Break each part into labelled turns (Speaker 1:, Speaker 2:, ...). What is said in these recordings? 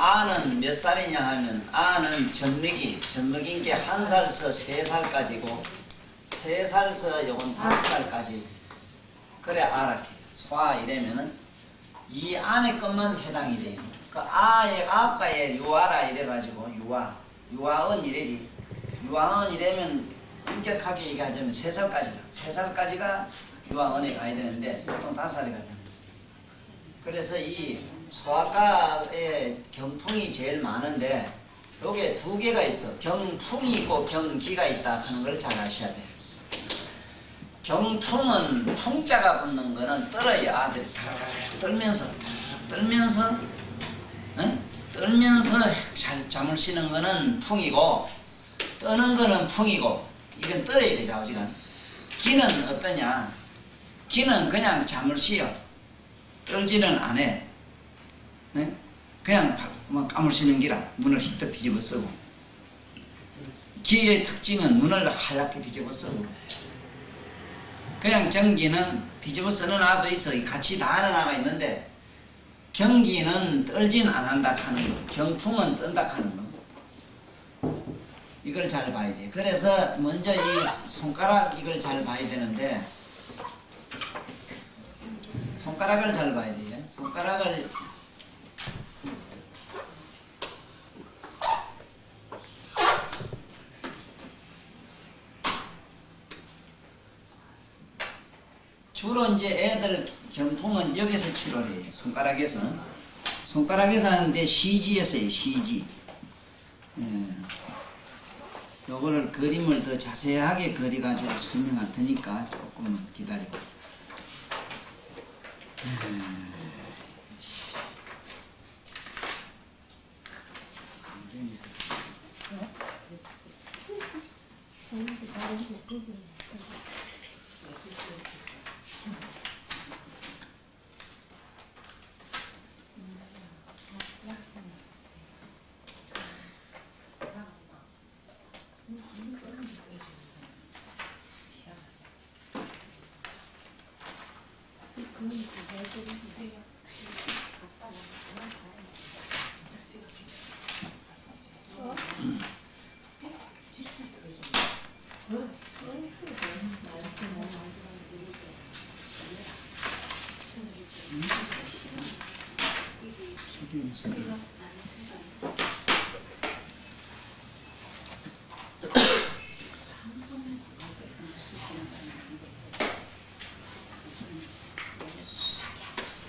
Speaker 1: 아는 몇 살이냐 하면 아는 젖먹인 게 1살서 3살까지고 3살서 요건 5살까지 그래 알았게 소아 이래면은 이 안에 것만 해당이 돼요. 그 아의 아까에 유아라 이래가지고 유아은 이래지. 유아은 이래면 엄격하게 얘기하자면 3살까지가 유아은에 가야 되는데 보통 5살에 가잖아요. 그래서 이 소아과에 경풍이 제일 많은데 요게 2개가 있어. 경풍이 있고 경기가 있다 하는 걸 잘 아셔야 돼요. 경풍은 풍자가 붙는 거는 떨어요. 아들이 떨면서 잠을 쉬는 거는 풍이고 떠는 거는 풍이고 이건 떨어야 되죠. 아버지가. 기는 어떠냐? 기는 그냥 잠을 쉬어. 떨지는 안 해. 네? 그냥 까물시는 기라 눈을 희떡 뒤집어 쓰고. 기의 특징은 눈을 하얗게 뒤집어 쓰고. 그냥 경기는 뒤집어 쓰는 아도 있어. 같이 다 하는 아가 있는데 경기는 떨진 안 한다 하는 거. 경풍은 뜬다 하는 거. 이걸 잘 봐야 돼. 그래서 먼저 이 손가락 이걸 잘 봐야 되는데 손가락을 잘 봐야 돼. 손가락을 주로 이제 애들 경풍은 여기서 치료를 해요. 손가락에서 하는데 CG에서 해요. CG. 요거를 그림을 더 자세하게 그려가지고 설명할 테니까 조금만 기다리고.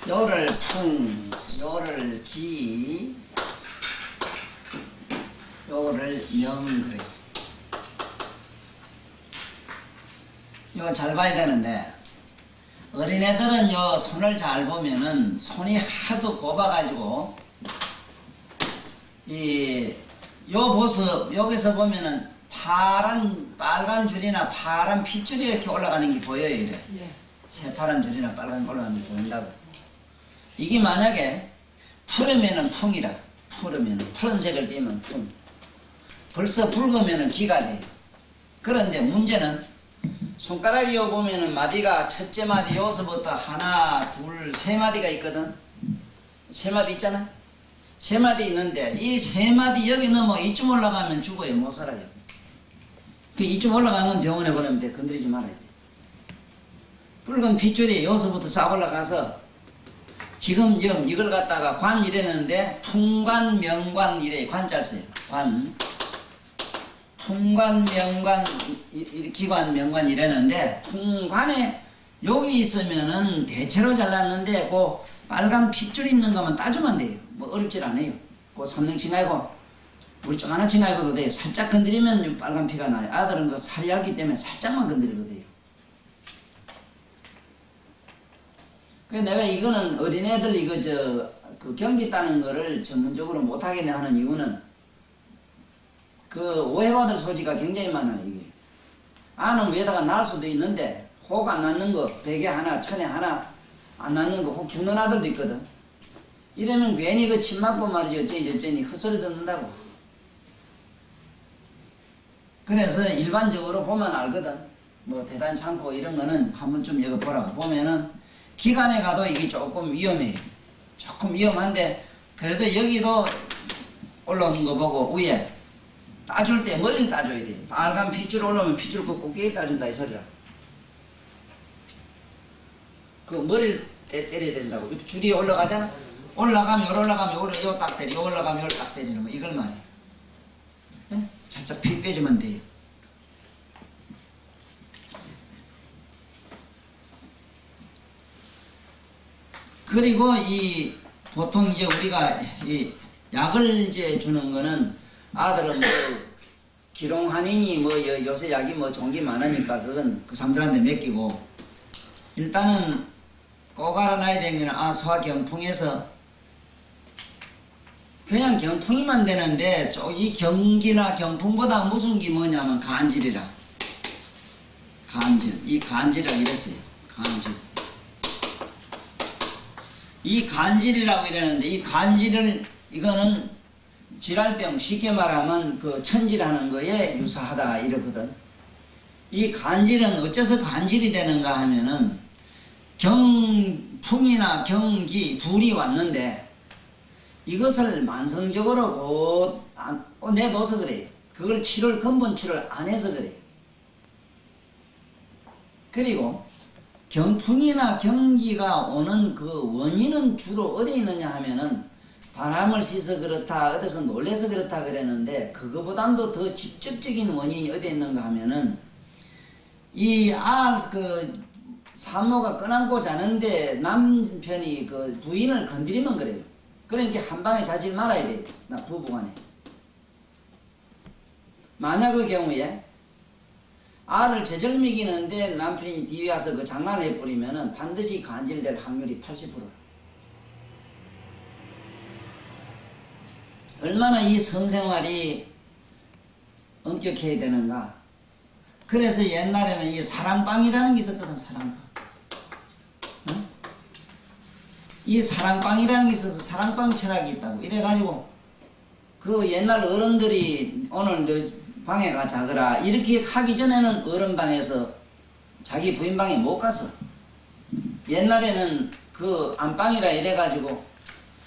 Speaker 1: 요를 풍, 요를 기, 요를 명 그랬어. 이거 잘 봐야 되는데 어린애들은 요 손을 잘 보면은 손이 하도 곱아가지고 요 모습 여기서 보면은 빨간 줄이나 파란 핏줄이 이렇게 올라가는 게 보여요. 이래. 새파란 줄이나 빨간 올라가는 게 보인다고. 이게 만약에 푸르면은 풍이라. 푸르면은 푸른색을 띠면 풍. 벌써 붉으면은 기가 돼. 그런데 문제는 손가락이 요 보면은 마디가 첫째 마디 여기서부터 하나, 둘, 세 마디가 있거든. 세 마디 있잖아. 세 마디 있는데 이 세 마디 여기 넘어 이쯤 올라가면 죽어요. 못 살아요. 그 이쯤 올라가는 병원에 보내면 돼. 건드리지 말아야 돼. 붉은 핏줄이 여기서부터 싹 올라가서 지금 이걸 갖다가 관 이랬는데 풍관, 명관 이래. 관자 써요. 관. 풍관, 명관, 기관, 명관 이랬는데 풍관에 여기 있으면은 대체로 잘랐는데 그 빨간 핏줄 있는 것만 따주면 돼요. 뭐 어렵질 않아요. 그 삼능치 말고 우리 좀 하나치 말고도 돼요. 살짝 건드리면 빨간 피가 나요. 아들은 그 살이 얇기 때문에 살짝만 건드려도 돼요. 그래서 내가 이거는 어린애들 그 경기 따는 거를 전문적으로 못하게 하는 이유는 그 오해받을 소지가 굉장히 많아요. 이게 아는 위에다가 낳을 수도 있는데 혹 안 낳는 거 100에 하나, 1000에 하나 안 낳는 거 혹 죽는 아들도 있거든. 이러면 괜히 그 침맞고 말이지 어쩌니 헛소리 듣는다고. 그래서 일반적으로 보면 알거든. 뭐 대단치 않고 이런 거는 한 번쯤 여기 보라고. 보면은 기관에 가도 이게 조금 위험해요. 조금 위험한데 그래도 여기도 올라오는 거 보고 위에 따줄 때 머리를 따줘야 돼. 빨간 핏줄 올라오면 핏줄 꺾게 따준다 이 소리라. 그 머리를 때려야 된다고. 줄이 올라가잖아. 올라가면 요 딱 때리, 올라가면 요 딱 때리는 거 이걸 말해. 응? 살짝 피 빼주면 돼요. 그리고 이 보통 이제 우리가 이 약을 이제 주는 거는 아들은 뭐 기롱한이니 뭐 요새 약이 뭐 종기 많으니까 그건 그 사람들한테 맡기고 일단은 꼭 알아놔야 되는 거는 소화경풍에서 그냥 경풍이만 되는데 이 경기나 경풍보다 무슨 게 뭐냐면 간질이라. 간질. 이 간질이라고 이랬어요. 간질. 이 간질이라고 이러는데 이 간질을 이거는 질환병 쉽게 말하면 그 천질하는 거에 유사하다 이러거든. 이 간질은 어째서 간질이 되는가 하면은 경풍이나 경기 둘이 왔는데 이것을 만성적으로 내둬서 그래. 그걸 근본 치료를 안 해서 그래. 그리고 경풍이나 경기가 오는 그 원인은 주로 어디에 있느냐 하면은 바람을 쐬서 그렇다, 어디서 놀래서 그렇다 그랬는데 그거보다도 더 직접적인 원인이 어디에 있는가 하면은 그 산모가 끈안고 자는데 남편이 그 부인을 건드리면 그래요. 그러니까 한 방에 자질 말아야 돼요. 부부간에. 만약 그 경우에 알을 제절 먹이는데 남편이 뒤에 와서 그 장난을 해버리면은 반드시 간질될 확률이 80%. 얼마나 이 성생활이 엄격해야 되는가. 그래서 옛날에는 이 사랑방이라는 게 있었거든, 사랑방. 응? 이 사랑방이라는 게 있어서 사랑방 철학이 있다고. 이래가지고 그 옛날 어른들이 오늘 너 방에 가 자거라 이렇게 하기 전에는 어른방에서 자기 부인방에 못 갔어. 옛날에는 그 안방이라 이래가지고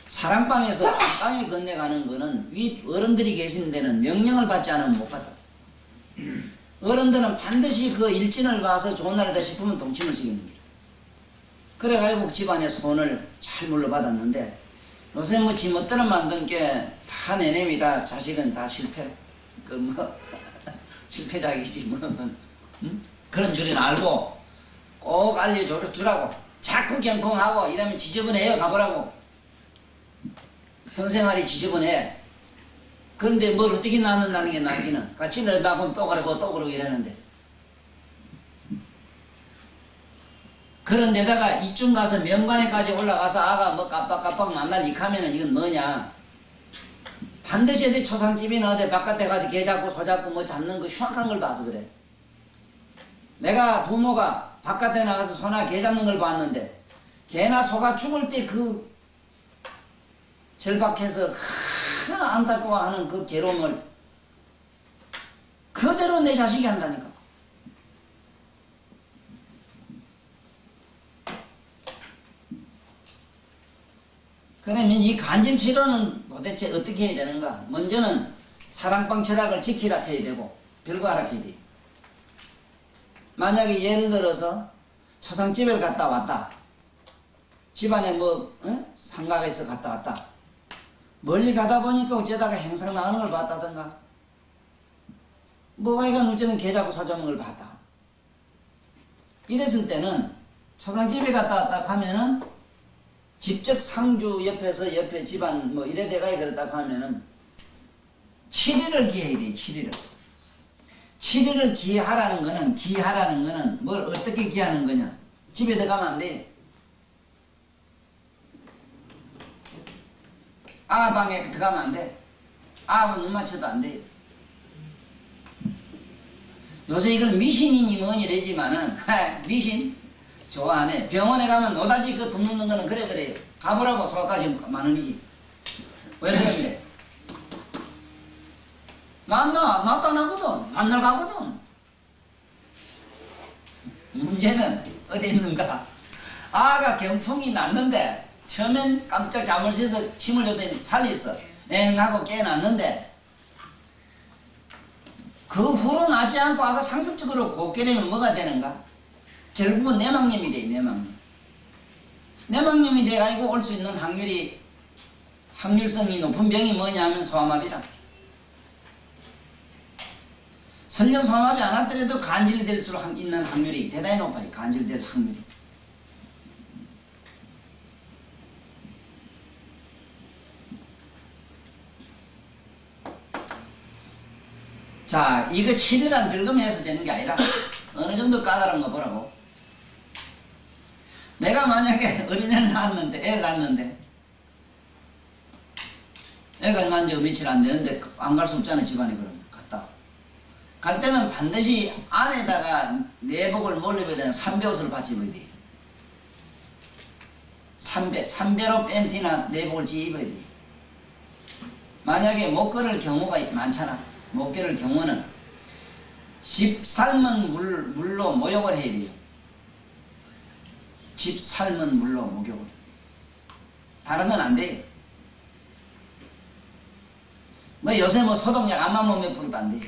Speaker 1: 사랑방에서 안방에 건네가는 거는 위 어른들이 계신 데는 명령을 받지 않으면 못 갔다. 어른들은 반드시 그 일진을 봐서 좋은 날이다 싶으면 동침을 시키는 거야. 그래가지고 집안에 손을 잘 물러받았는데 요새 뭐 지멋대로 만든 게 다 내냄이다. 자식은 다 실패. 실패작이지 뭐. 응? 그런 줄은 알고 꼭 알려주라고. 자꾸 경풍하고 이러면 지저분해요. 가보라고. 성생활이 지저분해. 그런데 뭘 어떻게 낳는다는 게 낳기는. 찌를 낳으면 또 그러고 이러는데. 그런데다가 이쯤 가서 명관에까지 올라가서 아가 뭐 깜빡깜빡 만날 익하면은 이건 뭐냐. 반드시 어디 초상집이나 어디 바깥에 가서 개 잡고 소 잡고 뭐 잡는 거 흉악한 걸 봐서 그래. 내가 부모가 바깥에 나가서 소나 개 잡는 걸 봤는데 개나 소가 죽을 때 그 절박해서 안타까워하는 그 괴로움을 그대로 내 자식이 한다니까. 그러면 이 간질 치료는 도대체 어떻게 해야 되는가? 먼저는 사랑방 철학을 지키라 해야 되고 별거 하라 해야 돼. 만약에 예를 들어서 초상집을 갔다 왔다. 집안에 뭐 상가가 있어 갔다 왔다. 멀리 가다 보니까 어쩌다가 행상 나가는 걸 봤다던가. 뭐가 이건 어쩌든 개 잡고 소 잡는 걸 봤다. 이랬을 때는 초상집에 갔다 왔다 하면은 직접 상주 옆에서 옆에 집안 뭐 이래 돼가 그랬다고 하면은 7일을 기해야 돼. 7일을. 7일을 기하라는 거는 뭘 어떻게 기하는 거냐. 집에 들어가면 안 돼. 방에 들어가면 안 돼. 하고 눈 맞춰도 안 돼. 요새 이건 미신이니 뭐니래지만은 미신 좋아하네. 병원에 가면 노다지 그 돈 묻는 거는 그래요. 가보라고 소까지 10,000원이지. 왜 그런데? 나타나거든. 만날 가거든. 문제는 어디 있는가? 아가 경풍이 났는데 처음엔 깜짝 잠을 새서 침을 줬더니 살렸어. 엥 하고 깨어났는데 그 후로 나지 않고 아까 상습적으로 곱게 되면 뭐가 되는가? 결국은 내막염이 돼. 내막염이 돼가지고 올 수 있는 확률성이 높은 병이 뭐냐 하면 소아마비라. 설령 소아마비 안 왔더라도 간질될 수 있는 확률이 대단히 높아요. 간질될 확률이. 자, 이거 치료란 긁으면서 되는 게 아니라 어느 정도 까다로운 거 보라고. 내가 만약에 어린애를 낳았는데, 애를 낳았는데, 애가 난 지 며칠 안 되는데 안 갈 수 없잖아, 집안에. 그러면 갔다. 갈 때는 반드시 안에다가 내복을 뭘 입어야 되나? 삼배 옷을 받쳐 입어야 돼. 삼배로 팬티나 내복을 입어야 돼. 만약에 못 걸을 경우가 많잖아. 못 걸을 경우는 집 삶은 물로 목욕을 해야 돼요. 집 삶은 물로 목욕을. 다른 건 안 돼요. 뭐 요새 뭐 소독약 안만 몸에 뿌려도 안 돼요.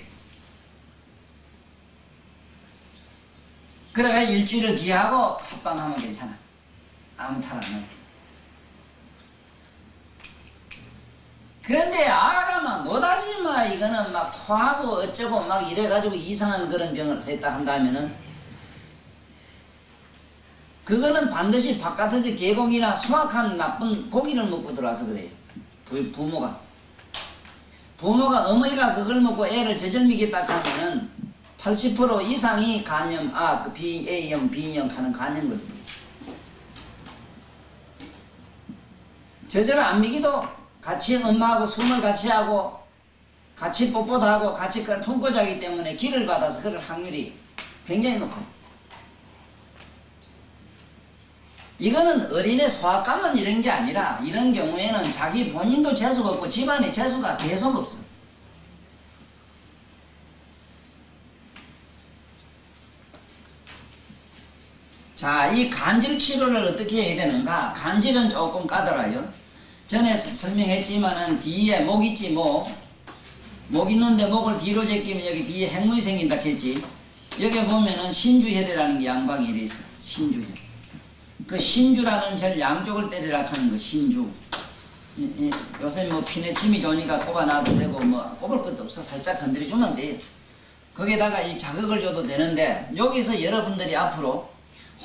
Speaker 1: 그래가 일주일을 기하고 합방하면 괜찮아. 아무 탈 안 나요. 그런데 아가 막 노다지 마 이거는 막 토하고 어쩌고 막 이래가지고 이상한 그런 병을 했다 한다면은 그거는 반드시 바깥에서 개고기나 수확한 나쁜 고기를 먹고 들어와서 그래요. 부모가 어머니가 그걸 먹고 애를 저절미겠다 하면은 80% 이상이 간염, 그 A형, B형 하는 간염을. 저절 안 미기도 같이 엄마하고 숨을 같이 하고 같이 뽀뽀도 하고 같이 품고 자기 때문에 기를 받아서 그럴 확률이 굉장히 높아요. 이거는 어린애 소아감은 이런 게 아니라 이런 경우에는 자기 본인도 재수가 없고 집안에 재수가 계속 없어. 자, 이 간질 치료를 어떻게 해야 되는가? 간질은 조금 까다로워요. 전에 설명했지만은 뒤에 목 있지, 목 있는데 목을 뒤로 제끼면 여기 뒤에 행문이 생긴다 했지. 여기 보면은 신주혈이라는 게 양방이 이래 있어. 신주혈. 그 신주라는 혈 양쪽을 때리라 하는 거, 신주. 요새 뭐 피내 침이 좋으니까 꼽아놔도 되고 뭐 꼽을 것도 없어. 살짝 건드려주면 돼. 거기에다가 이 자극을 줘도 되는데 여기서 여러분들이 앞으로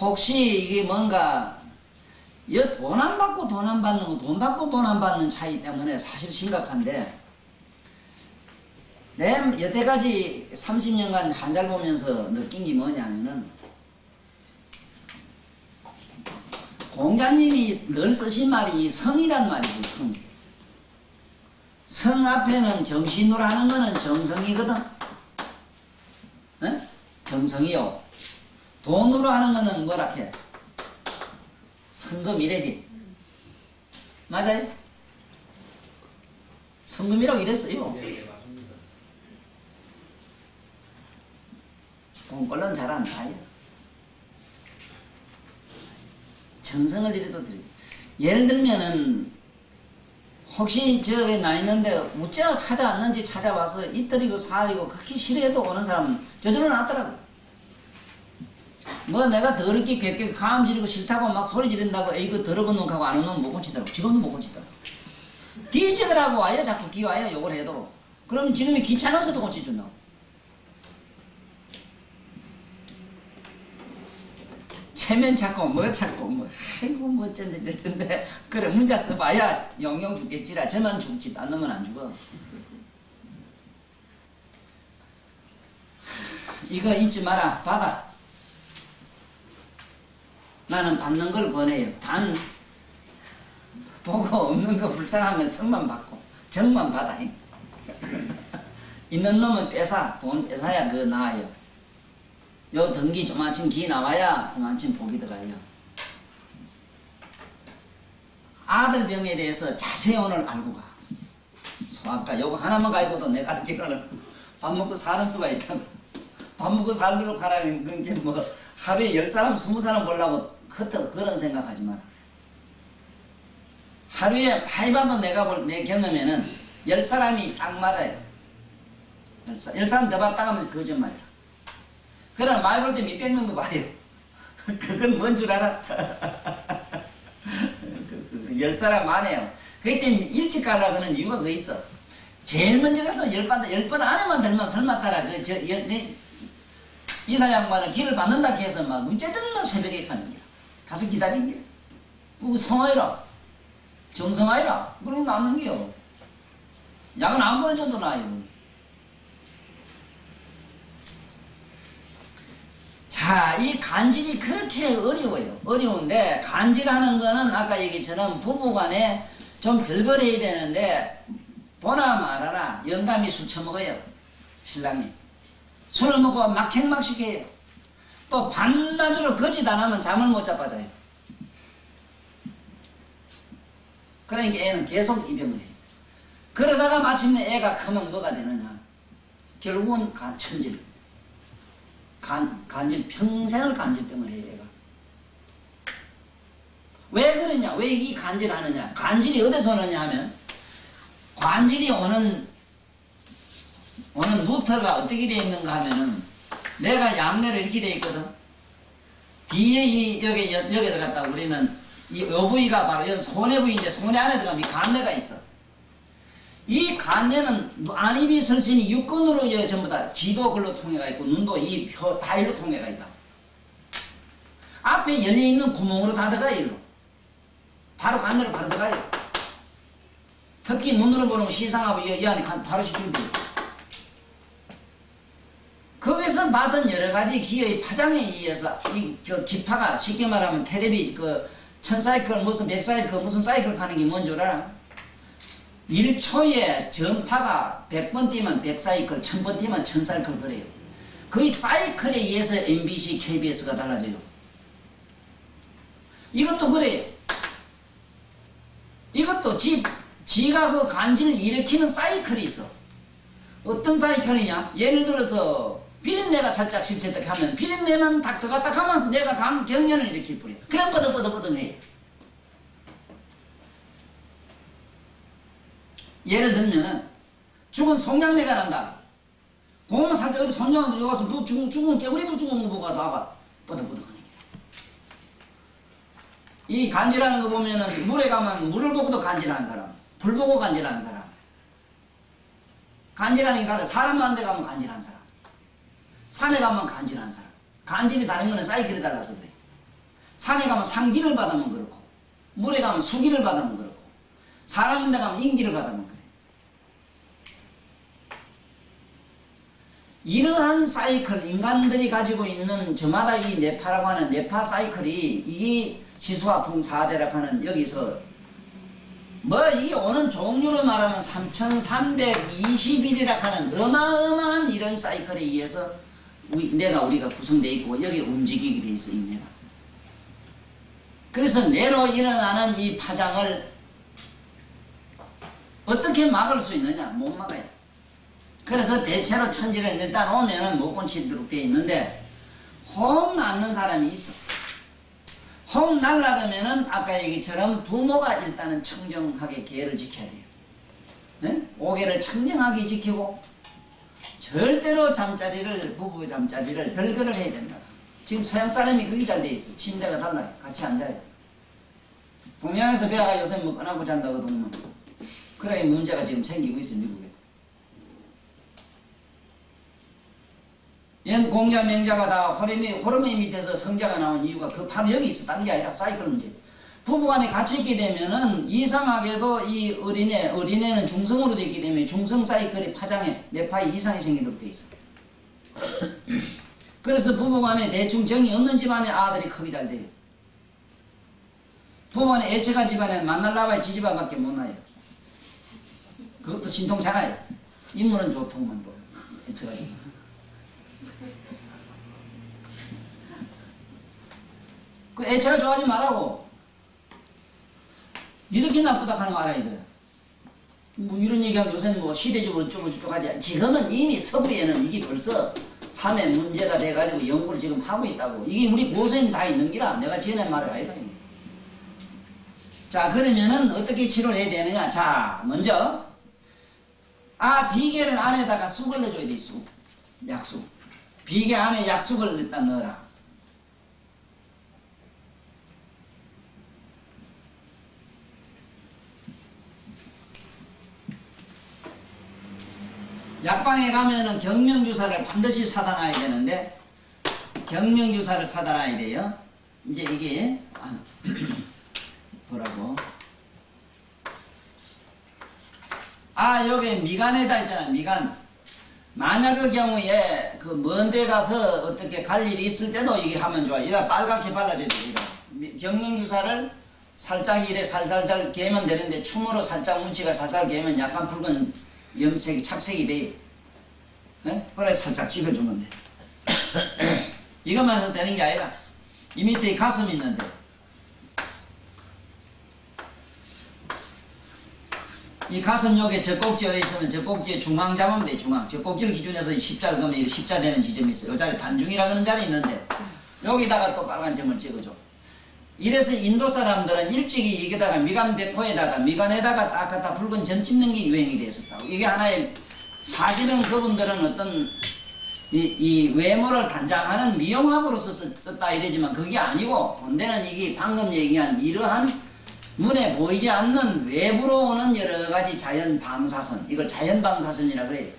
Speaker 1: 혹시 이게 뭔가 돈 안 받고 돈 안 받는 거, 돈 받고 돈 안 받는 차이 때문에 사실 심각한데 내 여태까지 30년간 환자를 보면서 느낀 게 뭐냐면은 공자님이 늘 쓰신 말이 성이란 말이지. 성. 성 앞에는 정신으로 하는 거는 정성이거든. 에? 정성이요. 돈으로 하는 거는 뭐라 해? 성금이래지. 맞아요? 성금이라고 이랬어요.
Speaker 2: 네, 맞습니다.
Speaker 1: 돈벌러는 잘 안 나요. 정성을 들여도 드려요. 예를 들면은 혹시 저기 나 있는데 어째나 찾아왔는지 찾아와서 이틀이고 사흘이고 그렇게 싫어해도 오는 사람은 저절로 낫더라고. 뭐 내가 더럽게 객객 가음 지르고 싫다고 막 소리 지른다고 이거 더러운 놈 하고 안 오는 놈 못 고치더라고. 지금도 못 고치더라고. 뒤지더라고 와요. 자꾸 기와요. 욕을 해도. 그러면 지금이 귀찮아서도 고쳐준다고. 체면 찾고 뭐 찾고 뭐 아이고 뭐 어쩐데 저쩐데 그래 문자 써봐야 영영 죽겠지라. 저만 죽지 딴 놈은 안 죽어. 이거 잊지 마라. 받아. 나는 받는 걸 권해요. 단 보고 없는 거 불쌍하면 성만 받고 정만 받아. 있는 놈은 뺏어. 돈 뺏어야 그거 나아요. 요 등기 조만친 기 나와야 조만친 복이 들어가요. 아들 병에 대해서 자세히 오늘 알고 가. 소아과 요거 하나만 가지고도 내가 알기로는 밥 먹고 사는 수가 있다. 밥 먹고 살도록 하라는 게 뭐 하루에 10사람 20사람 보려고 그런 생각하지 마라. 하루에 하이봐도 내가 내 경험에는 10사람이 딱 맞아요. 10사람 더 봤다 하면 거짓말이야. 그러나 많이 볼 때 몇백 명도 봐요. 그건 뭔 줄 알아? 10사람 안 해요. 그렇기 때문에 일찍 가려고 하는 이유가 그거 있어. 제일 먼저 가서 10번 안에만 들면 설마 따라. 이사 양반은 길을 받는다 해서 막 어쨌든 막 새벽에 가는 거야. 가서 기다린 거야. 성화해라. 정성하여라. 그러고 나는 게요. 약은 안 보내줘도 나요. 자, 이 간질이 그렇게 어려워요. 어려운데, 간질하는 거는 아까 얘기처럼 부부간에 좀 별거려야 되는데, 보나 말아라. 영감이 술 처먹어요. 신랑이. 술을 먹고 막행막식해요. 또 밤낮으로 거짓 안 하면 잠을 못 자빠져요. 그러니까 애는 계속 입양을 해요. 그러다가 마침내 애가 크면 뭐가 되느냐. 결국은 천질. 간질, 평생을 간질병을 해요, 애가. 왜 그러냐? 왜 이 간질을 하느냐? 간질이 어디서 오느냐 하면, 관질이 오는 루터가 어떻게 되어 있는가 하면은, 내가 양내로 이렇게 되어 있거든. 뒤에 여기를 갖다 우리는, 요 부위가 바로 손해 부위인데, 손해 안에 들어가면 이 간내가 있어. 이 간내는 안입이 설신이 육근으로 전부 다 귀도 글로 통해가 있고 눈도 이 혀 다일로 통해가 있다. 앞에 열려있는 구멍으로 다 들어가요. 일로. 바로 간내로 바로 들어가요. 특히 눈으로 보는 거 시상하고 이 안에 바로 시키면 돼요. 거기서 받은 여러 가지 기의 파장에 의해서 기파가 쉽게 말하면 텔레비 1000사이클 무슨 100사이클 무슨 사이클 가는 게 뭔 줄 알아? 1초에 전파가 100번 뛰면 100사이클, 1000번 뛰면 1000사이클 그래요. 그 사이클에 의해서 MBC, KBS가 달라져요. 이것도 그래요. 이것도 지가 그 간질을 일으키는 사이클이 있어. 어떤 사이클이냐? 예를 들어서 비린내가 살짝 실체적 하면 비린내만 딱 들어갔다 하면서 내가 경련을 일으킬 뿐이야. 그냥 뻐덕뻐덕해. 예를 들면은 죽은 송장내가 난다. 공은 살짝 어디 송장한테 들어가서 너 죽은 깨구리도 죽은 거 보고 나가 뻐덕뻐덕하는 게. 이 간질하는 거 보면은 물에 가면 물을 보고도 간질하는 사람, 불 보고 간질하는 사람. 간질하는 게 달라. 사람 많은 데 가면 간질하는 사람, 산에 가면 간질하는 사람. 간질이 다른 거는 사이클이 달라서 그래. 산에 가면 상기를 받으면 그렇고, 물에 가면 수기를 받으면 그렇고, 사람인데 가면 인기를 받으면 그래. 이러한 사이클, 인간들이 가지고 있는 저마다 이 뇌파라고 하는 뇌파 사이클이 이 시수화풍 사대라고 하는 여기서 이 오는 종류로 말하면 3321이라고 하는 어마어마한 이런 사이클에 의해서 우리가 구성되어 있고 여기 움직이게 되어 있어, 이 뇌가. 그래서 뇌로 일어나는 이 파장을 어떻게 막을 수 있느냐? 못 막아요. 그래서 대체로 천지를 일단 오면은 목곤치도록 되어 있는데 홍 낳는 사람이 있어. 홍 날라가면은 아까 얘기처럼 부모가 일단은 청정하게 계를 지켜야 돼요. 네? 오계를 청정하게 지키고 절대로 부부 잠자리를 별거를 해야 된다. 지금 서양 사람이 그게 잘 돼 있어. 침대가 달라요. 같이 앉아요. 동양에서 배아가 요새 뭐 꺼나고 잔다고 동문. 그래 문제가 지금 생기고 있어, 미국에. 옛 공자 명자가 다 호르몬 밑에서 성자가 나온 이유가 바로 여기 있어. 다른 게 아니라 사이클 문제. 부부간에 같이 있게 되면은 이상하게도 이 어린애는 중성으로 되기 때문에 중성 사이클의 파장에 뇌파에 이상이 생기도록 돼 있어. 그래서 부부간에 대충 정이 없는 집안의 아들이 크게 잘 돼요. 부부간에 애처가 집안에 만날 나와야 지집안밖에 못 나요. 그것도 신통찮아요. 인물은 좋통만 또 애처가 집안. 그 애처가 좋아하지 말라고. 이렇게 나쁘다 하는 거 알아야 돼. 뭐 이런 얘기하면 요새는 시대적으로 쭉 하지. 지금은 이미 서부에는 이게 벌써 함에 문제가 돼가지고 연구를 지금 하고 있다고. 이게 우리 고생이 다 있는 기라. 내가 지어낸 말을 아니다. 자, 그러면은 어떻게 치료를 해야 되느냐. 자, 먼저 비계를 안에다가 쑥을 넣어줘야 돼. 쑥. 약쑥. 비계 안에 약쑥을 일단 넣어라. 약방에 가면은 경명주사를 반드시 사다 놔야 되는데, 경명주사를 사다 놔야 돼요. 이제 이게 뭐라고? 여기 미간에다 있잖아. 미간. 만약의 경우에 그 먼 데 가서 어떻게 갈 일이 있을 때도 이게 하면 좋아. 얘가 빨갛게 발라줘야 돼. 이거. 경명주사를 살짝 이래 살살살 개면 되는데, 춤으로 살짝 문치가 살살 개면 약간 붉은 염색이 착색이 돼. 네? 그래 살짝 찍어주면 돼. 이것만 해서 되는 게 아니라 이 밑에 가슴 있는데, 이 가슴 여기에 젖꼭지 어디 있으면 젖꼭지에 중앙 잡으면 돼. 중앙. 젖꼭지를 기준해서 십자를 그으면 십자 되는 지점이 있어요. 이 자리 단중이라 그런 자리 있는데, 여기다가 또 빨간 점을 찍어줘. 이래서 인도 사람들은 일찍이 여기다가 미간 배포에다가 미간에다가 딱 갖다 붉은 점 찍는 게 유행이 됐었다고. 이게 하나의, 사실은 그분들은 어떤 이 외모를 단장하는 미용학으로서 썼다 이러지만 그게 아니고, 본데는 이게 방금 얘기한 이러한 눈에 보이지 않는 외부로 오는 여러 가지 자연 방사선, 이걸 자연 방사선이라 그래요.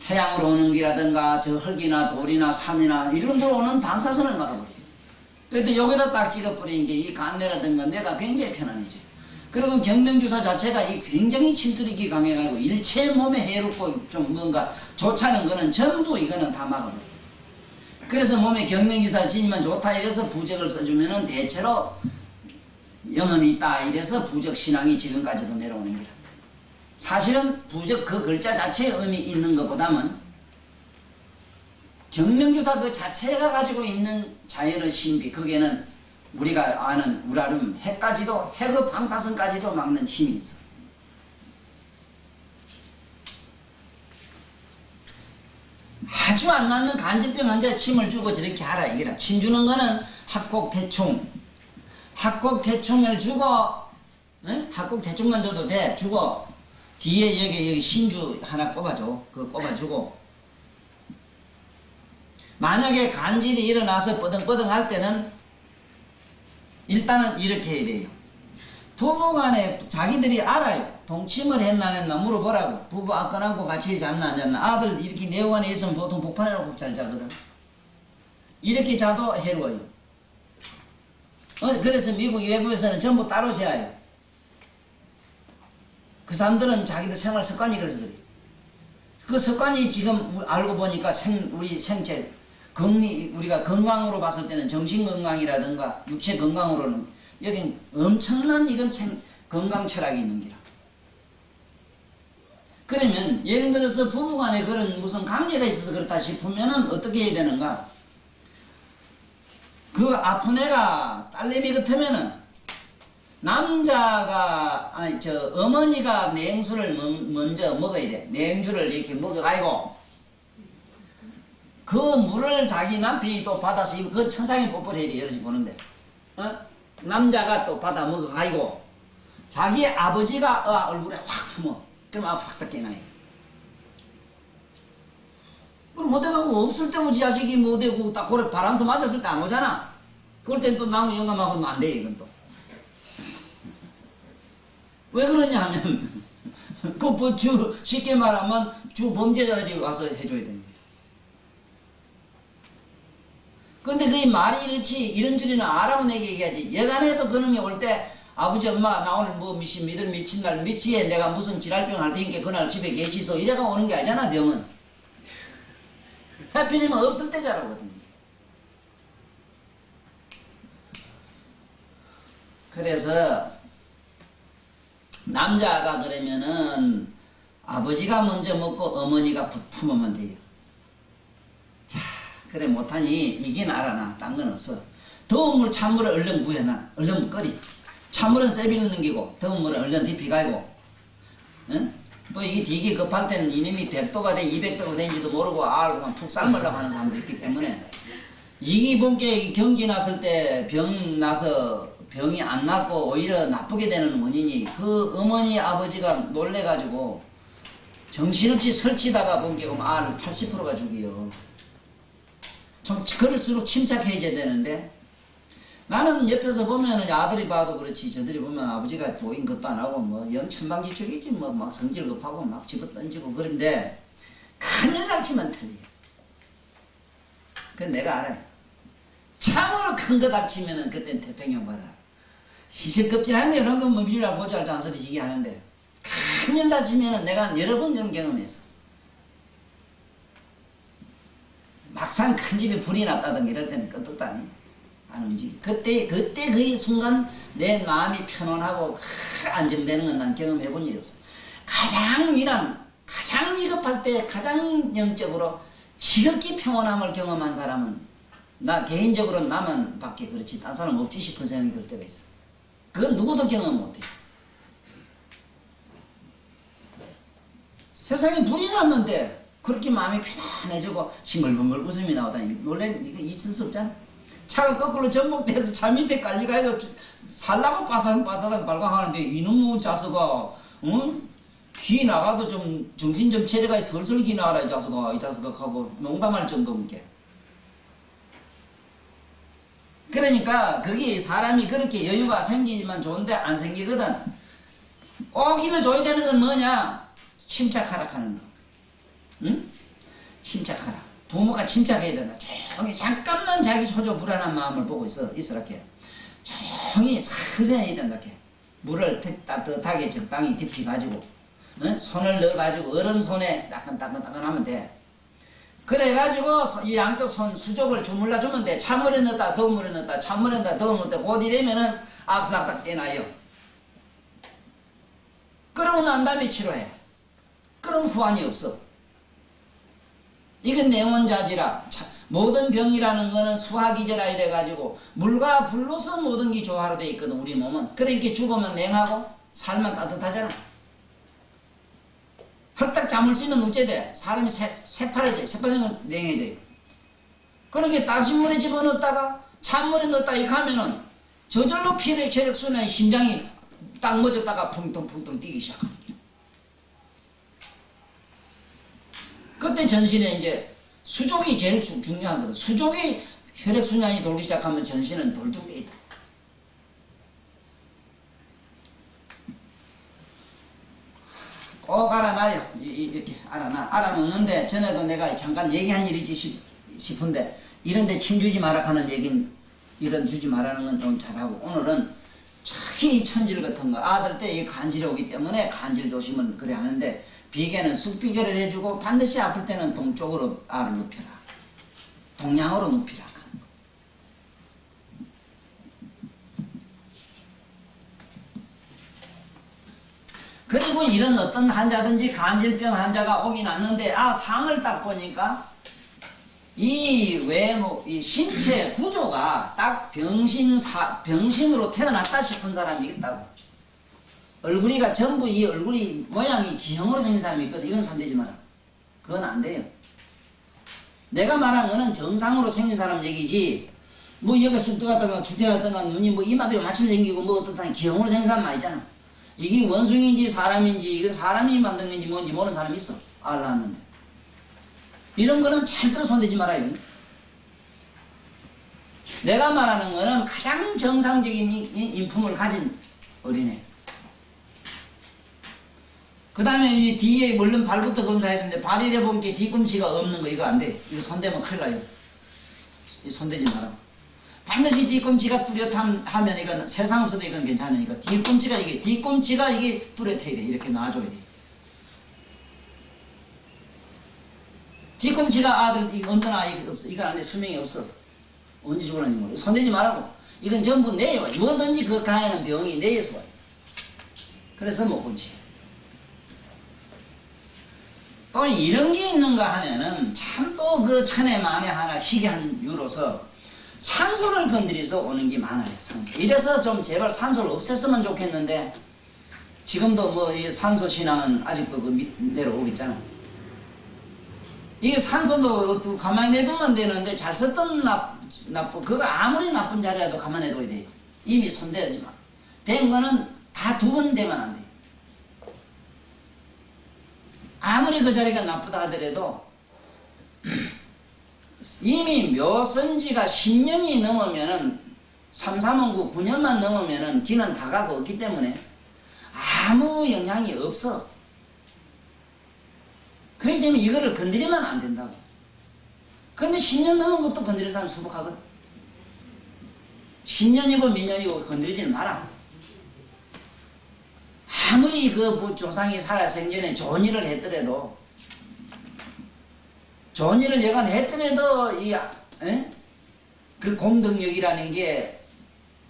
Speaker 1: 태양으로 오는 기라든가 저 흙이나 돌이나 산이나 이런 데로 오는 방사선을 막아버려요. 그런데 여기다 딱 찍어버리는 게 이 간내라든가 뇌가 굉장히 편안해져요. 그리고 경명주사 자체가 이 굉장히 침투력이 강해가지고 일체 몸에 해롭고 좀 뭔가 좋지 않은 거는 전부 이거는 다 막아버려요. 그래서 몸에 경명주사를 지니면 좋다 이래서 부적을 써주면은 대체로 영험이 있다 이래서 부적 신앙이 지금까지도 내려오는 거라. 사실은 부적 그 글자 자체에 의미 있는 것보다는 경명주사 그 자체가 가지고 있는 자연의 신비, 거기에는 우리가 아는 우라름, 핵까지도, 핵의 방사선까지도 막는 힘이 있어. 아주 안 낫는 간질병 환자에 침을 주고 저렇게 하라 이거라. 침 주는 거는 합곡대충, 합곡대충을 주고, 합곡대충만 줘도 돼. 주고 뒤에 여기 신주 하나 꼽아줘. 그거 꼽아주고, 만약에 간질이 일어나서 뻐덩뻐덩 할 때는 일단은 이렇게 해야 돼요. 부부간에 자기들이 알아요. 동침을 했나 안 했나 물어보라고. 부부 안 끊고 같이 잤나 안 잤나. 아들 이렇게 내원에 있으면 보통 복판해놓고 잘 자거든. 이렇게 자도 해로워요. 그래서 미국 외부에서는 전부 따로 재요. 그 사람들은 자기들 생활 습관이 그래서 그래요. 그 습관이 지금 알고 보니까 우리 생체 우리가 건강으로 봤을 때는 정신 건강이라든가 육체 건강으로는 여긴 엄청난 이건 건강 철학이 있는 기라. 그러면 예를 들어서 부부간에 그런 무슨 관계가 있어서 그렇다 싶으면은 어떻게 해야 되는가? 그 아픈 애가 딸내미 같으면은 남자가 어머니가 냉수를 먼저 먹어야 돼. 냉주를 이렇게 먹어가지고 그 물을 자기 남편이 또 받아서 그 천상에 뽀뽀를 해야 돼. 여럿이 보는데 남자가 또 받아 먹어가지고 자기 아버지가 얼굴에 확 품어. 그럼 확 닦여나요. 그럼 못해가고 없을 때 우리 자식이 못되고 딱 고래 바람서 맞았을 때 안 오잖아. 그럴 땐 또 나무 영감하고는 안 돼. 이건 또. 왜 그러냐 하면 쉽게 말하면 주 범죄자들이 와서 해줘야 됩니다. 근데 그 말이 이렇지 이런 줄이는 알아면 내게 얘기하지. 여간에도 그놈이 올 때 아버지 엄마 나 오늘 뭐 미친 날 미치에 내가 무슨 지랄병 할 테니까 그날 집에 계시소 이래가 오는 게 아니잖아. 병은 하필이면 없을 때 자라거든요. 그래서 남자가 그러면은 아버지가 먼저 먹고 어머니가 품으면 돼요. 자, 그래 못하니 이긴 알아나. 딴 건 없어. 더운 물 찬물을 얼른 구해놔. 얼른 끓이. 찬물은 세비를 넘기고 더운 물은 얼른 디피 가이고. 응? 또 이게 되게 급할 때는 이놈이 100도가 돼 200도가 되는지도 모르고 그냥 푹 삶으려고 하는 사람도 있기 때문에 이기 본게 경기 났을 때 병 나서 병이 안 낫고 오히려 나쁘게 되는 원인이 그 어머니 아버지가 놀래가지고 정신없이 설치다가 본 게 알을 80%가 죽이요. 좀 그럴수록 침착해져야 되는데 나는 옆에서 보면은 아들이 봐도 그렇지 저들이 보면 아버지가 보인 것도 안 하고 뭐 영천방지축이지 뭐 막 성질 급하고 막 집어 던지고 그런데 큰일 날지만 틀려. 그건 내가 알아요. 참으로 큰 거 닥치면은 그땐 태평양 바다. 시시껍질한데 이런 건 뭐 미리라 보잘 잔소리 지게 하는데 큰일 날지면은 내가 여러 번 그런 경험해서 막상 큰 집에 불이 났다든가 이럴 때는 끄떡도 아니에요. 안 움직여. 그때 그 순간 내 마음이 편안하고 안정되는 건 난 경험해 본 일이 없어. 가장 위급할 때 가장 영적으로 지극히 평온함을 경험한 사람은 나 개인적으로 나만 밖에 그렇지 딴 사람 없지 싶은 생각이 들 때가 있어. 그건 누구도 경험 못해. 세상에 불이 났는데 그렇게 마음이 편안해지고 싱글벙글 웃음이 나오다니 원래 이거 있을 수 없잖아. 차가 거꾸로 전복돼서 차 밑에 깔리가지고 살라고 빠다닥 발광하는데 이놈의 자수가 귀 나가도 좀 정신 좀 차려가 슬슬 귀 나가라 이 자수가 하고 농담할 정도인 게. 그러니까 거기 사람이 그렇게 여유가 생기지만 좋은데 안 생기거든. 꼭 일러줘야 되는 건 뭐냐? 침착하라 하는 거. 응? 침착하라. 부모가 침착해야 된다. 조용히 잠깐만 자기 초조 불안한 마음을 보고 있으라 해. 조용히 서서히 해야 된다 해. 물을 따뜻하게 적당히 깊이 가지고 손을 넣어가지고 어른 손에 따끈따끈하면 돼. 그래가지고 이 양쪽 손 수족을 주물러 주면 돼. 찬물에 넣었다 더운 물에 넣었다 찬물에 넣었다 더운 물에 곧 이러면은 악삭딱 떼놔요. 그러고 난 다음에 치료해. 그럼 후환이 없어. 이건 내원자지라. 모든 병이라는 거는 수화기제라 이래가지고 물과 불로서 모든 게 조화로 돼 있거든 우리 몸은. 그러니까 죽으면 냉하고 살면 따뜻하잖아. 헐딱 잠을 찌면 어째 돼? 사람이 새파래져요. 냉해져요. 그러니까 따신 물에 집어넣었다가 찬물에 넣었다 이렇게 하면은 저절로 혈액순환이 심장이 딱 멎었다가 붕덩붕덩 뛰기 시작하는 거야. 그때 전신에 이제 수족이 제일 중요한 거다. 수족이 혈액순환이 돌기 시작하면 전신은 돌뚝돼 있다. 꼭 알아놔요. 이렇게 알아놓는데 전에도 내가 잠깐 얘기한 일이지 싶은데 이런데 침 주지 마라 하는 얘기는 이런 주지 말라는 건 좀 잘하고 오늘은 특히 천질 같은 거 아들 때 간질이 오기 때문에 간질 조심은 그래 하는데 비계는 숙비계를 해주고 반드시 아플 때는 동쪽으로 알을 눕혀라. 동양으로 눕히라. 그리고 이런 어떤 환자든지 간질병 환자가 오긴 왔는데 상을 딱 보니까 이 외모, 이 신체 구조가 딱 병신으로 태어났다 싶은 사람이 있다고. 얼굴이가 전부 이 얼굴이 모양이 기형으로 생긴 사람이 있거든. 이건 손대지 마라. 그건 안 돼요. 내가 말한 거는 정상으로 생긴 사람 얘기지 뭐 여기 쑥 들어갔다가 투태났다가 눈이 뭐 이마도 요만큼 생기고 뭐 어떻다 기형으로 생긴 사람 아니잖아. 이게 원숭이인지 사람인지 이건 사람이 만든 건지 뭔지 모르는 사람이 있어. 알았는데 이런 거는 절대로 손대지 말아요. 내가 말하는 거는 가장 정상적인 인품을 가진 어린애. 그 다음에 이 뒤에 물론 발부터 검사해야 되는데 발이래 본 게 뒤꿈치가 없는 거 이거 안 돼. 이거 손대면 큰일 나요. 손대지 마라. 반드시 뒤꿈치가 뚜렷하면 이건 세상 없어도 이건 괜찮으니까 뒤꿈치가 이게 뚜렷해야 돼. 이렇게 놔줘야 돼. 뒤꿈치가 아들 어떤 아이 없어. 이건 안 돼. 수명이 없어. 언제 죽을는지 모르겠어. 손대지 말라고. 이건 전부 내에 와요. 뭐든지 그 가해하는 병이 내에서 와요. 그래서 못 본지. 또 이런 게 있는가 하면은 참 또 그 천에 만에 하나 희귀한 유로서 산소를 건드려서 오는 게 많아요. 산소. 이래서 좀 제발 산소를 없앴으면 좋겠는데 지금도 뭐 이 산소 신앙은 아직도 그 내려오고 있잖아. 이게 산소도 가만히 내두면 되는데 잘 썼던 나쁜 그거 아무리 나쁜 자리라도 가만히 내둬야 돼. 이미 손대지 마. 된 거는 다 두 번 되면 안 돼. 아무리 그 자리가 나쁘다 하더라도 이미 묘선지가 10년이 넘으면은 3, 3원구 9년만 넘으면은 기는 다 가고 없기 때문에 아무 영향이 없어. 그렇기 때문에 이거를 건드리면 안 된다고. 근데 10년 넘은 것도 건드리는 사람 수북하거든. 10년이고 미년이고 건드리지 마라. 아무리 그 조상이 살아 생전에 좋은 일을 했더라도 좋은 일을 얘가 했더라도 그 공덕력이라는 게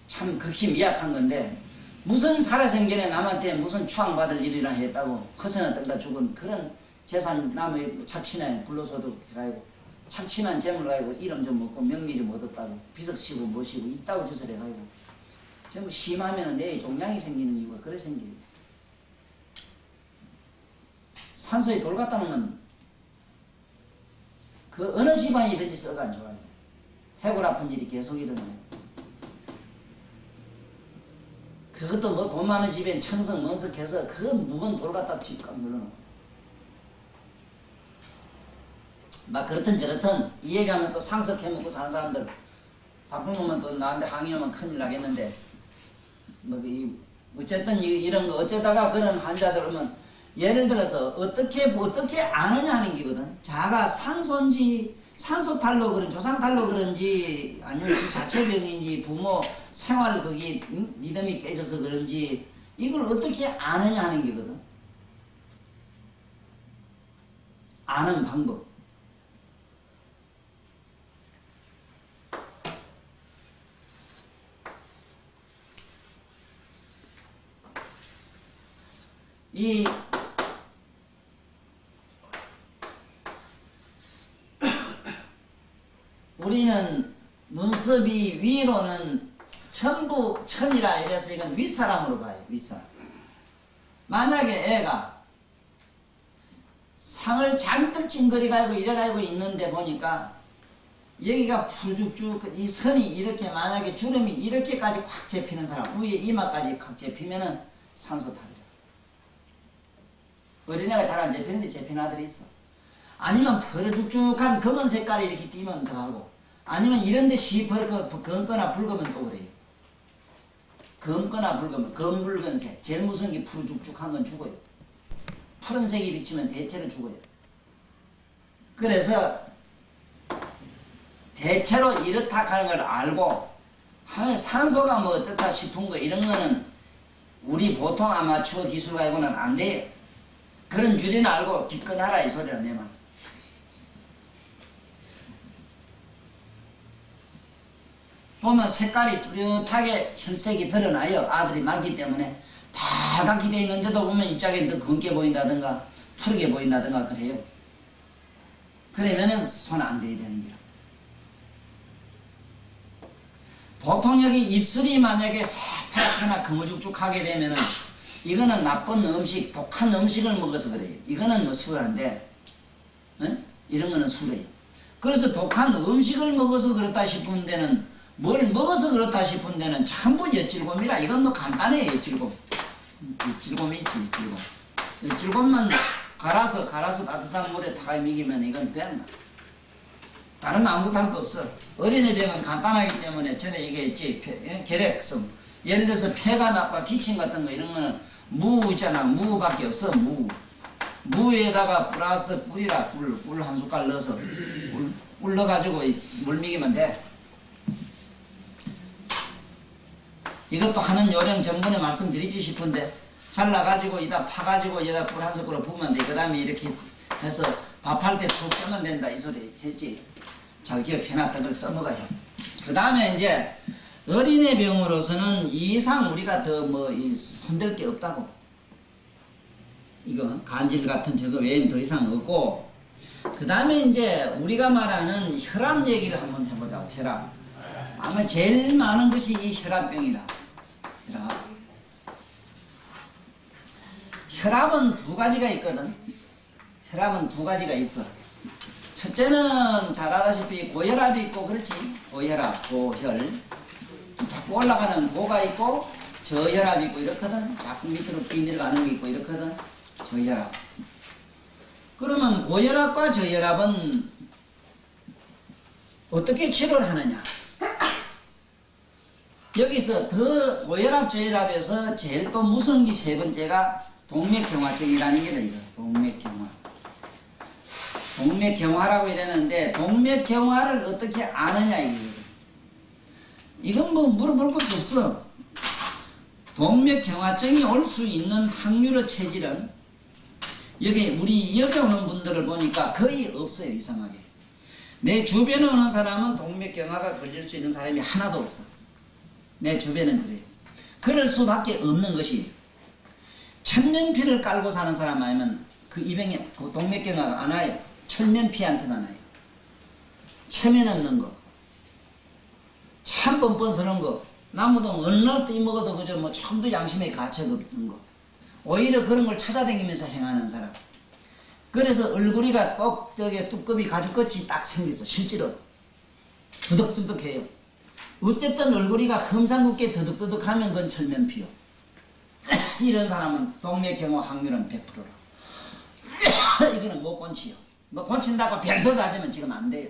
Speaker 1: 참 극히 미약한 건데 무슨 살아생전에 남한테 무슨 추앙받을 일이나 했다고 허세나 떨다 죽은 그런 재산 남의 착신에 불로소득 해가지고 착신한 재물 가지고 이름 좀 먹고 명미 좀 얻었다고 비석시고 뭐시고 있다고 짓을 해가지고 전부 심하면 내 종양이 생기는 이유가 그래 생겨요. 산소에 돌 갖다 놓으면 그 어느 집안이든지 썩어 안 좋아요. 해골 아픈 일이 계속 일어나요. 그것도 뭐 돈 많은 집엔 청석 먼석해서 그 무거운 돌 갖다 집값 눌러놓고 막 그렇든 저렇든 이 얘기하면 또 상석해먹고 사는 사람들 바꾸면 또 나한테 항의하면 큰일 나겠는데 뭐 어쨌든 이런 거 어쩌다가 그런 환자들 오면 예를 들어서 어떻게 아느냐 하는 게거든. 자가 상소인지 상소탈로 그런 조상탈로 그런지 아니면 그 자체병인지 부모 생활 거기 리듬이 깨져서 그런지 이걸 어떻게 아느냐 하는 게거든. 아는 방법. 우리는 눈썹이 위로는 전부 천이라 이래서 이건 윗사람으로 봐요. 윗사람. 만약에 애가 상을 잔뜩 찡그리가지고 이래가지고 있는데 보니까 여기가 풀죽죽 이 선이 이렇게 만약에 주름이 이렇게까지 콱 잡히는 사람 위에 이마까지 콱 잡히면은 상소탈이야. 어린애가 잘 안 잡히는데 잡히는 아들이 있어. 아니면 푸르죽죽한 검은 색깔이 이렇게 띄면 더하고 아니면 이런데 시퍼렇고 검거나 붉으면 또 그래요. 검거나 붉으면 검붉은색 제일 무서운 게 푸르죽죽한 건 죽어요. 푸른색이 비치면 대체로 죽어요. 그래서 대체로 이렇다 하는 걸 알고 하면 산소가 뭐 어떻다 싶은 거 이런 거는 우리 보통 아마추어 기술 가지고는 안 돼요. 그런 줄이는 알고 기껏하라 이 소리라 내 말. 보면 색깔이 뚜렷하게 혈색이 드러나요. 아들이 많기 때문에 파랗게 되어 있는데도 보면 입장에 더 검게 보인다든가 푸르게 보인다든가 그래요. 그러면은 손 안 대야 되는 거라. 보통 여기 입술이 만약에 새파랗거나 거무죽죽하게 되면은 이거는 나쁜 음식, 독한 음식을 먹어서 그래요. 이거는 뭐 술한데, 응? 이런 거는 술이에요. 그래서 독한 음식을 먹어서 그렇다 싶은 데는, 뭘 먹어서 그렇다 싶은 데는 전부 엿질곰이라. 이건 뭐 간단해요, 엿질곰. 엿질곰이 있지, 엿질곰. 엿질곰만 갈아서 따뜻한 물에 다 미기면 이건 그냥 다른 아무것도 할 거 없어. 어린애 병은 간단하기 때문에 전에 얘기했지, 결핵성. 예를 들어서 폐가 나빠, 기침 같은 거 이런 거는 무 있잖아. 무밖에 없어. 무에다가 플러스 꿀이라. 꿀 한 숟갈 넣어서 꿀 넣어가지고 물 미기면 돼. 이것도 하는 요령 전번에 말씀드리지 싶은데 잘라가지고 이다 파가지고 여기다 꿀 한 숟가락 부으면 돼. 그 다음에 이렇게 해서 밥할 때 푹 쪄면 된다 이 소리 했지. 잘 기억해놨다 걸 써먹어요. 그 다음에 이제 어린애 병으로서는 이 이상 우리가 더 뭐 손댈 게 없다고. 이거 간질 같은 저거 외에는 더 이상 없고. 그 다음에 이제 우리가 말하는 혈압 얘기를 한번 해보자고. 혈압. 아마 제일 많은 것이 이 혈압병이라. 혈압은 두 가지가 있거든. 혈압은 두 가지가 있어. 첫째는 잘 알다시피 고혈압이 있고 그렇지. 고혈압, 고혈. 자꾸 올라가는 고가 있고 저혈압이 있고 이렇거든. 자꾸 밑으로 뛰내려가는 게 있고 이렇거든. 저혈압. 그러면 고혈압과 저혈압은 어떻게 치료를 하느냐? 여기서 더 고혈압, 저혈압에서 제일 또 무서운 게 세 번째가 동맥경화증이라는 게다, 이거. 동맥경화. 동맥경화라고 이랬는데, 동맥경화를 어떻게 아느냐, 이거거든. 이건 뭐 물어볼 것도 없어. 동맥경화증이 올 수 있는 확률의 체질은, 우리 여기 오는 분들을 보니까 거의 없어요, 이상하게. 내 주변에 오는 사람은 동맥경화가 걸릴 수 있는 사람이 하나도 없어. 내 주변은 그래요. 그럴 수밖에 없는 것이, 천면피를 깔고 사는 사람 아니면 그 입에 그 동맥경화가 안 와요. 천면피한테만 와요. 체면 없는 거, 참 뻔뻔스러운 거, 나무도 어느 날 떼먹어도 그저 뭐 처음도 양심에 가책 없는 거, 오히려 그런 걸 찾아다니면서 행하는 사람. 그래서 얼굴이가 똑되게 두꺼비 가죽같이 딱 생겼어. 실제로 두덕두덕해요. 어쨌든 얼굴이가 험상궂게 더덕더덕하면 그건 철면피요. 이런 사람은 동맥경화 확률은 100%라. 이거는 못 고치요. 뭐 고친다고 별소리 하지만 지금 안 돼요.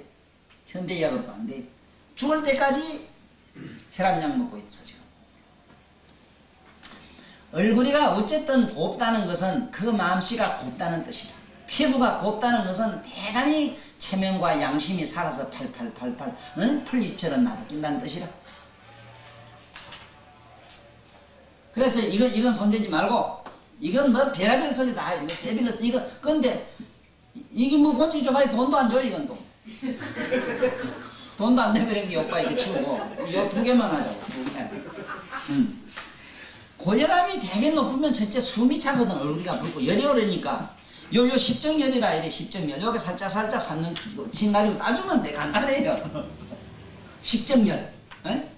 Speaker 1: 현대의학으로도 안 돼요. 죽을 때까지 혈압약 먹고 있어 지금. 얼굴이가 어쨌든 곱다는 것은 그 마음씨가 곱다는 뜻이라. 피부가 곱다는 것은 대단히 체면과 양심이 살아서 팔팔팔팔 풀잎처럼 나부낀다는 뜻이라. 그래서 이건 손대지 말고, 이건 뭐 별의별 소리 다 해. 세빌러스 이거. 근데 이게 뭐 고치 줘봐야 돈도 안 줘. 이건 또 돈도 안 내고 이런 게 오빠 이거 치우고 요 2개만 하자고. 2개. 고혈압이 되게 높으면 첫째 숨이 차거든. 얼굴이가 붓고 열이 오르니까 요 십정열이라 이래. 십정열 요게 살짝 샀는 진 가지고 따주면 돼. 간단해요. 십정열. 에?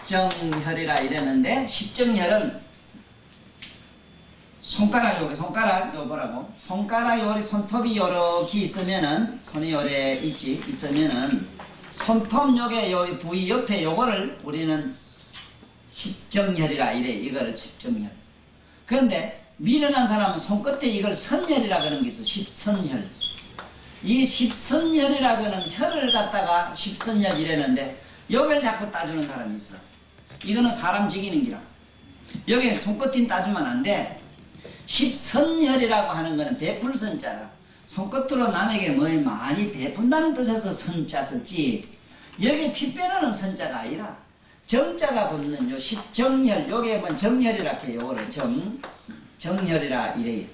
Speaker 1: 십정혈이라 이랬는데, 십정혈은 손가락 요게 손가락 요 보라고. 손가락 요리 손톱이 요렇게 있으면은, 손이 요래 있으면은 손톱 요게 요 부위 옆에 요거를 우리는 십정혈이라 이래. 이거를 십정혈. 그런데 미련한 사람은 손끝에 이걸 선혈이라 그러는 게 있어. 십선혈. 이 십선혈이라 그러는 혈을 갖다가 십선혈 이랬는데 여기를 자꾸 따주는 사람이 있어. 이거는 사람 죽이는 기라. 여기 손끝ին 따주면 안 돼. 십선혈이라고 하는 거는 베풀 선자라. 손끝으로 남에게 뭘 많이 베푼다는 뜻에서 선자 썼지, 여기 피 빼르는 선자가 아니라 정자가 붙는 요 십정혈, 요게 뭐 정혈이라 해요. 요거를 정혈이라 이래요.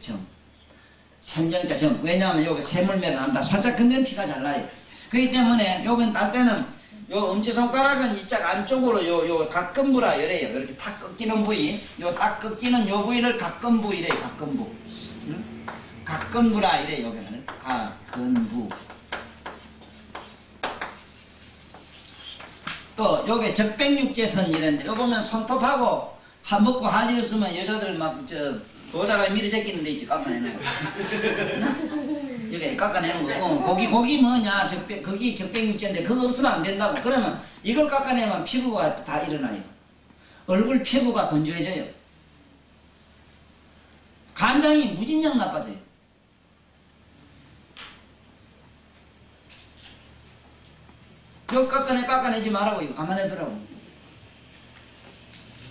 Speaker 1: 샘정자 정. 왜냐하면 요게 샘물매를 한다. 살짝 건드리면 피가 잘 나요. 그렇기 때문에 요건 딸 때는 요 엄지손가락은 이짝 안쪽으로 요 각근부라 이래요. 이렇게 탁 꺾이는 부위, 요 탁 꺾이는 요 부위를 각근부 이래요. 각근부. 응? 각근부라 이래요. 여기는 각근부. 또 요게 적백육제선 이랬는데, 요 보면 손톱하고 먹고 할 일 없으면 여자들 막 도자가 미리 제끼는 데 있지. 깎아내는 거. 이렇게 깎아내는 거고, 거기 뭐냐, 거기 적백육제인데 그거 없으면 안 된다고. 그러면 이걸 깎아내면 피부가 다 일어나요. 얼굴 피부가 건조해져요. 간장이 무진장 나빠져요. 이거 깎아내지 말라고. 이거 가만히두라고.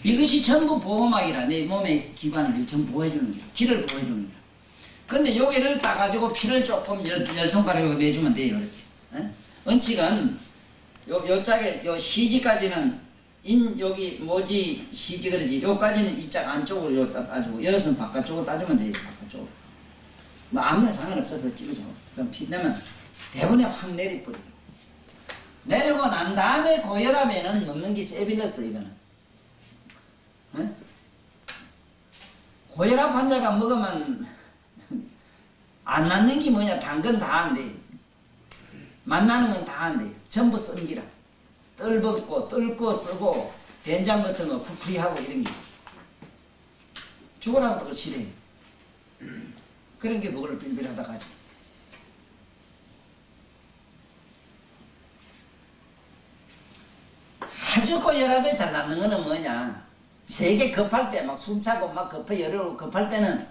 Speaker 1: 이것이 전부 보호막이라. 내 몸의 기관을 전부 보호해주는 거야. 기를 보호해주는 거야. 근데 요게를 따가지고 피를 조금 열 손가락으로 내주면 돼요. 이렇게. 원칙은 요 짝에 요 시지까지는 여기 모지 시지 그러지. 요까지는 이 짝 안쪽으로 요 따주고, 여기서는 바깥쪽으로 따주면 돼요. 바깥쪽으로. 뭐 아무나 상관없어. 그 찌르죠. 그럼 피 내면 대부분에 확 내리버려요. 내리고 난 다음에 고혈압에는 먹는 게 세빌러스. 이거는. 고혈압 환자가 먹으면 안 낫는 게 뭐냐. 당근 다 안 돼요. 맛나는 건 다 안 돼요. 전부 썬기라. 뜰벗고 뜰고 쓰고 된장 같은 거 푸푸리하고 이런 게. 죽으라고 그걸 싫어해요. 그런 게 그걸 빌빌하다 가지. 아주 고혈압에 잘 낫는 거는 뭐냐. 세게 급할 때 막 숨차고 막 급해 열으로 급할 때는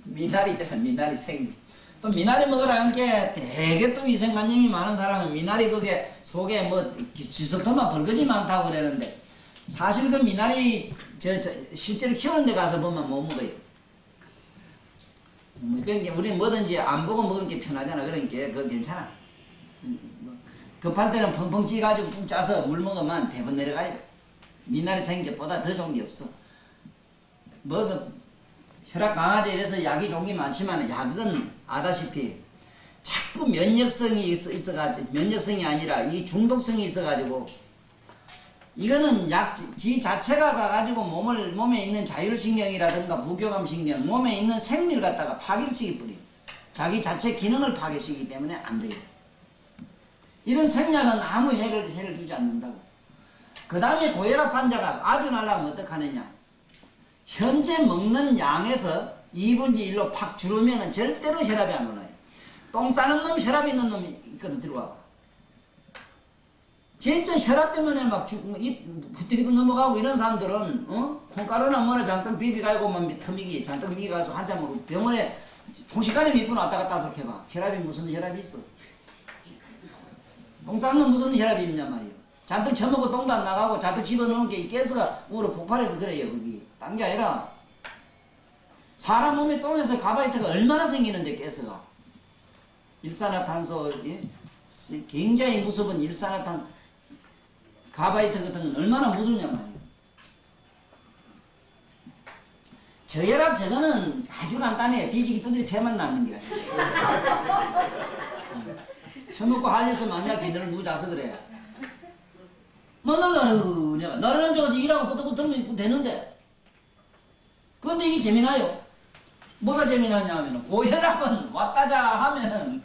Speaker 1: 미나리잖아. 미나리 생. 또 미나리 먹으라는 게 되게 또 위생관념이 많은 사람은 미나리 그게 속에 뭐 지석토마 벌거지 많다고 그러는데 사실 그 미나리 실제로 키우는 데 가서 보면 못 먹어요. 그러니까 우리 뭐든지 안 보고 먹은 게 편하잖아. 그러니까 그거 괜찮아. 급할 때는 펑펑 찌가지고 푹 짜서 물 먹으면 대번 내려가요. 미나리 생겨보다 더 좋은 게 없어. 뭐 혈압 강화제 이래서 약이 좋은 게 많지만 약은 아다시피 자꾸 면역성이 있어가지고 면역성이 아니라 이 중독성이 있어가지고 이거는 약 지 자체가 가가지고 몸에 있는 자율신경이라든가 부교감신경 몸에 있는 생리를 갖다가 파괴시키 뿌려. 자기 자체 기능을 파괴시키기 때문에 안 돼요. 이런 생약은 아무 해를 주지 않는다고. 그 다음에 고혈압 환자가 아주 날라면 어떡하느냐. 현재 먹는 양에서 2분의 1로 팍 줄으면 절대로 혈압이 안 올라요. 똥 싸는 놈, 혈압 있는 놈이 있거든, 들어와봐. 진짜 혈압 때문에 막 부티기도 넘어가고 이런 사람들은, 콩가루나 뭐나 잔뜩 비비가지고 막 터미기, 잔뜩 미가서 한참 먹고 병원에 통시간에 몇 분 왔다 갔다 하도록 해봐. 혈압이 무슨 혈압이 있어? 똥 싸는 놈 무슨 혈압이 있냐 말이에요. 잔뜩 처먹고 똥도 안 나가고 잔뜩 집어넣은 게 이 가스가 우로 폭발해서 그래요, 거기. 딴 게 아니라 사람 몸에 똥에서 가바이트가 얼마나 생기는데 가스가 일산화탄소 굉장히 무섭은 일산화탄 가바이트 같은 건 얼마나 무섭냐 말이에요. 저혈압 저거는 아주 간단해요. 뒤지기 두드리 폐만 낳는 게 처먹고 할려서 만날 비늘을 누자서 그래. 뭐 너는 저기서 일하고 끄덕끄덕 되는데 그런데 이게 재미나요? 뭐가 재미나냐면 고혈압은 왔다자 하면은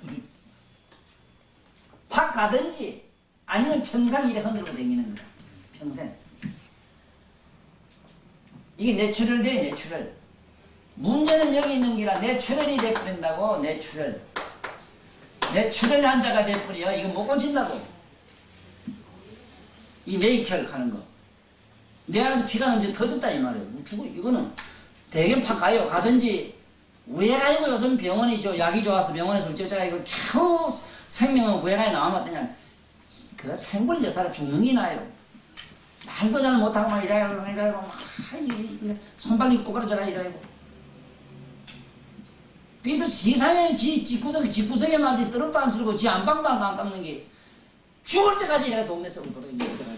Speaker 1: 팍 가든지 아니면 평생 이래 흔들고 다니는 거야. 평생. 이게 내추럴 돼, 내추럴. 문제는 여기 있는 게라 내추럴이 돼버린다고, 내추럴. 내추럴 환자가 돼버려. 이거 못 고친다고. 이 뇌익혈 하는 거. 뇌 안에서 피가 언제 터졌다 이 말이에요. 이거는 대개 팍 가요. 가든지 왜 아이고 요즘 병원이 약이 좋아서 병원에서 어쩌자가 이거 겨우 생명은 구해가야 나와봤더니 그 생굴 여사라 죽는 게 나요. 말도 잘 못하고 막 이래요. 막 손발 입고 그러잖아 이래요. 그래도 세상에 집구석에 말지 떨어도 안 쓰고 지 안방도 안 닦는 게 죽을 때까지 내가 동네 썩은 돌아다니는 거야.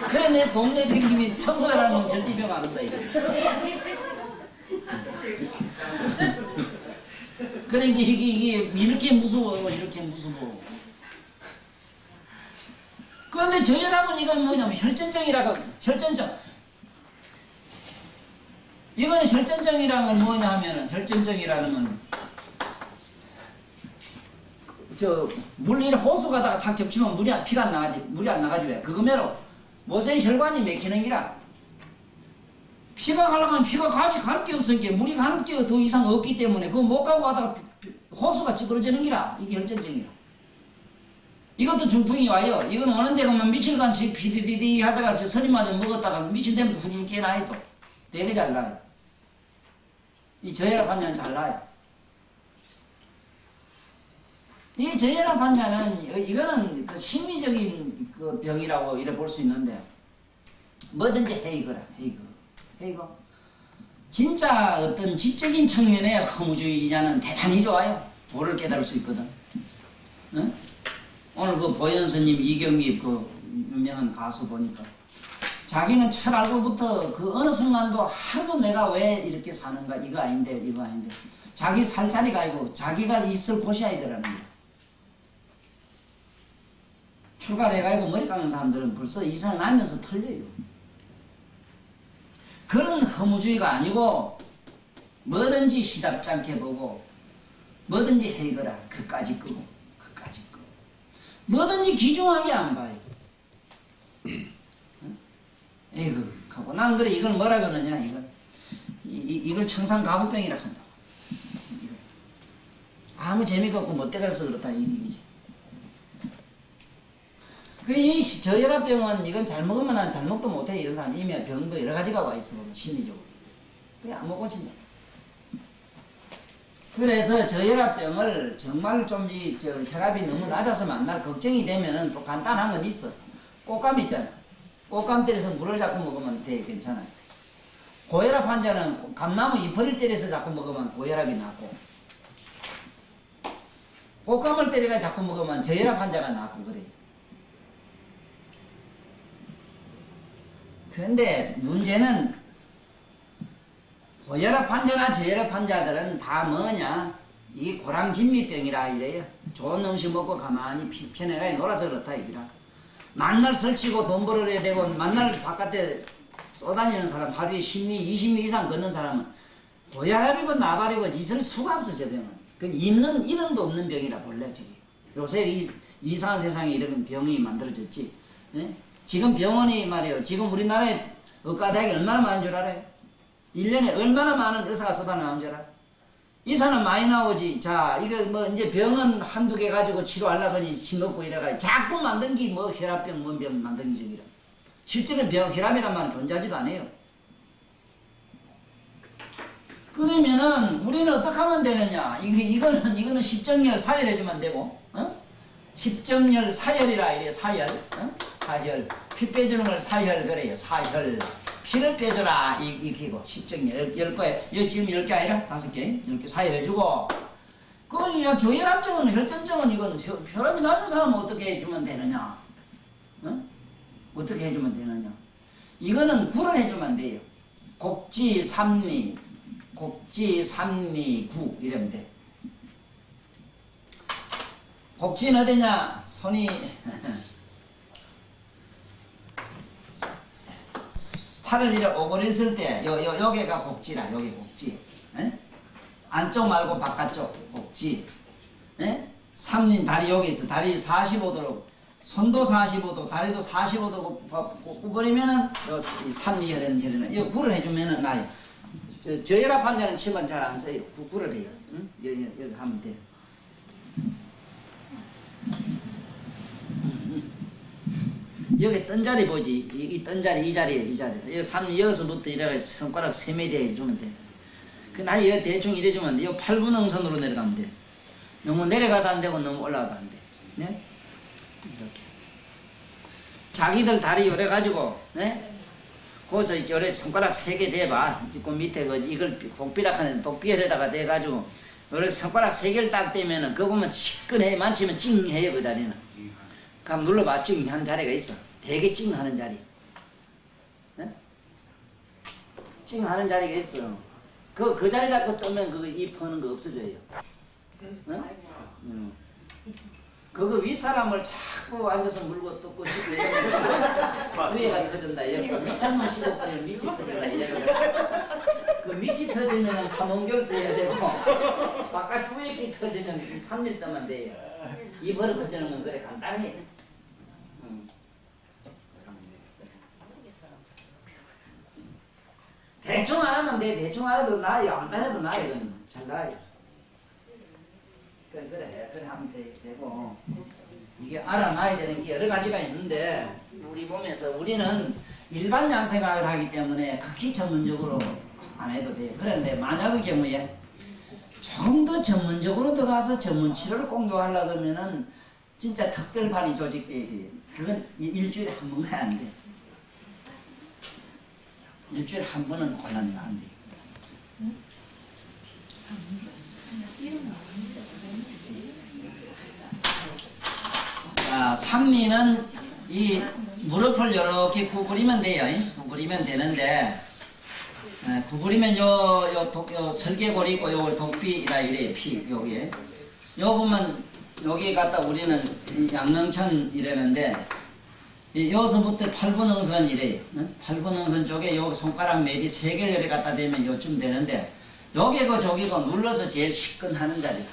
Speaker 1: 그래 내 동네 댕기면 청소해라는 놈 절대병 안 온다 이거. 그러니까 이게 이렇게 무서워. 이렇게 무서워. 그런데 저혈압은 이건 뭐냐면 혈전증이라고. 혈전증. 이거는 혈전증이라는 건 뭐냐 하면은 혈전증이라는 건 물이 호수 가다가 탁 접치면 피가 안 나가지. 물이 안 나가지 왜? 그거매로 모세 혈관이 막히는 기라. 피가 가려면 피가 갈 게 없으니까 물이 가는 게 더 이상 없기 때문에 그거 못 가고 가다가 호수가 찌그러지는 기라. 이게 혈전증이라. 이것도 중풍이 와요. 이건 오는 데 가면 며칠간씩 피디디디 하다가 저 스님마저 먹었다가 미친 데면 후진 깨나요 또. 되게 잘 나요. 이 저혈압 환자는 잘 나요. 이 저혈압 환자는 이거는 그 심리적인 그 병이라고 이래 볼 수 있는데 뭐든지 헤이거라. 헤이거. 진짜 어떤 지적인 측면의 허무주의자는 대단히 좋아요. 도를 깨달을 수 있거든. 응? 오늘 그 보현스님 이경립 그 유명한 가수 보니까 자기는 철알고부터 그 어느 순간도 하루도 내가 왜 이렇게 사는가 이거 아닌데 자기 살 자리가 아니고 자기가 있을 곳이 아니더라는 거야. 출가를 해가지고 머리 깎는 사람들은 벌써 이사 나면서 털려요. 그런 허무주의가 아니고 뭐든지 시답지 않게 보고 뭐든지 해거라. 그까지 끄고 뭐든지 기중하게 안 봐요. 에이그 하고 난 그래 이걸 뭐라 그러냐 이걸 청산가부병이라 한다. 아무 재미가 없고 멋대가 없어 그렇다 이기지. 이 저혈압병은 이건 잘 먹으면 난 잘 먹도 못해 이런 사람 이미 병도 여러 가지가 와 있어 심리적으로 그냥 안 먹고 진짜. 그래서 저혈압병을 정말 좀 혈압이 너무 낮아서 만날 걱정이 되면은 또 간단한 건 있어. 꽃감 있잖아. 꽃감 때려서 물을 자꾸 먹으면 되게 괜찮아요. 고혈압 환자는 감나무 잎을 때려서 자꾸 먹으면 고혈압이 낫고 꽃감을 때려가 자꾸 먹으면 저혈압 환자가 낫고 그래요. 그런데 문제는 고혈압 환자나 저혈압 환자들은 다 뭐냐 이게 고랑진미병이라 이래요. 좋은 음식 먹고 가만히 편안하게 놀아서 그렇다 이라. 만날 설치고 돈 벌어야 되고 만날 바깥에 쏘다니는 사람 하루에 10미 20미 이상 걷는 사람은 고혈압이고 나발이고 있을 수가 없어 저 병은. 그 있는 이름도 없는 병이라 본래 저기. 요새 이상한 세상에 이런 병이 만들어졌지. 예? 지금 병원이 말이에요. 지금 우리나라에 의과대학이 얼마나 많은 줄 알아요? 1년에 얼마나 많은 의사가 쏟아 나온 줄 알아요? 의사는 많이 나오지. 자, 이거 뭐 이제 병은 한두 개 가지고 치료하려거니 싱겁고 이래가 자꾸 만든 게 뭐 혈압병, 뭔 병 만든 게 저기라. 실제로 혈압이란 말은 존재하지도 않아요. 그러면은 우리는 어떻게 하면 되느냐? 이거는 십정열 사열해주면 되고, 어? 십정열 사열이라 이래 사열, 어? 사열. 피 빼주는 걸 사열 그래요. 사열. 피를 빼줘라 이기고 십정열 10개. 여기 지금 10개 아니라 5개, 10개 사열해주고. 그건 저혈압증은 혈전증은 이건 혈압이 낮은 사람은 어떻게 해주면 되느냐? 어? 어떻게 해주면 되느냐? 이거는 굴을 해주면 돼요. 곡지, 삼리, 곡지, 삼리, 구 이러면 돼. 곡지는 어디냐? 손이 팔을 이렇게 오그려 쓸 때 여기가 곡지라. 여기 곡지. 에? 안쪽 말고 바깥쪽 곡지. 에? 삼린 다리 여기 있어. 다리 45도로 손도 45도, 다리도 45도 굽어버리면은 삼리혈은 이거 굴을 해주면은 나요. 저혈압 환자는 침을 잘 안 써요. 굴을 해요. 응? 여기 하면 돼요. 여기 뜬 자리 보지. 이 뜬 자리, 이 자리에, 이 자리. 여기서부터 이래가 손가락 3매대 해주면 돼. 그 나이 대충 이래주면 돼. 이 8분응선으로 내려가면 돼. 너무 내려가도 안 되고 너무 올라가도 안 돼. 네? 이렇게. 자기들 다리 요래 가지고, 네? 거기서 요래 손가락 3개 대봐. 그 밑에 이걸 독비락하는 독비열에다가 대가지고, 요래 손가락 3개를 딱 대면은, 그거 보면 시끈해. 만지면 찡해요, 그 자리는. 그럼 눌러봐. 찡하는 자리가 있어. 되게 찡하는 자리. 네? 찡하는 자리가 있어. 그 자리 잡고 뜨면 이 퍼는 거 없어져요. 네? 그거 윗사람을 자꾸 앉아서 물고 뜯고 싶고 이러면 뒤에가 터진다 이러고 밑에만 씹어버리면 밑이 터진다 이러고 그 밑이 터지면 삼원결도 해야 되고 바깥 후액이 터지면 3일 동안 돼요. 이 버릇 터지는 건 그래 간단해. 대충 알아면 돼. 대충 알아도 나아요. 안 따라도 나아요. 잘 나아요. 그래 하면 되고 이게 알아놔야 되는 게 여러 가지가 있는데 우리 보면서 우리는 일반양 생각을 하기 때문에 극히 전문적으로 안 해도 돼요. 그런데 만약의 경우에 조금 더 전문적으로 들어가서 전문 치료를 공유하려고 하면은 진짜 특별반이 조직돼야 돼요. 그건 일주일에 한 번 가야 안 돼. 일주일에 한 번은 곤란이 안 돼. 삼리는 이 무릎을 이렇게 구부리면 돼요. 구부리면 되는데 구부리면 요 설계골이 있고 요 독비라 이래요. 피 여기에 요 보면 여기 갖다 우리는 양릉천 이래는데 여기서부터 8분응선 이래요. 8분응선 쪽에 요 손가락 매디 3개를 갖다 대면 요쯤 되는데 여기고 저기고 눌러서 제일 시끈하는 자리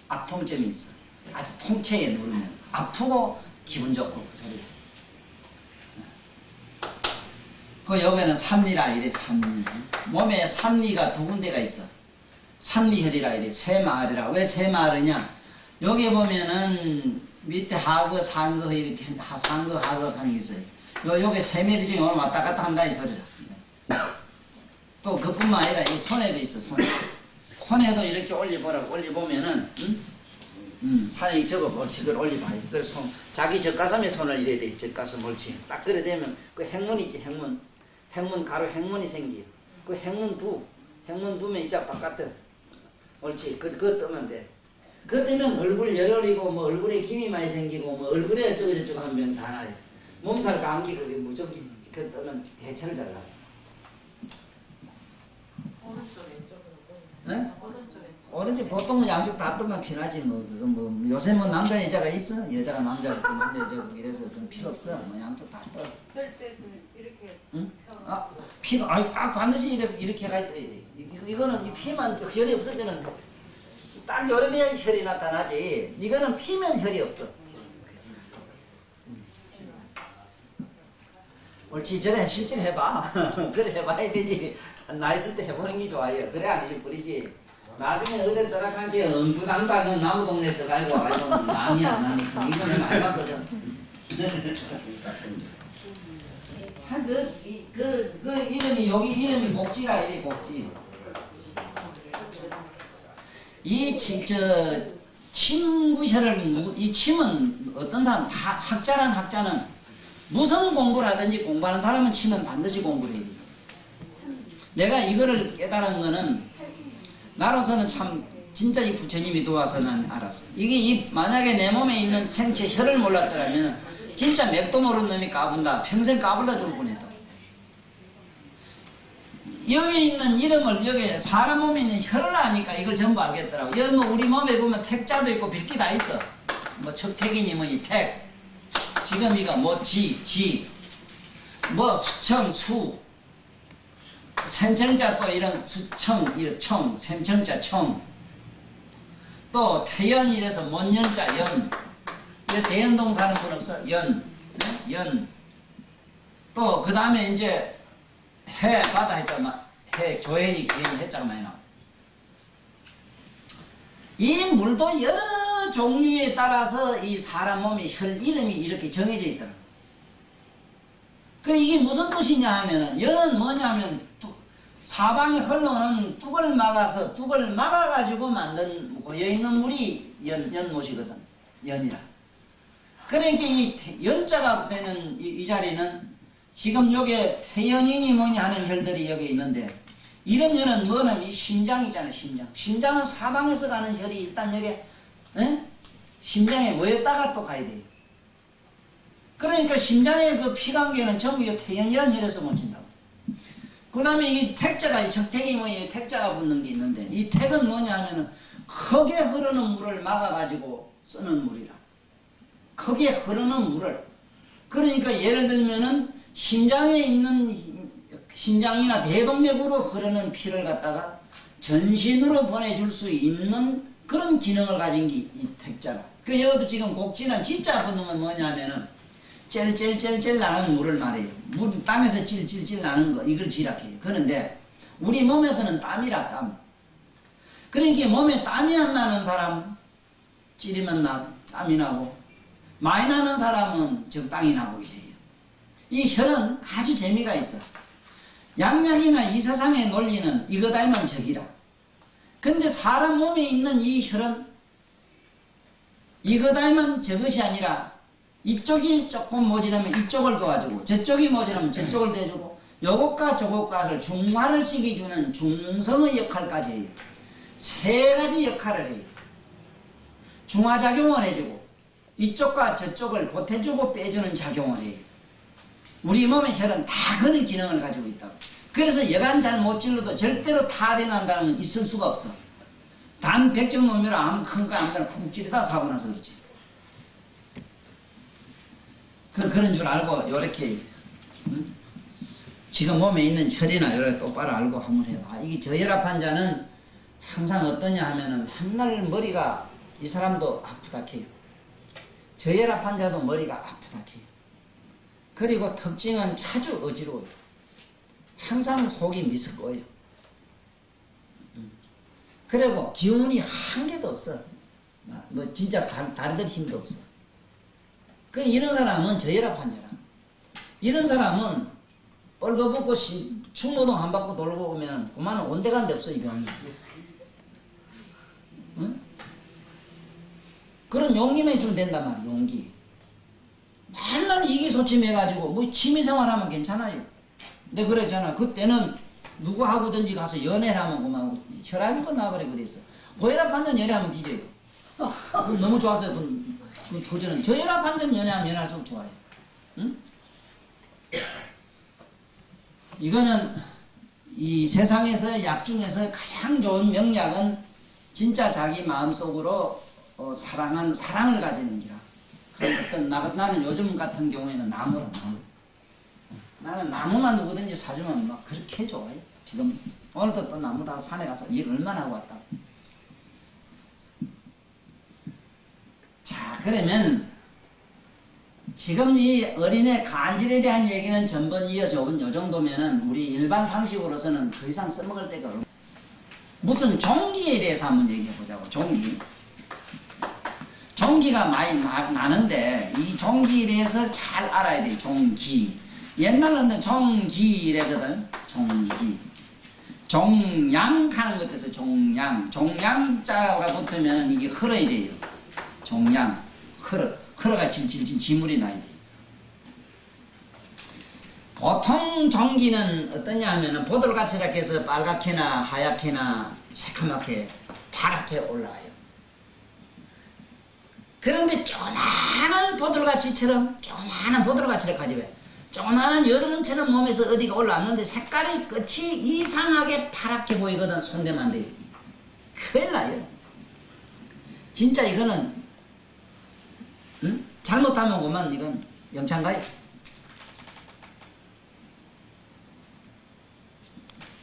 Speaker 1: 압통점이 있어. 아주 통쾌하게 누르면 아프고 기분 좋고 그 소리. 그 여기는 삼리라 이래. 삼리. 몸에 삼리가 2군데가 있어. 삼리혈이라 이래. 세 마을이라. 왜 세 마을이냐? 여기 보면은 밑에 하거, 상거 이렇게 상거, 하거 하는 게 있어요. 요게 3mm 중에 오늘 왔다 갔다 한다 이 소리라. 또 그뿐만 아니라 이 손에도 있어. 손에도 이렇게 올려보라고 올려보면은 사장이 저거 옳지 그걸 올려봐요. 그래서 자기 젖가슴에 손을 이래야 돼. 젖가슴 옳지. 딱 그래 되면 그 행문 있지 행문 가로 행문이 생겨요. 그 행문 두면 이자 바깥에 옳지. 그거 뜨면 돼. 그거 뜨면 얼굴 열혈이고 뭐 얼굴에 김이 많이 생기고 뭐 얼굴에 어쩌고저쩌고 하면 다 나요. 몸살 감기 그게 무조건 그 뜨면 대체를 잘 나요.
Speaker 2: 오른쪽 왼쪽으로.
Speaker 1: 네?
Speaker 2: 오른쪽 왼쪽.
Speaker 1: 오른쪽 보통은 양쪽 다 뜨면 편하지 뭐 그거 뭐 요새 뭐 남자 여자가 있어 여자가 남자 있고 남자 여자가 이래서 그건 필요 없어 뭐 양쪽 다 떠.
Speaker 2: 펼 때는 이렇게.
Speaker 1: 응? 아 피가 아니 딱 반드시 이렇게 가야 돼. 이거는 이 피만 혈이 없어지는 딱 요래 돼야 혈이 나타나지. 이거는 피면 혈이 없어. 옳지 저래 실제로 해봐. 그래 해봐야 되지. 나 있을 때 해보는 게 좋아요. 그래 안 해지 뿌리지. 나중에 어디 떠락한 게 엉뚱한다는 나무 동네 떠가지고 와가지고 남이야 나니까 이거는 많이 바꿔줘. 참 그 이름이 여기 이름이 복지라 이래 복지. 이 침구혈을 이 침은 어떤 사람 다 학자란 학자는 무슨 공부를 하든지 공부하는 사람은 침은 반드시 공부를 해야 돼. 내가 이거를 깨달은 거는 나로서는 참 진짜 이 부처님이 도와서는 알았어. 이게 만약에 내 몸에 있는 생체 혈을 몰랐더라면 진짜 맥도 모르는 놈이 까분다. 평생 까불다 죽을 뻔했다. 여기 있는 이름을 여기 사람 몸에 있는 혈을 아니까 이걸 전부 알겠더라고. 여기 뭐 우리 몸에 보면 택자도 있고 빌기 다 있어. 뭐 척택이니 뭐이 택. 지금 이거 뭐 뭐 수청 수. 샘청자 또 이런 수청, 청, 샘청자 청. 또 태연 이래서 못연자 연. 이 대연동 사는 분 없어? 연. 연. 또 그 다음에 이제 해 바다 했잖아. 해 조연이 기행 해자가 많이 나와. 이 물도 여러 종류에 따라서 이 사람 몸의 혈 이름이 이렇게 정해져 있더라. 그 이게 무슨 뜻이냐 하면은 연은 뭐냐면 사방에 흘러오는 뚝을 막아가지고 만든 고여있는 물이 연못이거든. 연이라. 그러니까 이 연자가 되는 이 자리는 지금 여기에 태연인이 뭐냐 하는 혈들이 여기 있는데 이런 혈은 뭐냐면 이 심장이잖아. 심장은 사방에서 가는 혈이 일단 여기 심장에 모였다가 또 가야 돼요. 그러니까 심장의 그 피관계는 전부 이 태연이라는 혈에서 멈춘다고. 그 다음에 이 택자가, 이 적택이 뭐예요? 택자가 붙는 게 있는데, 이 택은 뭐냐 하면은, 크게 흐르는 물을 막아가지고 쓰는 물이라. 크게 흐르는 물을. 그러니까 예를 들면은, 심장에 있는, 심장이나 대동맥으로 흐르는 피를 갖다가 전신으로 보내줄 수 있는 그런 기능을 가진 게 이 택자라. 그 여기도 지금 곡지는 지자 붙는 건 뭐냐 하면은, 젤젤젤젤 나는 물을 말해요. 물 땅에서 찔찔찔 나는 거 이걸 지락해요. 그런데 우리 몸에서는 땀이라 땀. 그러니까 몸에 땀이 안 나는 사람 찌르면 땀이 나고 많이 나는 사람은 적당히 나고 이래요. 이 혈은 아주 재미가 있어. 양양이나 이 세상의 논리는 이거 닮은 적이라. 근데 사람 몸에 있는 이 혈은 이거 닮은 저것이 아니라 이쪽이 조금 모자라면 이쪽을 도와주고 저쪽이 모자라면 저쪽을 대주고 요것과 저것과를 중화를 시켜주는 중성의 역할까지 해요. 세 가지 역할을 해요. 중화작용을 해주고 이쪽과 저쪽을 보태주고 빼주는 작용을 해요. 우리 몸의 혈은 다 그런 기능을 가지고 있다고. 그래서 여간 잘 못 찔러도 절대로 탈해난다는 건 있을 수가 없어. 단 백정놈이라 아무 큰 거 아무데나 쿡 찌르다 사고 나서 그렇지. 그런 줄 알고 요렇게 지금 몸에 있는 혈이나 요렇게 똑바로 알고 한번 해봐. 이게 저혈압 환자는 항상 어떠냐 하면은 한날 머리가 이 사람도 아프다 해요. 저혈압 환자도 머리가 아프다 해요. 그리고 특징은 자주 어지러워요. 항상 속이 미스꺼워요. 그리고 기운이 한 개도 없어. 뭐 진짜 다리들 힘도 없어. 그 이런 사람은 저혈압 환자라. 이런 사람은 뻘거벗고 충노동 한 바퀴 돌고 오면 그만은 온데간데 없어 이 병이. 응? 그런 용기만 있으면 된단 말이야. 용기. 맨날 이기소침해가지고 뭐 취미생활하면 괜찮아요. 근데 그랬잖아. 그때는 누구하고든지 가서 연애를 하면 그만 혈압이 나버리고 그랬어. 고혈압 환자 연애하면 뒤져요. 너무 좋아서 그 도전은 저혈압 환자 연애하면 연할수록 좋아요. 응? 이거는 이 세상에서 약 중에서 가장 좋은 명약은 진짜 자기 마음속으로 사랑을 가지는 기라. 어떤 나는 요즘 같은 경우에는 나무라 나무. 나는 나무만 누구든지 사주면 막 그렇게 좋아요. 지금 오늘도 또 나무 다 산에 가서 일 얼마나 하고 왔다. 자, 그러면 지금 이 어린애 간질에 대한 얘기는 전번 이어서 온 요 정도면은 우리 일반 상식으로서는 더 이상 써먹을 데가 없고, 무슨 종기에 대해서 한번 얘기해 보자고. 종기. 종기가 많이 나는데 이 종기에 대해서 잘 알아야 돼. 종기. 옛날에는 종기래거든. 종기. 종양하는 것에서 종양. 종양자가 붙으면 이게 흘러야 돼요. 종양. 흘러가 질질 지물이 나야 돼요. 보통 종기는 어떠냐 하면은 보들같이 이렇게 해서 빨갛게나 하얗게나 새카맣게 파랗게 올라와요. 그런데 조그마한 보들가치처럼 조그마한 보들가치를 가지고 조그마한 여드름처럼 몸에서 어디가 올라왔는데 색깔이 끝이 이상하게 파랗게 보이거든. 손대면 돼요. 큰일 나요. 진짜 이거는 잘못하면 그만 이건 영창 가요.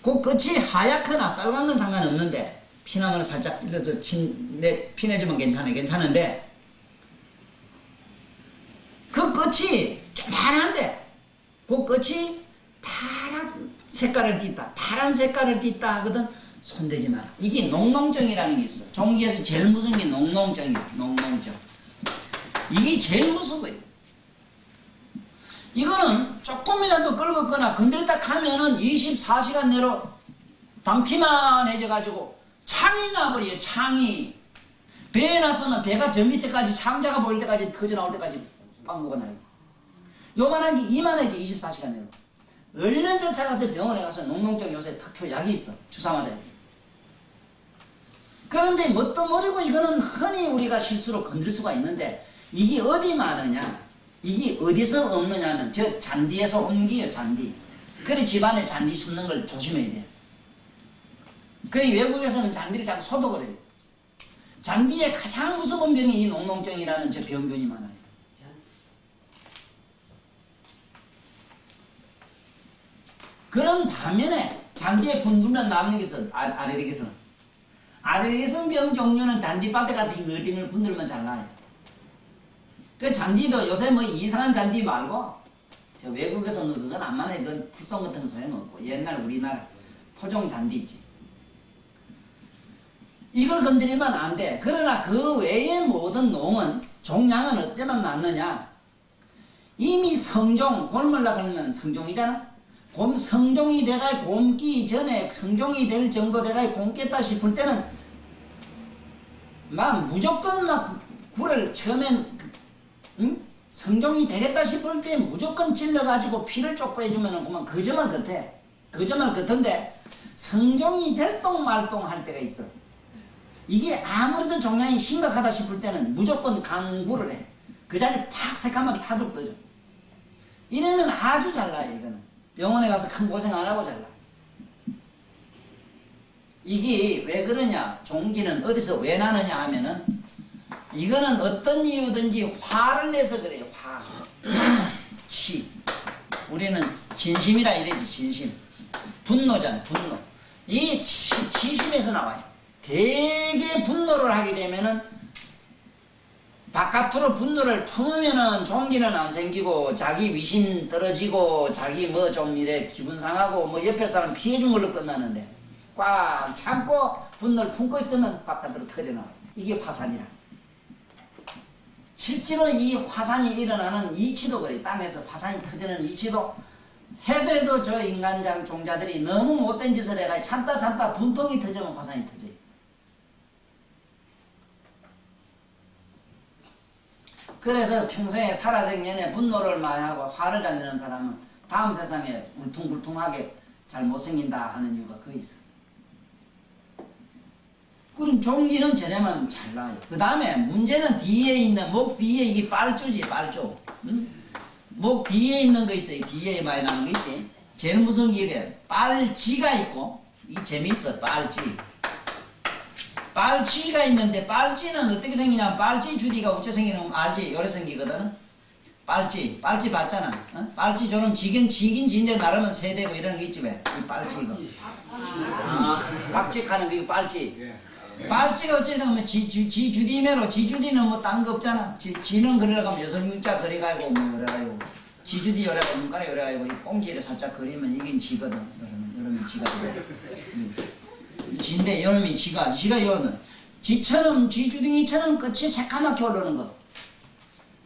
Speaker 1: 그 끝이 하얗거나 빨간 건 상관없는데 피나면 살짝 찔러서 피내주면 괜찮은데 그 끝이 조그만한데 그 끝이 파란 색깔을 띠다. 파란 색깔을 띠다 하거든. 손대지 마라. 이게 농농증이라는 게 있어. 종기에서 제일 무서운 게 농농증이야. 농농증. 이게 제일 무서워요. 이거는 조금이라도 긁었거나 건드렸다 하면은 24시간 내로 방피만해져가지고 창이 나버려요. 창이. 배에 났으면 배가 저 밑에까지 창자가 보일 때까지 터져 나올 때까지 빵구가 나요. 요만한 게 이만하게 24시간 내로. 얼른 쫓아가서 병원에 가서 농농증 요새 특효 약이 있어. 주사 맞아야 돼. 그런데 뭣도 모르고 이거는 흔히 우리가 실수로 건들 수가 있는데 이게 어디 많으냐? 이게 어디서 없느냐면 저 잔디에서 옮기요. 잔디. 그래 집안에 잔디 씹는 걸 조심해야 돼. 그래 외국에서는 잔디를 자꾸 소독을 해요. 잔디에 가장 무서운 병이 이 농농증이라는 저 병균이 많아요. 그런 반면에 잔디에 분들면 남는 게 있어. 아레르기성. 아레르기성 병 종류는 잔디밭에 가서 이 어딩을 분들면 잘 나요. 그 잔디도 요새 뭐 이상한 잔디 말고 저 외국에서는 그건 안 많아요. 그건 풀성 같은 거 소용없고 옛날 우리나라 토종 잔디 있지. 이걸 건드리면 안 돼. 그러나 그 외의 모든 농은 종양은 어때만 낫느냐. 이미 성종 곪을라 그러면 성종이잖아. 성종이 돼가 곪기 전에 성종이 될 정도 돼가 곪겠다 싶을 때는 막 무조건 막 굴을 처음엔 성종이 되겠다 싶을 때 무조건 찔러가지고 피를 쪽 빼주면은 그만 거짓말 같아. 거짓말 같은데 성종이 될똥 말똥 할 때가 있어. 이게 아무래도 종양이 심각하다 싶을 때는 무조건 강구를 해. 그 자리에 팍 새까맣게 타득 떠줘. 이러면 아주 잘 나요. 이거는 병원에 가서 큰 고생 안 하고 잘 나. 이게 왜 그러냐. 종기는 어디서 왜 나느냐 하면은 이거는 어떤 이유든지 화를 내서 그래요. 화. 치. 우리는 진심이라 이래지. 진심. 분노잖아요. 분노. 이 치심에서 나와요. 되게 분노를 하게 되면은 바깥으로 분노를 품으면은 종기는 안 생기고 자기 위신 떨어지고 자기 뭐 좀 이래 기분 상하고 뭐 옆에 사람 피해준 걸로 끝나는데 꽉 참고 분노를 품고 있으면 바깥으로 터져나와요. 이게 화산이라. 실제로 이 화산이 일어나는 이치도 그래. 땅에서 화산이 터지는 이치도 해도 저 인간 종자들이 너무 못된 짓을 해가 참다 분통이 터지면 화산이 터져요. 그래서 평소에 살아생전에 분노를 많이 하고 화를 잘 내는 사람은 다음 세상에 울퉁불퉁하게 잘 못생긴다 하는 이유가 그거 있어. 그럼 종기는 저래만 잘 나와요. 그 다음에 문제는 뒤에 있는 목 뒤에 이게 빨주지 빨주. 응? 목 뒤에 있는 거 있어요. 뒤에 많이 나는 거 있지. 제일 무서운 게 빨지가 있고 이 재밌어 빨지. 빨지가 있는데 빨지는 어떻게 생기냐면 빨지 주디가 어째 생기는 거 알지? 요래 생기거든. 빨지 봤잖아. 어? 빨지 저런 지긴 지인데 나름은 세대고 이런 거 있지 왜? 이 빨지 이거. 박직하는 거 이거 빨지. 빨지가 어쨌든 지주디면로 지주디는 뭐 딴 거 없잖아. 지는 그리려고 하면 여섯 문자 그려가지고 뭐 그래가지고 지주디 요래가지고 눈가에 요래가지고 이 꽁지를 살짝 그리면 이긴 지거든. 여러분 지가 돼. 지인데 여름이 지가 이거는 지처럼 지주둥이처럼 끝이 새까맣게 올라오는 거.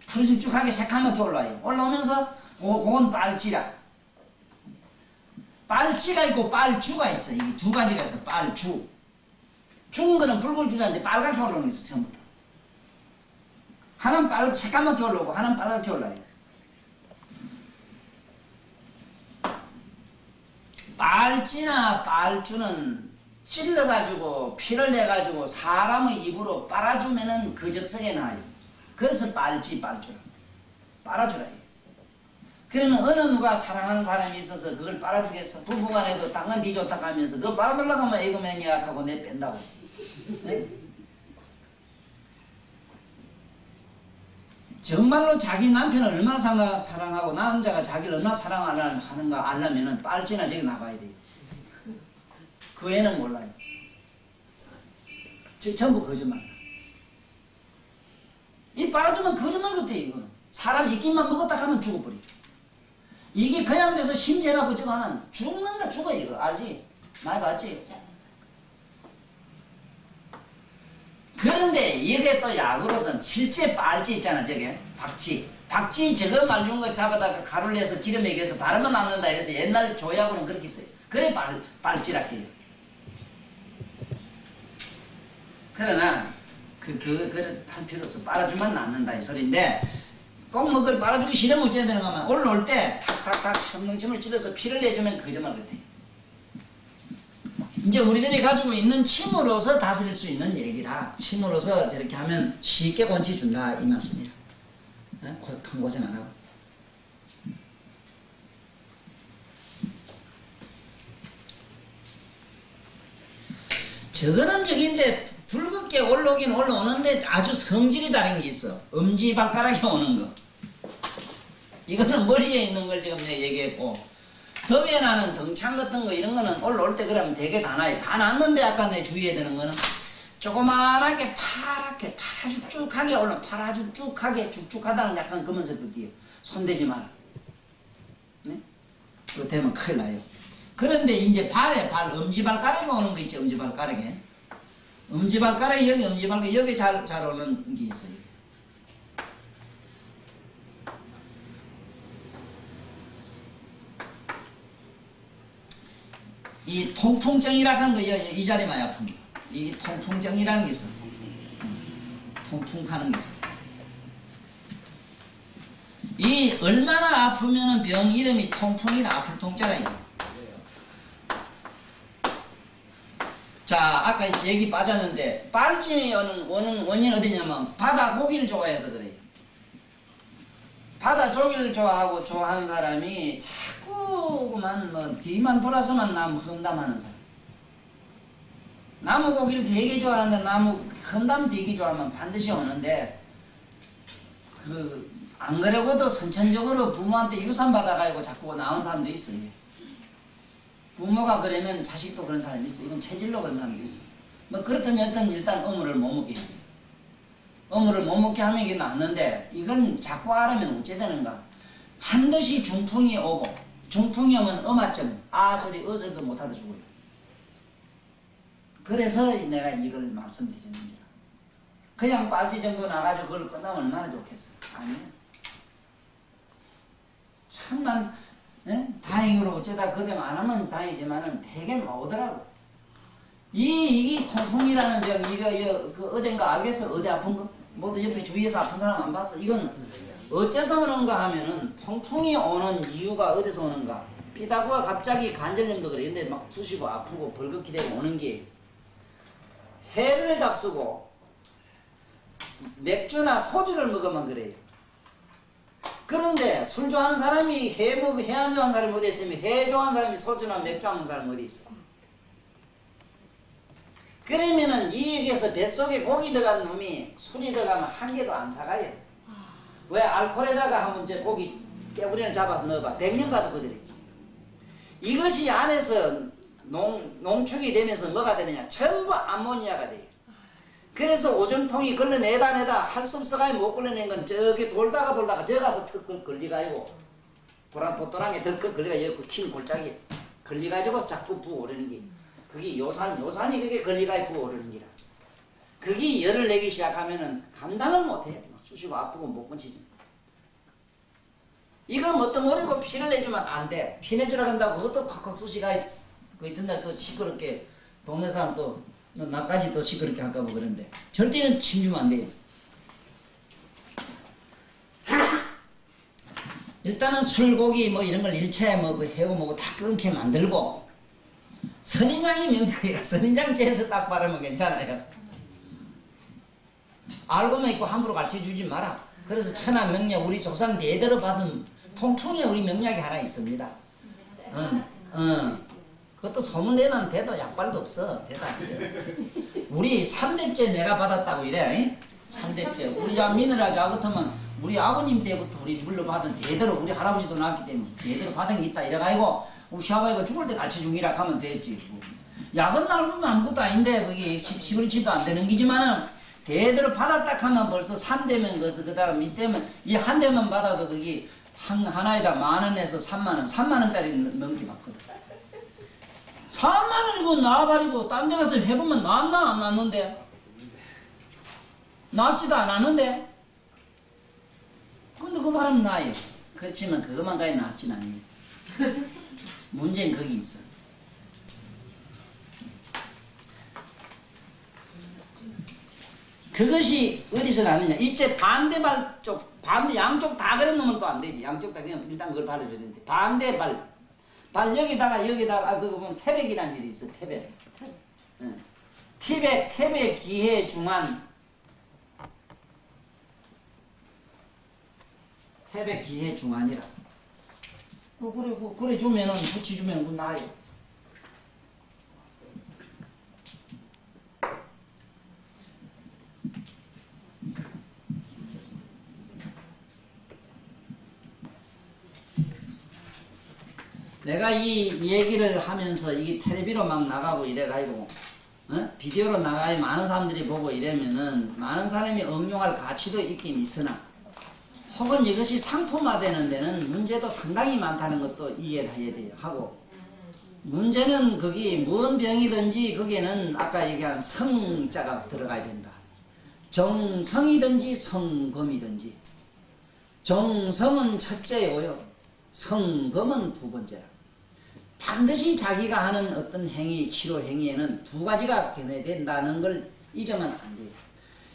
Speaker 1: 푸르죽죽하게 새까맣게 올라와요. 올라오면서 그건 빨지라. 빨지가 있고 빨주가 있어. 이게 두 가지가 있어. 빨주. 죽은 거는 붉은주자인데 빨갛게 올라오는 게 있어. 처음부터. 하나는 새까맣게 올라오고 하나는 빨갛게 올라와요. 빨지나 빨주는 찔러가지고 피를 내가지고 사람의 입으로 빨아주면은 그 적성에 나와요. 그래서 빨주라. 빨아주라. 그러면 어느 누가 사랑하는 사람이 있어서 그걸 빨아주겠어. 부부간에도 당근 니 좋다 하면서 그거 빨아들라고 하면 이거면 약하고 내 뺀다고. 네? 정말로 자기 남편을 얼마나 사랑하고 남자가 자기를 얼마나 사랑하는가 알려면은 빨지나 저기 나가야 돼요. 그 애는 몰라요. 전부 거짓말. 이 빨아주면 거짓말 같아 이거는. 사람 입김만 먹었다 하면 죽어버려. 이게 그냥 돼서 심재하고 저거 하면 죽는다 죽어 이거 알지? 많이 봤지? 그런데 이게 또 약으로선 실제 빨지 있잖아 저게 박쥐 저거 말린 거 잡아다가 가루를 내서 기름에 익혀서 바르면 낫는다 이래서 옛날 조약으로는 그렇게 써요. 그래 빨지라 해요. 그러나 한 필요 없어. 빨아주면 낫는다 이 소리인데 꼭 뭐 그걸 빨아주기 싫으면 어째야 되는가 하면 올라올 때 탁탁탁 성능침을 찔러서 피를 내주면 거짓말 같아. 이제 우리들이 가지고 있는 침으로서 다스릴 수 있는 얘기라 침으로서 저렇게 하면 쉽게 권치 준다 이 말씀이라. 큰 고생 안 하고. 저거는 저긴데 붉게 올라오긴 올라오는데 아주 성질이 다른 게 있어. 엄지발가락에 오는 거. 이거는 머리에 있는 걸 지금 내가 얘기했고 더위에 나는 덩창 같은 거 이런 거는 올라올 때 그러면 되게 다 나요. 다 났는데 아까 내 주의해야 되는 거는 조그만하게 파랗게 파라죽죽하게 올라 파라죽죽하게 죽죽하다는 약간 검은색도 띄요. 손대지 마라. 네? 그거 되면 큰일 나요. 그런데 이제 엄지발가락에 오는 거 있죠. 엄지발가락에. 엄지발가락에 여기 엄지발가락 여기 잘 오는 게 있어요. 이 통풍증이라는 거 이 자리만 아픈 거. 이 통풍증이라는 게 있어. 통풍하는 게 있어. 이 얼마나 아프면은 병 이름이 통풍이나 아플 통자라 이거. 자, 아까 얘기 빠졌는데 빨지 오는 원인 어디냐면 바다 고기를 좋아해서 그래요. 바다 고기를 좋아하는 사람이 자꾸만 뭐 뒤만 돌아서만 나무 험담하는 사람. 나무 고기를 되게 좋아하는데 나무 험담 되게 좋아하면 반드시 오는데 안 그러고도 선천적으로 부모한테 유산 받아가지고 자꾸 나온 사람도 있어요. 부모가 그러면 자식도 그런 사람이 있어. 이건 체질로 그런 사람이 있어. 뭐 그렇든 여튼 일단 어물을 못 먹게 해요. 어물을 못 먹게 하면 이게 낫는데 이건 자꾸 알으면 어째 되는가. 반드시 중풍이 오고 중풍이 오면 엄화증 소리 어설도 못하다 죽어요. 그래서 내가 이걸 말씀드리는 거야. 그냥 빨지 정도 나가지고 그걸 끝나면 얼마나 좋겠어. 아니야. 참난 다행으로 어쩌다 급여 안 하면 다행이지만은 되게 오더라고. 이 통풍이라는 병, 이거 그 어딘가 알겠어? 어디 아픈 거? 모두 옆에 주위에서 아픈 사람 안 봤어? 이건 어째서 오는가 하면은 통풍이 오는 이유가 어디서 오는가? 피다구가 갑자기 관절염도 그래. 근데 막 쑤시고 아프고 벌겋게 되고 오는 게 해를 잡수고 맥주나 소주를 먹으면 그래요. 그런데 술 좋아하는 사람이 해 안 좋아하는 사람이 어디 있으면 해 좋아하는 사람이 소주나 맥주 먹는 사람이 어디 있어? 그러면은 이에게서 뱃속에 고기 들어간 놈이 술이 들어가면 한 개도 안 사가요. 왜? 알코올에다가 한번 이제 고기 깨부리는 잡아서 넣어봐. 100년 가도 그대로지. 이것이 안에서 농축이 되면서 뭐가 되느냐? 전부 암모니아가 돼요. 그래서 오줌통이 걸러내다 할 수 없어가지고 못 걸러낸 건 저기 돌다가 저 가서 턱 걸리가지고 보토랑에 덜컥 걸리가 여기 긴 골짜기 걸리가지고 자꾸 부어오르는 게 그게 요산이 그게 걸리가지고 부어오르는 기라. 그게 열을 내기 시작하면은 감당을 못해. 쑤시고 아프고 못 끊치지. 이거 뭣도 모르고 피를 내주면 안 돼. 피 내주라 한다고 그것도 콱콱 쑤시가 그 이튿날 또 시끄럽게 동네 사람 또 나까지 또 시끄럽게 할까 뭐 그런데 절대는 침 주면 안 돼요. 일단은 술고기 뭐 이런 걸 일체 뭐 해고 뭐고 다 끊게 만들고 선인장이 명령이라 선인장제에서 딱 바르면 괜찮아요. 알고만 있고 함부로 가르쳐주지 마라. 그래서 천하 명략 우리 조상 대대로 받은 통풍에 우리 명략이 하나 있습니다. 그것도 소문내면 돼도 약발도 없어. 대다. 우리 3대째 내가 받았다고 이래. 3대째. 우리 믿으라 자 같으면 우리 아버님 때부터 우리 물려받은 대대로 우리 할아버지도 낳았기 때문에 대대로 받은 게 있다. 이래가지고 우리 시아버지가 죽을 때 가르쳐 주기라 하면 되지. 약은 날보면 아무것도 아닌데 그게 시그리치도 안 되는 기지만은 대대로 받았다 하면 벌써 3대면 그래서 그다가 밑대면 이 한 대만 받아도 그게 하나에다 10,000원에서 30,000원, 30,000원짜리 넘게 받거든. 40,000원이고 나와가지고 딴 데 가서 해보면 나왔나 안 나왔는데? 나왔지도 않았는데? 근데 그 바람 나요. 그렇지만 그것만 가야 나왔진 않아요. 문제는 거기 있어. 그것이 어디서 나느냐? 일제 반대발 쪽, 양쪽 다 그런 놈은 또 안 되지. 양쪽 다 그냥 일단 그걸 바르줘야 되는데. 반대발. 여기다가 그거 보면 태백이라는 일이 있어. 태백. 태백 기해 중한. 태백 기해 중한이라. 그래 주면은 붙여주면 그 나요. 내가 이 얘기를 하면서 이게 텔레비로 막 나가고 이래가지고 비디오로 나가야 많은 사람들이 보고 이러면은 많은 사람이 응용할 가치도 있긴 있으나 혹은 이것이 상품화되는 데는 문제도 상당히 많다는 것도 이해를 해야 돼요. 하고 문제는 거기 무슨 병이든지 거기에는 아까 얘기한 성자가 들어가야 된다. 정성이든지 성금이든지 정성은 첫째고요. 성금은 두 번째라. 반드시 자기가 하는 어떤 행위, 치료 행위에는 두 가지가 견해된다는 걸 잊으면 안 돼요.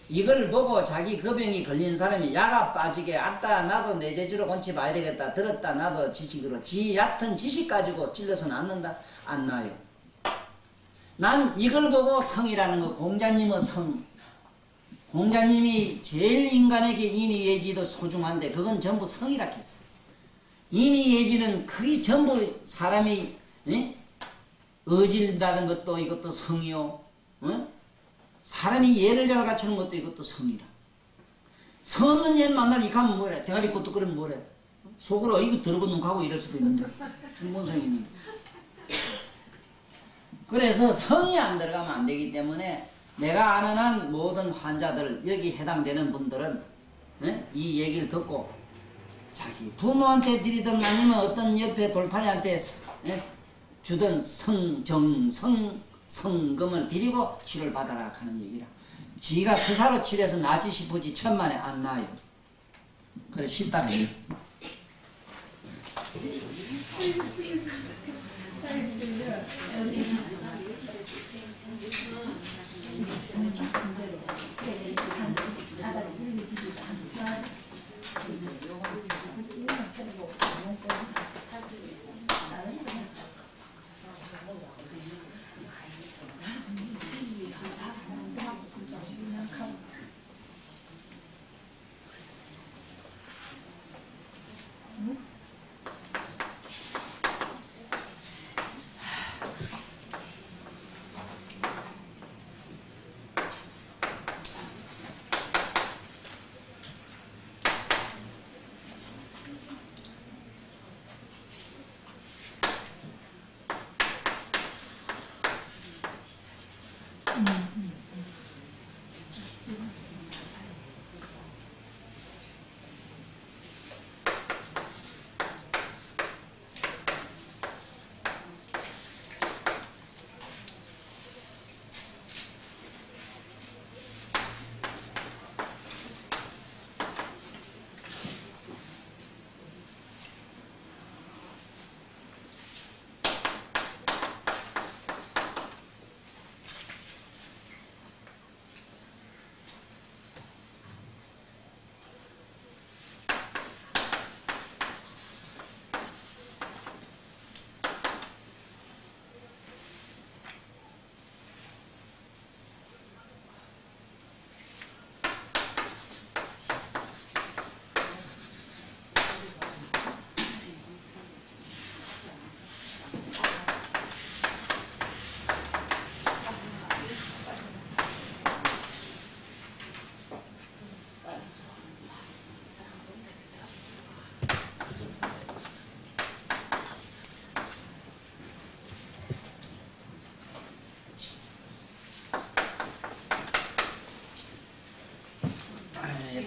Speaker 1: 이걸 보고 자기 그 병이 걸린 사람이 야가 빠지게 아따 나도 내 제주로 건치 봐야 되겠다 들었다 나도 지식으로 지 얕은 지식 가지고 찔러서는 않는다? 안 나요. 난 이걸 보고 성이라는 거 공자님의 성 공자님이 제일 인간에게 인의예지도 소중한데 그건 전부 성이라 했어. 인의예지는 그게 전부 사람이 어질다는 것도 이것도 성이요. 사람이 예를 잘 갖추는 것도 이것도 성이라. 성 없는 얘 만날 이가면 뭐래? 대가리 것도 그러면 뭐래? 속으로 이거 들어본 놈 가고 이럴 수도 있는데 뭔 성이 있는데. 그래서 성이 안 들어가면 안 되기 때문에 내가 아는 한 모든 환자들 여기 해당되는 분들은 이 얘기를 듣고 자기 부모한테 드리든 아니면 어떤 옆에 돌판이한테 주던 성금을 드리고 치료를 받아라 하는 얘기라. 지가 스사로 치료해서 낫지 싶으지 천만에 안 나요. 그래 쉽다 해요.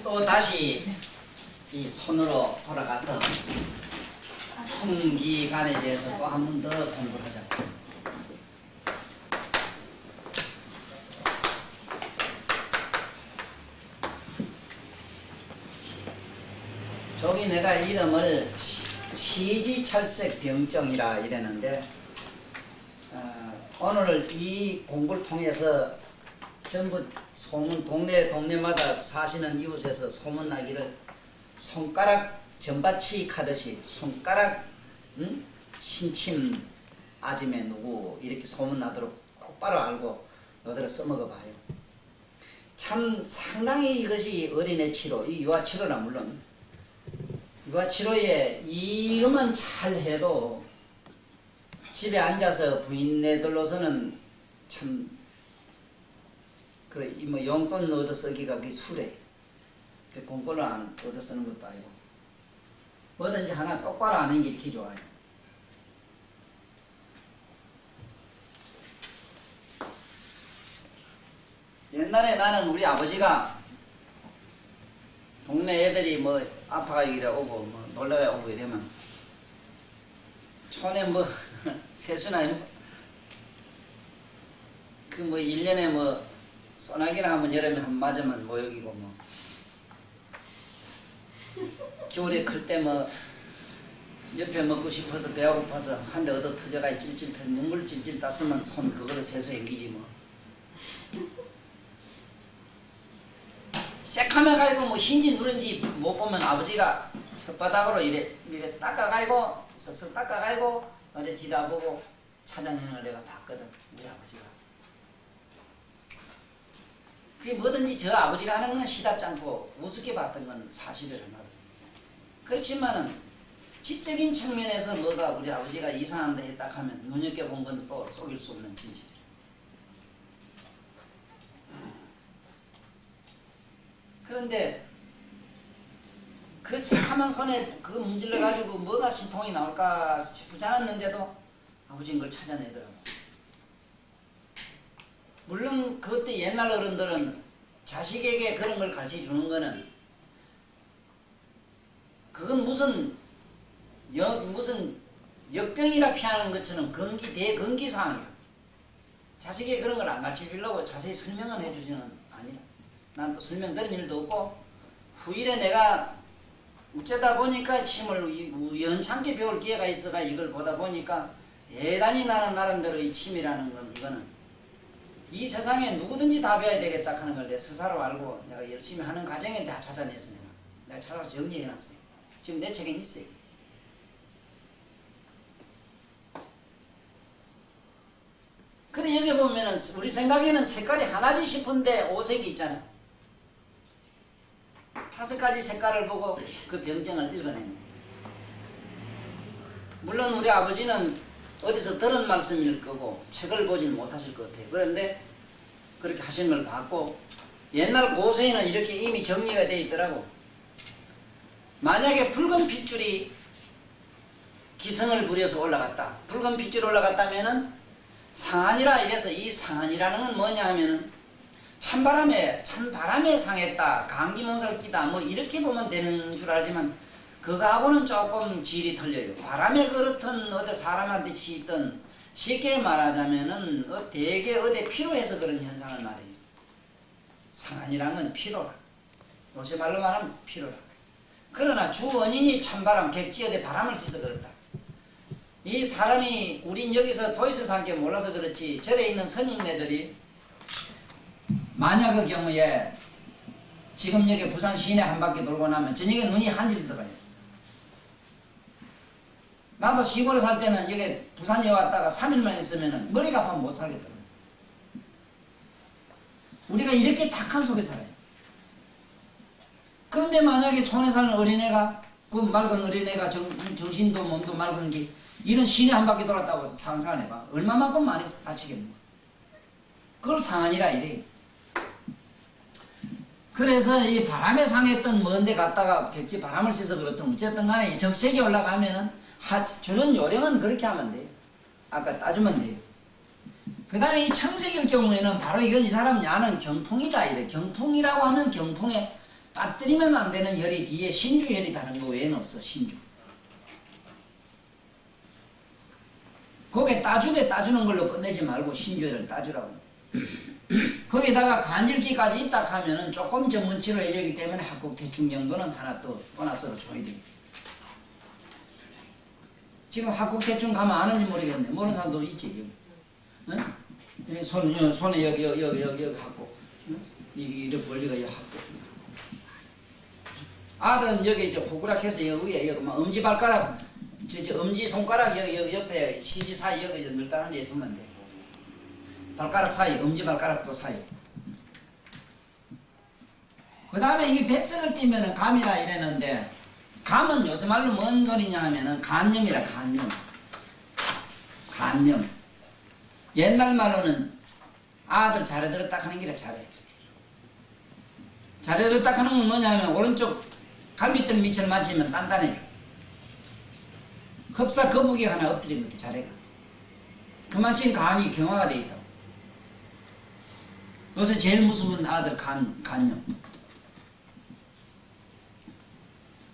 Speaker 1: 또 다시 이 손으로 돌아가서 통기간에 대해서 또 한 번 더 공부하자. 저기 내가 이름을 시지철색병증이라 이랬는데 오늘 이 공부를 통해서 전부 소문 동네마다 사시는 이웃에서 소문나기를 손가락 전바치 하듯이 손가락 신침 아줌에 누구 이렇게 소문나도록 똑바로 알고 너희들 써먹어 봐요. 참 상당히 이것이 어린애 치료, 이 유아치료나 물론 유아치료에 이것만 잘 해도 집에 앉아서 부인네들로서는 참 그래 뭐 용돈 얻어 쓰기가 그게 수래. 그 공권을 안 얻어 쓰는 것도 아니고 뭐든지 하나 똑바로 아는 게 이렇게 좋아요. 옛날에 나는 우리 아버지가 동네 애들이 뭐 아파가기를 오고 뭐 놀러가 오고 이러면 촌에 뭐 세수나 그 뭐 1년에 뭐 소나기나 한번 여름에 한 번 맞으면 모욕이고 뭐 겨울에 클 때 뭐 옆에 먹고 싶어서 배가 고파서 한 대 얻어 터져가 찔찔 터져 눈물 찔찔 땄으면 손 그거로 세수 앵기지 뭐 새카매 가지고 뭐 흰지 누른지 못 보면 아버지가 혓바닥으로 이래 닦아가지고 쓱쓱 닦아가지고 어제 뒤다보고 찾아내는 걸 내가 봤거든 우리 아버지가. 그게 뭐든지 저 아버지가 하는 건 시답지 않고 우습게 봤던 건 사실을 하나도. 그렇지만은 지적인 측면에서 뭐가 우리 아버지가 이상한 데 했다 하면 눈여겨본 건 또 속일 수 없는 진실이에요. 그런데 그 새카만 손에 그거 문질러 가지고 뭐가 신통이 나올까 싶지 않았는데도 아버지는 그걸 찾아내더라고. 물론 그것도 옛날 어른들은 자식에게 그런 걸 가르쳐 주는 거는 그건 무슨 역병이라 피하는 것처럼 대건기 사항이야. 자식에게 그런 걸 안 가르쳐 주려고 자세히 설명은 해주지는 아니라. 난 또 설명드린 일도 없고 후일에 내가 어쩌다 보니까 침을 우연찮게 배울 기회가 있어가 이걸 보다 보니까 대단히 나는 나름대로 이 침이라는 건 이거는 이 세상에 누구든지 다 배워야 되겠다 하는 걸 내 스스로 알고 내가 열심히 하는 과정에 다 찾아냈어. 내가 찾아서 정리해놨어요. 지금 내 책에 있어요. 그래 여기 보면은 우리 생각에는 색깔이 하나지 싶은데 5색이 있잖아. 5가지 색깔을 보고 그 병정을 읽어내는. 물론 우리 아버지는 어디서 들은 말씀일 거고 책을 보지는 못하실 것 같아요. 그런데 그렇게 하신 걸 봤고 옛날 고서에는 이렇게 이미 정리가 되어 있더라고. 만약에 붉은 핏줄이 기승을 부려서 올라갔다. 붉은 핏줄이 올라갔다면은 상한이라 이래서 이 상한이라는 건 뭐냐 하면은 찬바람에 상했다. 감기몸살 끼다. 뭐 이렇게 보면 되는 줄 알지만 그거하고는 조금 질이 틀려요. 바람에 그렇든 어디 사람한테 치든 쉽게 말하자면은 되게 어디 피로해서 그런 현상을 말해요. 상한이라는 건 피로라. 요새 말로 말하면 피로라. 그러나 주 원인이 찬바람, 객지 어디 바람을 쐬서 그렇다. 이 사람이 우린 여기서 도에서 함께 몰라서 그렇지 절에 있는 스님네들이 만약의 경우에 지금 여기 부산 시내 한 바퀴 돌고 나면 저녁에 눈이 한질 들어요. 나도 시골에 살 때는 여기 부산에 왔다가 3일만 있으면 머리가 아파서 못 살겠더라고요. 우리가 이렇게 탁한 속에 살아요. 그런데 만약에 촌에 사는 어린애가 그 맑은 어린애가 정신도 몸도 맑은 게 이런 시내 한 바퀴 돌았다고 상상해봐. 얼마만큼 많이 다치겠노. 그걸 상한이라 이래요. 그래서 이 바람에 상했던 먼데 갔다가 객지 바람을 쐬서 그렇든 어쨌든 간에 적색이 올라가면은 주는 요령은 그렇게 하면 돼요. 아까 따주면 돼요. 그 다음에 이 청색일 경우에는 바로 이건 이 사람 야는 경풍이다 이래. 경풍이라고 하면 경풍에 빠뜨리면 안 되는 혈이 뒤에 신주혈이 다른 거 외에는 없어. 신주. 거기에 따주는 걸로 끝내지 말고 신주혈을 따주라고. 거기다가 간질기까지 있다 하면은 조금 전문치로 이러기 때문에 합국대충 정도는 하나 또 보너스로 줘야 돼. 지금 합국대충 가면 아는지 모르겠네. 모르는 사람도 있지. 응? 손에 여기 합국. 이렇게 벌리가 여기 합국. 아들은 여기 이제 호구락해서 여기 위에 여기 막 엄지발가락, 엄지손가락 여기 옆에 시지 사이 여기 늘다는 데 두면 돼. 발가락 사이, 엄지발가락도 사이. 그 다음에 이 백성을 띄면은 감이라 이랬는데, 감은 요새 말로 뭔 소리냐 하면은 간염이라, 간염. 간염. 옛날 말로는 아들 잘해들었다 하는 게라 잘해. 잘해들었다 하는 건 뭐냐 하면 오른쪽 갈비뼈 밑을 맞으면 단단해. 흡사 거북이 하나 엎드리면 이렇게 잘해. 그만큼 간이 경화가 돼 있다고. 요새 제일 무서운 아들 간염.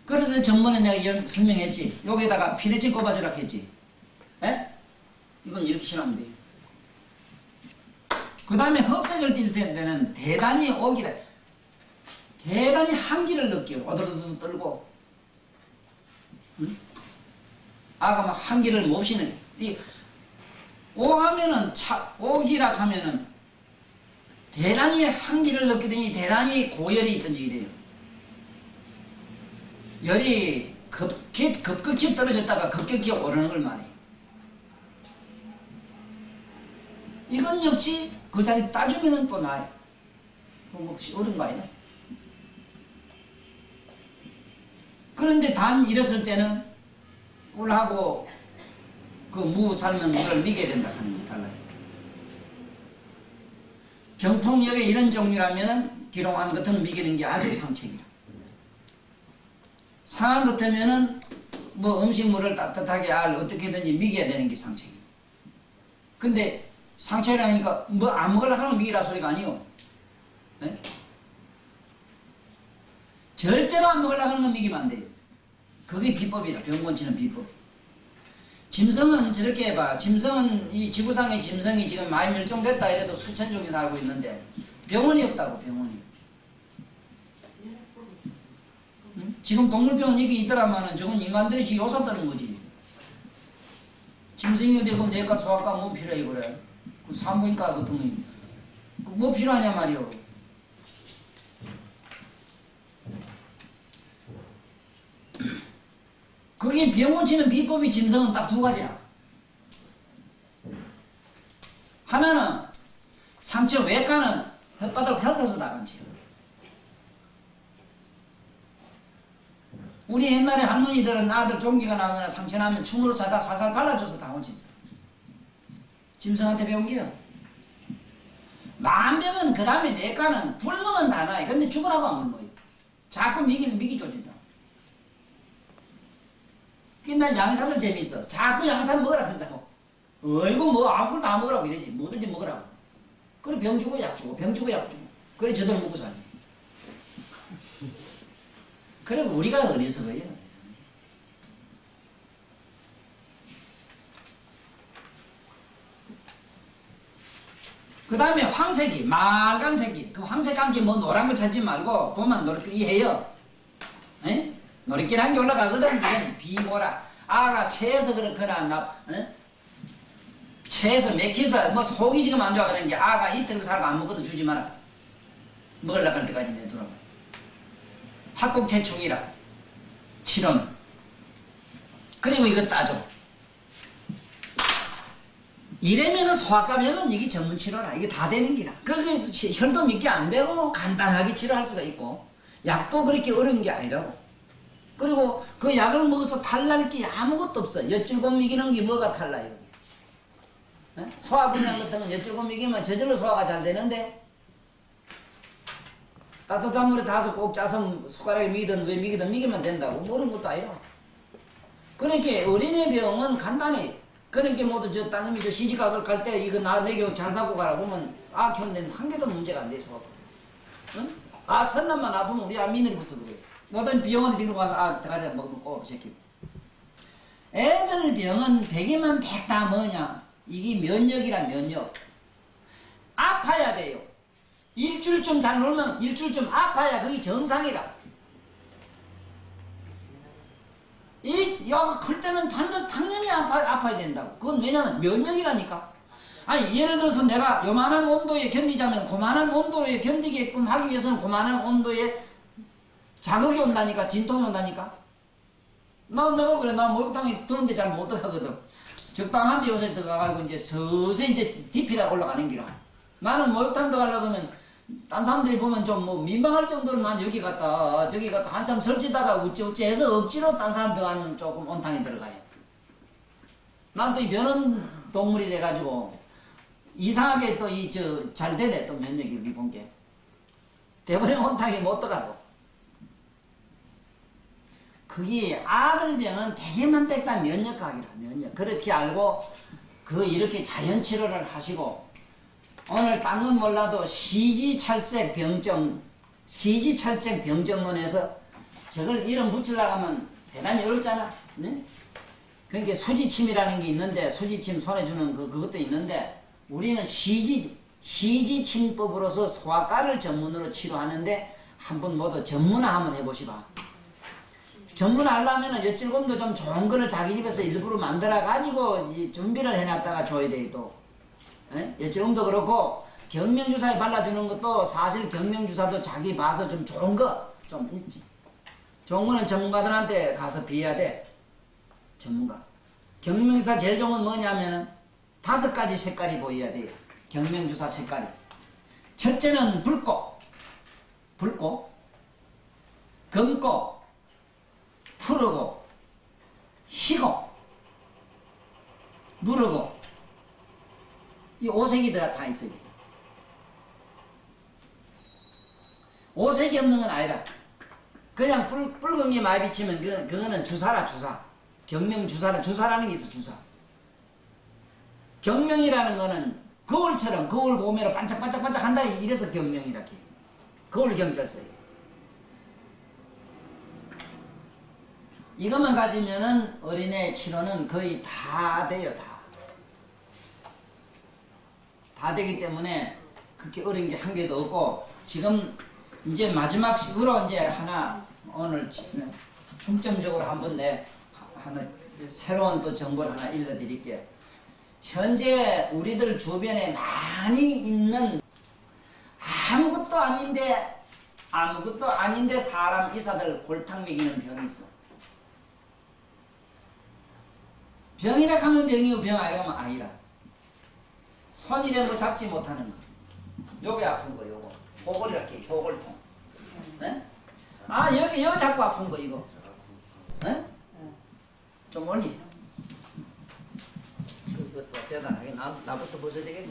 Speaker 1: 그런데 전번에 내가 설명했지. 여기다가 피레진 꼽아주라 했지. 에? 이건 이렇게 실하면 돼요. 그 다음에 흑색을 띌 때는 대단히 오기라. 대단히 한기를 느껴요. 오들오들 떨고. 응? 아가 막 한기를 몹시 느껴. 이 오하면은 오기라 하면은 대단히 한기를 느끼더니 대단히 고열이 있든지 이래요. 열이 급격히 떨어졌다가 급격히 오르는 걸 말해요. 이건 역시 그 자리 따주면은 또 나아요. 그럼 혹시 어른 거 아니야? 그런데 단 이랬을 때는 꿀하고 그 무 삶은 물을 미게 된다 하는 게 달라요. 경풍역에 이런 종류라면은 기롱한 같은 미기는 게 아주 상책이라. 상한 같으면은 뭐 음식물을 따뜻하게 어떻게든지 미겨야 되는 게 상책이에요. 근데 상책이라니까 뭐 아무거나 하는 미기라 소리가 아니요. 네? 절대로 안 먹으려고 하는 건 미기면 안 돼요. 그게 비법이라. 병곤치는 비법. 짐승은 저렇게 해봐. 짐승은 이 지구상의 짐승이 지금 많이 멸종됐다 이래도 수천 종이 살고 있는데 병원이 없다고. 병원이. 지금 동물병원 여기 있더라면은 저건 인간들이 지금 요사 뜨는 거지. 짐승이 되고 내과 소아과 뭐 필요해 그래. 그 산부인과 같은 거. 뭐 필요하냐 말이오. 그게 병원 치는 비법이 짐승은 딱 두 가지야. 하나는 상처 외과는 혓바닥을 핥아서 나간 지. 우리 옛날에 할머니들은 아들 종기가 나거나 상처 나면 충으로 사다 살살 발라줘서 당원치 있어. 짐승한테 배운 게요. 만병은 그 다음에 내과는 굶으면 다 나요. 근데 죽으라고 안 굶어요. 자꾸 미기 조진다. 난 양산은 재밌어. 자꾸 양산 먹으라 한다고. 어이구 뭐 아무것도 다 먹으라고 이러지. 뭐든지 먹으라고. 그래 병 주고 약 주고 병 주고 약 주고. 그래 저들 먹고 사지. 그래 우리가 어리석어요. 그 다음에 황색이 말간색이. 그 황색한 게 뭐 노란 거 찾지 말고 그만 노릇끼리 해요. 에? 노릇끼리 한 게 올라가거든. 이건 비모라. 아가 체해서 그렇거나 체해서 맥혀서 뭐 속이 지금 안 좋아 그런 게 아가 이틀 살고 안 먹어도 주지 마라. 먹으려고 할 때까지 내두라고. 합국태충이라 치료는. 그리고 이거 따져. 이래면은 소아과면은 이게 전문 치료라. 이게 다 되는 기라. 그게 혈도 믿게 안 되고 간단하게 치료할 수가 있고 약도 그렇게 어려운 게 아니라고. 그리고 그 약을 먹어서 탈날 게 아무것도 없어. 엿질곱 미기는 게 뭐가 탈나요? 소화불량 같은 건 엿질곱 미기면 저절로 소화가 잘 되는데 따뜻한 물에 다서 꼭 짜서 숟가락에 미든 왜 미기든 미기면 된다고. 모르는 것도 아니라. 그러니까 어린애 병은 간단해. 그러니까 모두 저 따님이 저 시집가을 갈 때 이거 내 교 잘 갖고 가라 그러면 아 키운데는 한 개도 문제가 안 돼. 소화가. 응? 아 선남만 아프면 우리 며느리부터 그래. 너는 병원에 데리고 가서 아 대가리 먹고 새끼. 애들 병은 백이면 백 다 뭐냐. 이게 면역이라 면역. 아파야 돼요. 일주일쯤 잘 놀면 일주일쯤 아파야 그게 정상이라. 클 때는 당연히 아파야 된다고. 그건 왜냐면 면역이라니까. 아니 예를 들어서 내가 요만한 온도에 견디자면 그만한 온도에 견디게끔 하기 위해서는 그만한 온도에 자극이 온다니까. 진통이 온다니까. 내가 그래. 나 목욕탕에 더운데 잘 못 들어가거든. 적당한 데 요새 들어가가지고 이제 서서히 이제 DP가 올라가는 기라. 나는 목욕탕 들어가려고 하면 딴 사람들이 보면 좀 뭐 민망할 정도로 난 여기 갔다 저기 갔다 한참 설치다가 우찌우찌 해서 억지로 딴 사람 들어가는 조금 온탕에 들어가요. 난 또 이 면은 동물이 돼가지고 이상하게 또 잘 되네. 또 면역이 여기 본 게. 대부분 온탕에 못 들어가도. 그게 아들병은 대개만 뺐다 면역학이라. 면역. 그렇게 알고 이렇게 자연치료를 하시고 오늘 딴 건 몰라도 시지찰색 병정론에서 저걸 이름 붙이려고 하면 대단히 어렵잖아. 네? 그러니까 수지침이라는 게 있는데 수지침 손에 주는 그것도 있는데 우리는 시지침법으로서 소아과를 전문으로 치료하는데 한번 모두 전문화 한번 해보시봐. 전문하려면 엿질곰도 좀 좋은 거를 자기 집에서 일부러 만들어가지고 준비를 해놨다가 줘야 돼, 또. 엿질곰도 그렇고, 경명주사에 발라주는 것도 사실 경명주사도 자기 봐서 좀 좋은 거, 좀 있지. 좋은 거는 전문가들한테 가서 비해야 돼. 전문가. 경명주사 제일 좋은 건 뭐냐면은 5가지 색깔이 보여야 돼요. 경명주사 색깔이. 첫째는 붉고, 검고, 푸르고 희고 누르고 이 5색이 다 있어요. 5색이 없는 건 아니라 그냥 붉은 게 많이 비치면 그거는 주사라. 주사. 주사라는 게 있어. 주사. 경명이라는 거는 거울처럼 거울 보면 반짝반짝 한다. 이래서 경명이라 해요. 거울 경찰서예요. 이것만 가지면은 어린애 치료는 거의 다 돼요. 다 되기 때문에 그렇게 어려운 게 한 개도 없고 지금 이제 마지막식으로 이제 하나 오늘 중점적으로 한번 하나 새로운 또 정보를 하나 일러드릴게요. 현재 우리들 주변에 많이 있는 아무것도 아닌데 사람 이사들 골탕 먹이는 병이 있어. 병이라 하면 병이고 병 아니라 하면 아니라. 손이래 뭐 잡지 못하는 거. 요게 아픈 거 요거. 호골이랄게 호골통. 네? 아 여기 자꾸 아픈 거 이거. 네? 좀 올리. 이것도 대단하게 나부터 벗어야 되겠네.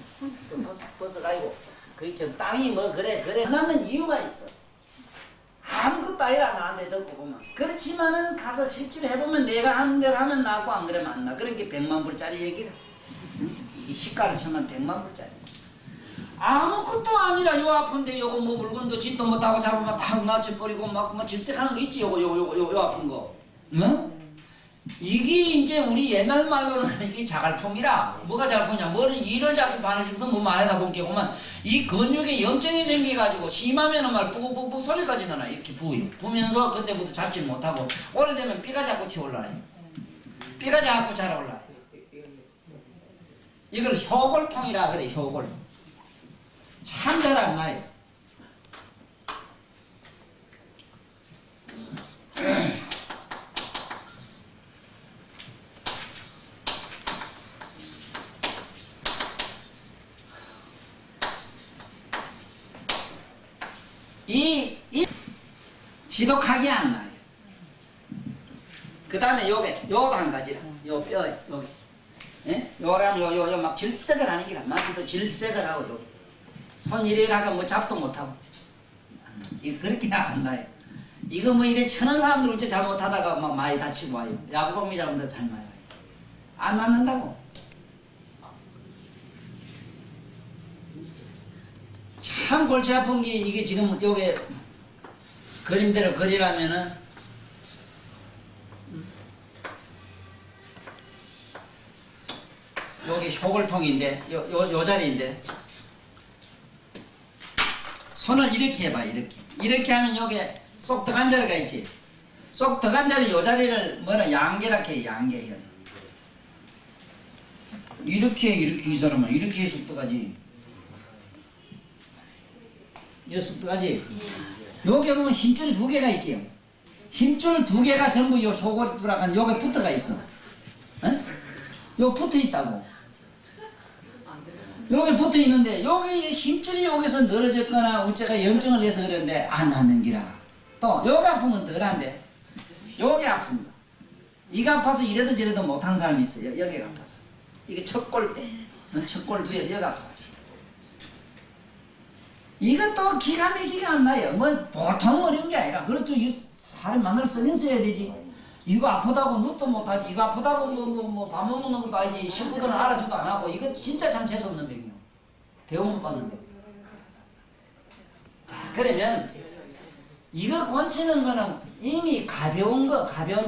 Speaker 1: 벗어가지고 그 좀 땅이 뭐 그래 나는 이유가 있어. 아무것도 아니라 나한테 듣고 보면. 그렇지만은 가서 실제로 해보면 내가 하는 대로 하면 나고 안 그러면 안 나. 그러니까 100만 불짜리 얘기를. 이 시가를 치면 100만 불짜리. 아무것도 아니라 요 아픈데 요거 뭐 물건도 짓도 못하고 잡으면 탁 놔쳐버리고 막 질색하는 거 있지 요거 아픈 거. 응? 이게 이제 우리 옛날 말로는 이게 자갈풍이라. 뭐가 자갈풍이냐, 이를 자꾸 바늘주면서 뭐 말에다 본게 보면 이 근육에 염증이 생겨가지고 심하면은 말 뿌꾹뿌꾹 소리까지 나나. 이렇게 부면서 그때부터 잡지 못하고 오래되면 삐가 자꾸 튀어올라요. 삐가 자꾸 잘 올라요. 이걸 효골통이라 그래. 효골. 참 잘 안 나요. 이 지독하게 안 나요. 그 다음에 요거 한 가지라. 요 뼈, 여기. 예? 요라면 요 막 질색을 하는 기라. 마치도 질색을 하고, 여기. 손 이래라가 뭐 잡도 못하고. 이거 그렇게 안 나요. 이거 뭐 이래 천한 사람들 어째 잘못하다가 막 많이 다치고 와요. 야구공이 잡으면 잘 나요. 안 낫는다고. 참 골치 아픈 게 이게 지금 요게 그림대로 그리라면은 여기 효골통인데 요 자리인데 손을 이렇게 해봐. 이렇게 하면 요게 쏙 들어간 자리가 있지. 쏙 들어간 자리 요 자리를 양계라고 해. 양계. 이렇게 이 사람은 이렇게 해서 들어가지. 쑥 들어가지. 요게 보면 힘줄이 2개가 있지. 힘줄 2개가 전부 요 효골이 들어간 요게 붙어가 있어. 에? 요 붙어 있다고. 요게 붙어 있는데 요게 힘줄이 여기서 늘어졌거나 우체가 염증을 내서 그러는데 안 낫는 기라. 또 요게 아픈 건 덜한데 요게 아픈 거. 이가 아파서 이래도 저래도 못하는 사람이 있어요. 여기가 아파서. 이게 척골 때. 척골 뒤에서 여기가 아파가지고. 이것도 기가 막히게 안 나요. 뭐 보통 어려운 게 아니라. 그렇죠. 사람 만날 쓰면 써야 되지. 이거 아프다고 누도 못하지. 이거 아프다고 밥 먹는 것도 아니지. 식구들은 알아주도 안 하고. 이거 진짜 참 재수없는 병이요. 배움 못 받는 병. 자, 그러면 이거 고치는 거는 이미 가벼운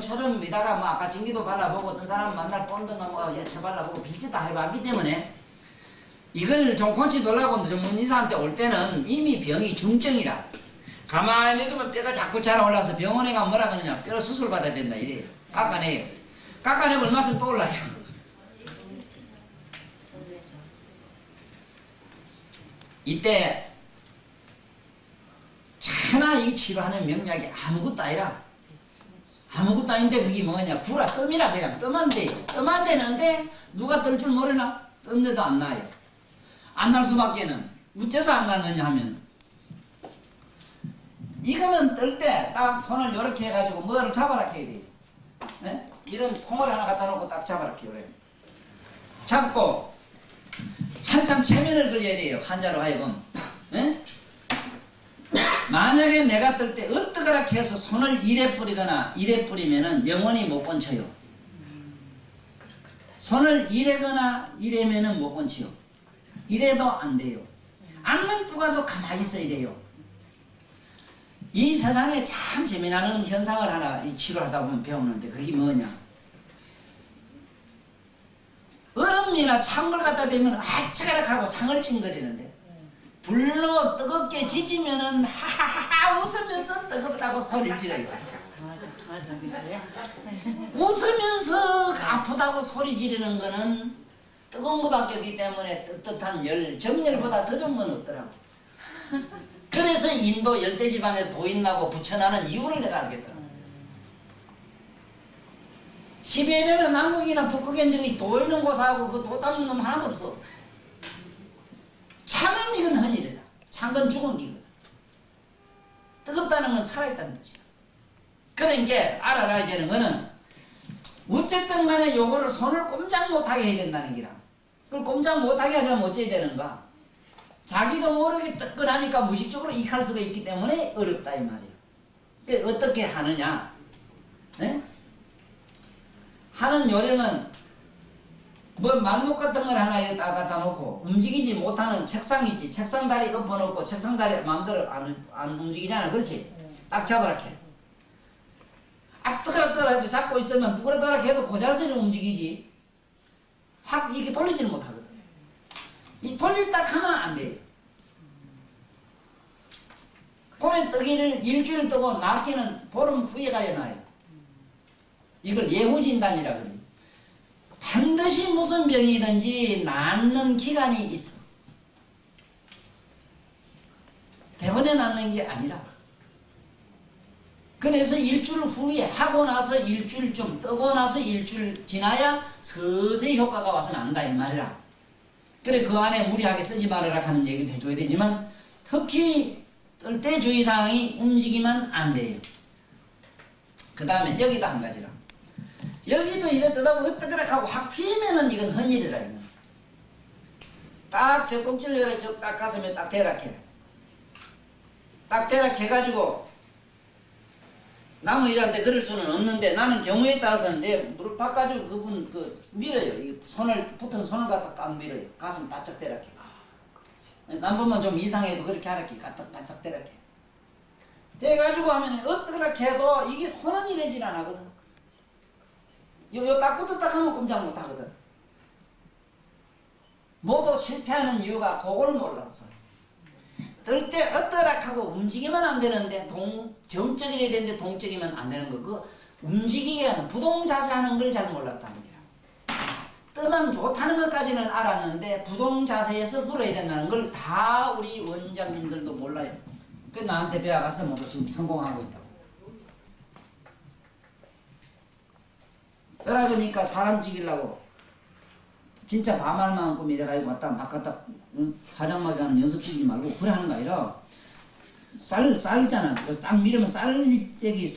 Speaker 1: 처럼에다가 뭐 아까 전기도 발라보고 어떤 사람 만날 본드나 뭐 예처 발라보고 빌지 다 해봤기 때문에 이걸 좀 고치더라고 전문의사한테 올 때는 이미 병이 중증이라. 가만히 두면 뼈가 자꾸 자라 올라서 병원에 가면 뭐라 그러냐. 뼈 수술 받아야 된다 이래요. 깎아내요. 깎아내면 얼마 있으면 또 올라요. 이때 차나 이 치료하는 명약이 아무것도 아니라 아무것도 아닌데 그게 뭐냐. 구라 뜸이라 그냥 뜸만 돼요. 뜸만 되는데 누가 뜰 줄 모르나? 뜸데도 안 나요. 안 날 수밖에는. 어째서 안 나느냐 하면 이거는 뜰 때 딱 손을 이렇게 해가지고 뭐를 잡아라 해야 돼요. 네? 이런 콩을 하나 갖다 놓고 딱 잡아라 해요. 잡고 한참 체면을 그려야 돼요. 환자로 하여금. 네? 만약에 내가 뜰 때 어떠거라 해서 손을 이래 뿌리거나 이래 뿌리면은 영원히 못 번쳐요. 손을 이래거나 이래면은 못 번쳐요. 이래도 안 돼요. 안면 누가도 가만히 있어야 돼요. 이 세상에 참 재미나는 현상을 하나 치료하다 보면 배우는데 그게 뭐냐. 얼음이나 찬 걸 갖다 대면 아차가락 하고 상을 찡거리는데 불로 뜨겁게 지지면은 하하하 웃으면서 뜨겁다고 소리를 지르요. 웃으면서 아프다고 소리 지르는 거는 뜨거운 것밖에 없기 때문에 뜨뜻한 열, 정열보다 더 좋은 건 없더라고. 그래서 인도 열대지방에 도인나고 부처나는 이유를 내가 알겠더라고. 시베리아는 남극이나 북극엔 저기 도있는 곳하고 그 도 닦는 놈 하나도 없어. 차면 이건 헌일이라. 찬 건 죽은 기거든. 뜨겁다는 건 살아있다는 뜻이야. 그러니까 알아야 되는 거는 어쨌든 간에 요거를 손을 꼼짝 못하게 해야 된다는 기라. 그걸 꼼짝 못하게 하려면 어째야 되는가? 자기도 모르게 뜨끈하니까 무의식적으로 익할 수가 있기 때문에 어렵다 이 말이에요. 그러니까 어떻게 하느냐? 네? 하는 요령은 뭐 말목 같은 걸 하나 이렇게 딱 갖다 놓고 움직이지 못하는 책상 있지. 책상 다리 엎어놓고 책상 다리 마음대로 안 움직이잖아. 그렇지? 딱 잡아라게. 뜨거락떠락 잡고 있으면 뜨거락떠락 해도 고잘스레 움직이지. 확 이렇게 돌리지는 못하거든. 이 돌렸다 하면 안 돼요. 봄에 뜨기를 일주일 뜨고 낫기는 보름 후에 가야 나요. 이걸 예후진단이라 그래요. 반드시 무슨 병이든지 낫는 기간이 있어. 대번에 낫는 게 아니라. 그래서 일주일 후에 하고 나서 일주일 좀 뜨고 나서 일주일 지나야 서서히 효과가 와서 난다 이 말이라. 그래 그 안에 무리하게 쓰지 말아라 하는 얘기도 해줘야 되지만 특히 뜰 때 주의사항이 움직이면 안 돼요. 그 다음에 여기도 한 가지라. 여기도 이래 뜯어보면 어떡하라 하고 확 피면은 이건 헌일이라 이건. 딱 저 꼭지를 딱 가슴에 딱 대락해. 딱 대락해가지고 남의 여자한테 그럴 수는 없는데 나는 경우에 따라서는 내 무릎 바꿔주고 그분 밀어요. 이 손을 붙은 손을 갖다 꽉 밀어요. 가슴 바짝 대락해. 남편만 좀 이상해도 그렇게 하라게 갖다 바짝 대락해. 돼가지고 하면 어떻게 해도 이게 손은 이래질 안 하거든. 요 딱 붙었다 하면 꼼짝 못 하거든. 모두 실패하는 이유가 그걸 몰랐어. 뜰 때 어떠락하고 움직이면 안 되는데 정적이래야 되는데 동적이면 안 되는 거. 그 움직이게 하는 부동자세 하는 걸 잘 몰랐다는 거야. 뜨면 좋다는 것까지는 알았는데 부동자세에서 불어야 된다는 걸 다 우리 원장님들도 몰라요. 그 나한테 배워가서 모두 지금 성공하고 있다고. 떨어지니까 사람 죽이려고 진짜 밤알만 꿈 이래가지고 왔다 바깥다 화장막에 가는 연습시키지 말고 그래 하는 거 아니라 쌀 있잖아. 딱 밀으면 쌀떼기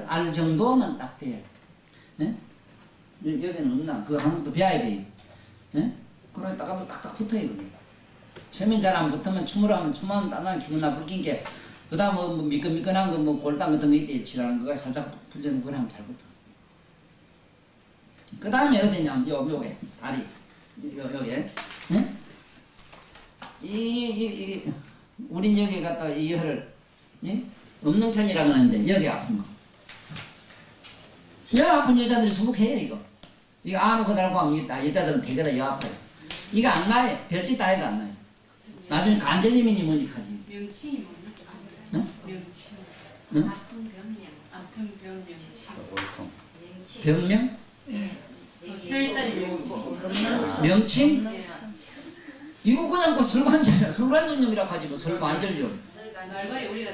Speaker 1: 알 정도만 딱 돼. 네? 여기는 없나? 그거 한 번도 배워야 돼. 네? 그래 딱 하면 딱딱 붙어요. 처음엔 잘 안 붙으면 춤을 하면 춤하면 딴딴 기분 나쁠 낀게 그 다음 뭐 미끈미끈한 거 뭐 골당 같은 거 있대 칠하는 거가 살짝 붙여놓고 그래 하면 잘 붙어. 그 다음에 어디냐면 요게 다리 요게 네? 우린 여기 갖다 이 혀를 예? 음능천이라고 하는데 여기 아픈 거. 여 아픈 여자들이 수북해요 이거. 이거 안 오고 달고 하면 다 여자들은 되게 다 여 아파요. 이거 안 나요. 별짓 다 해도 안 나요. 나중에 관절염이니 뭐니 하지.
Speaker 2: 명칭이 뭐냐?
Speaker 1: 응?
Speaker 2: 명칭.
Speaker 1: 응?
Speaker 2: 아픈 병 명칭.
Speaker 1: 병명?
Speaker 2: 혈전이 명칭.
Speaker 1: 명칭? 이거 그냥 그 설관절이야. 설관절염이라고 하지 뭐 설관절염.
Speaker 2: 말거리 우리가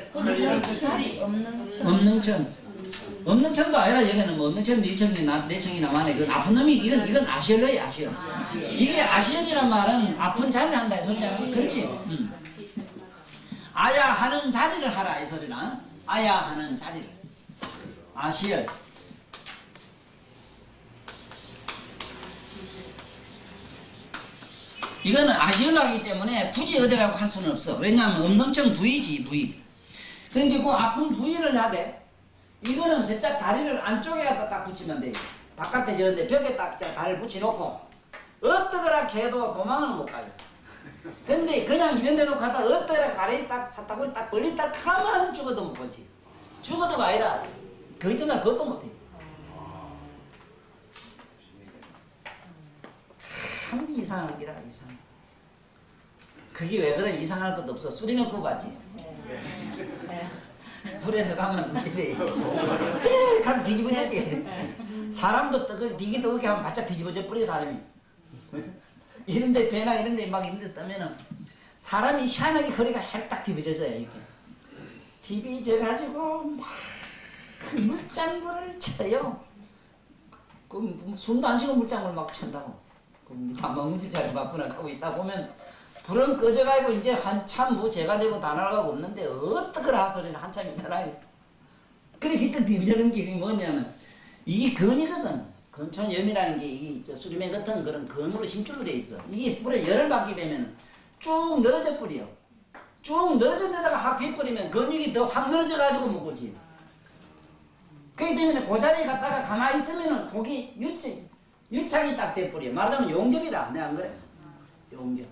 Speaker 1: 없능천도 아니라 여기는 뭐 없능천 내청이 나만해. 그 아픈 놈이 이건 아시얼러야 아시얼. 이게 아시얼이란 말은 아픈 자리를 한다 이 소리야. 그렇지? 아야 하는 자리를 하라 이 소리나. 아야 하는 자리를. 아시얼. 이거는 아시얼하기 때문에 굳이 어디라고 할 수는 없어. 왜냐하면 엄능청 부위지 부위. 그런데 그 아픈 부위를 해야 돼. 이거는 저짝 다리를 안쪽에 갖다 딱 붙이면 돼. 바깥에 저런데 벽에 딱 다리를 붙여놓고 어떠거라 해도 도망을 못 가요. 근데 그냥 이런 데 놓고 갖다 어떠거라 가래에 딱 샀다고 딱 벌리 딱 하면 죽어도 못 보지. 죽어도가 아니라 거의 떠날 그것도 못해. 참 이상하기라 이상. 그게 왜 그래? 이상할 것도 없어. 수리면 끄봤지. 불에 들어가면 문제돼. 간 뒤집어졌지. 사람도 뜨거, 비기 뜨겁게 하면 바짝 뒤집어져 버려, 사람이. 이런데 배나 이런데 막 이런데 뜨면은 사람이 희한하게 허리가 헬딱 뒤집어져요, 이렇게. 뒤집어져가지고 막 물장구를 쳐요. 그 숨도 안 쉬고 물장구를 막 찬다고. 다 먹는지 잘 바쁘나 하고 있다 보면 불은 꺼져가지고 이제 한참 뭐 제가 되고 다 날아가고 없는데 어떡하라 소리는 한참 있더라. 그래 히트 뒤집어지는 게 뭐냐면 이게 건이거든. 건천염이라는 게 이게 수리매 같은 그런 건으로 힘줄로 돼 있어. 이게 불에 열을 받게 되면 쭉 늘어져 버려. 쭉 늘어진 데다가 확 비버리면 근육이 더 확 늘어져 가지고 먹지. 그렇기 때문에 그 자리에 갔다가 가만히 있으면은 거기 유착이 딱 돼버려. 말하자면 용접이라. 내가 안 그래? 용접.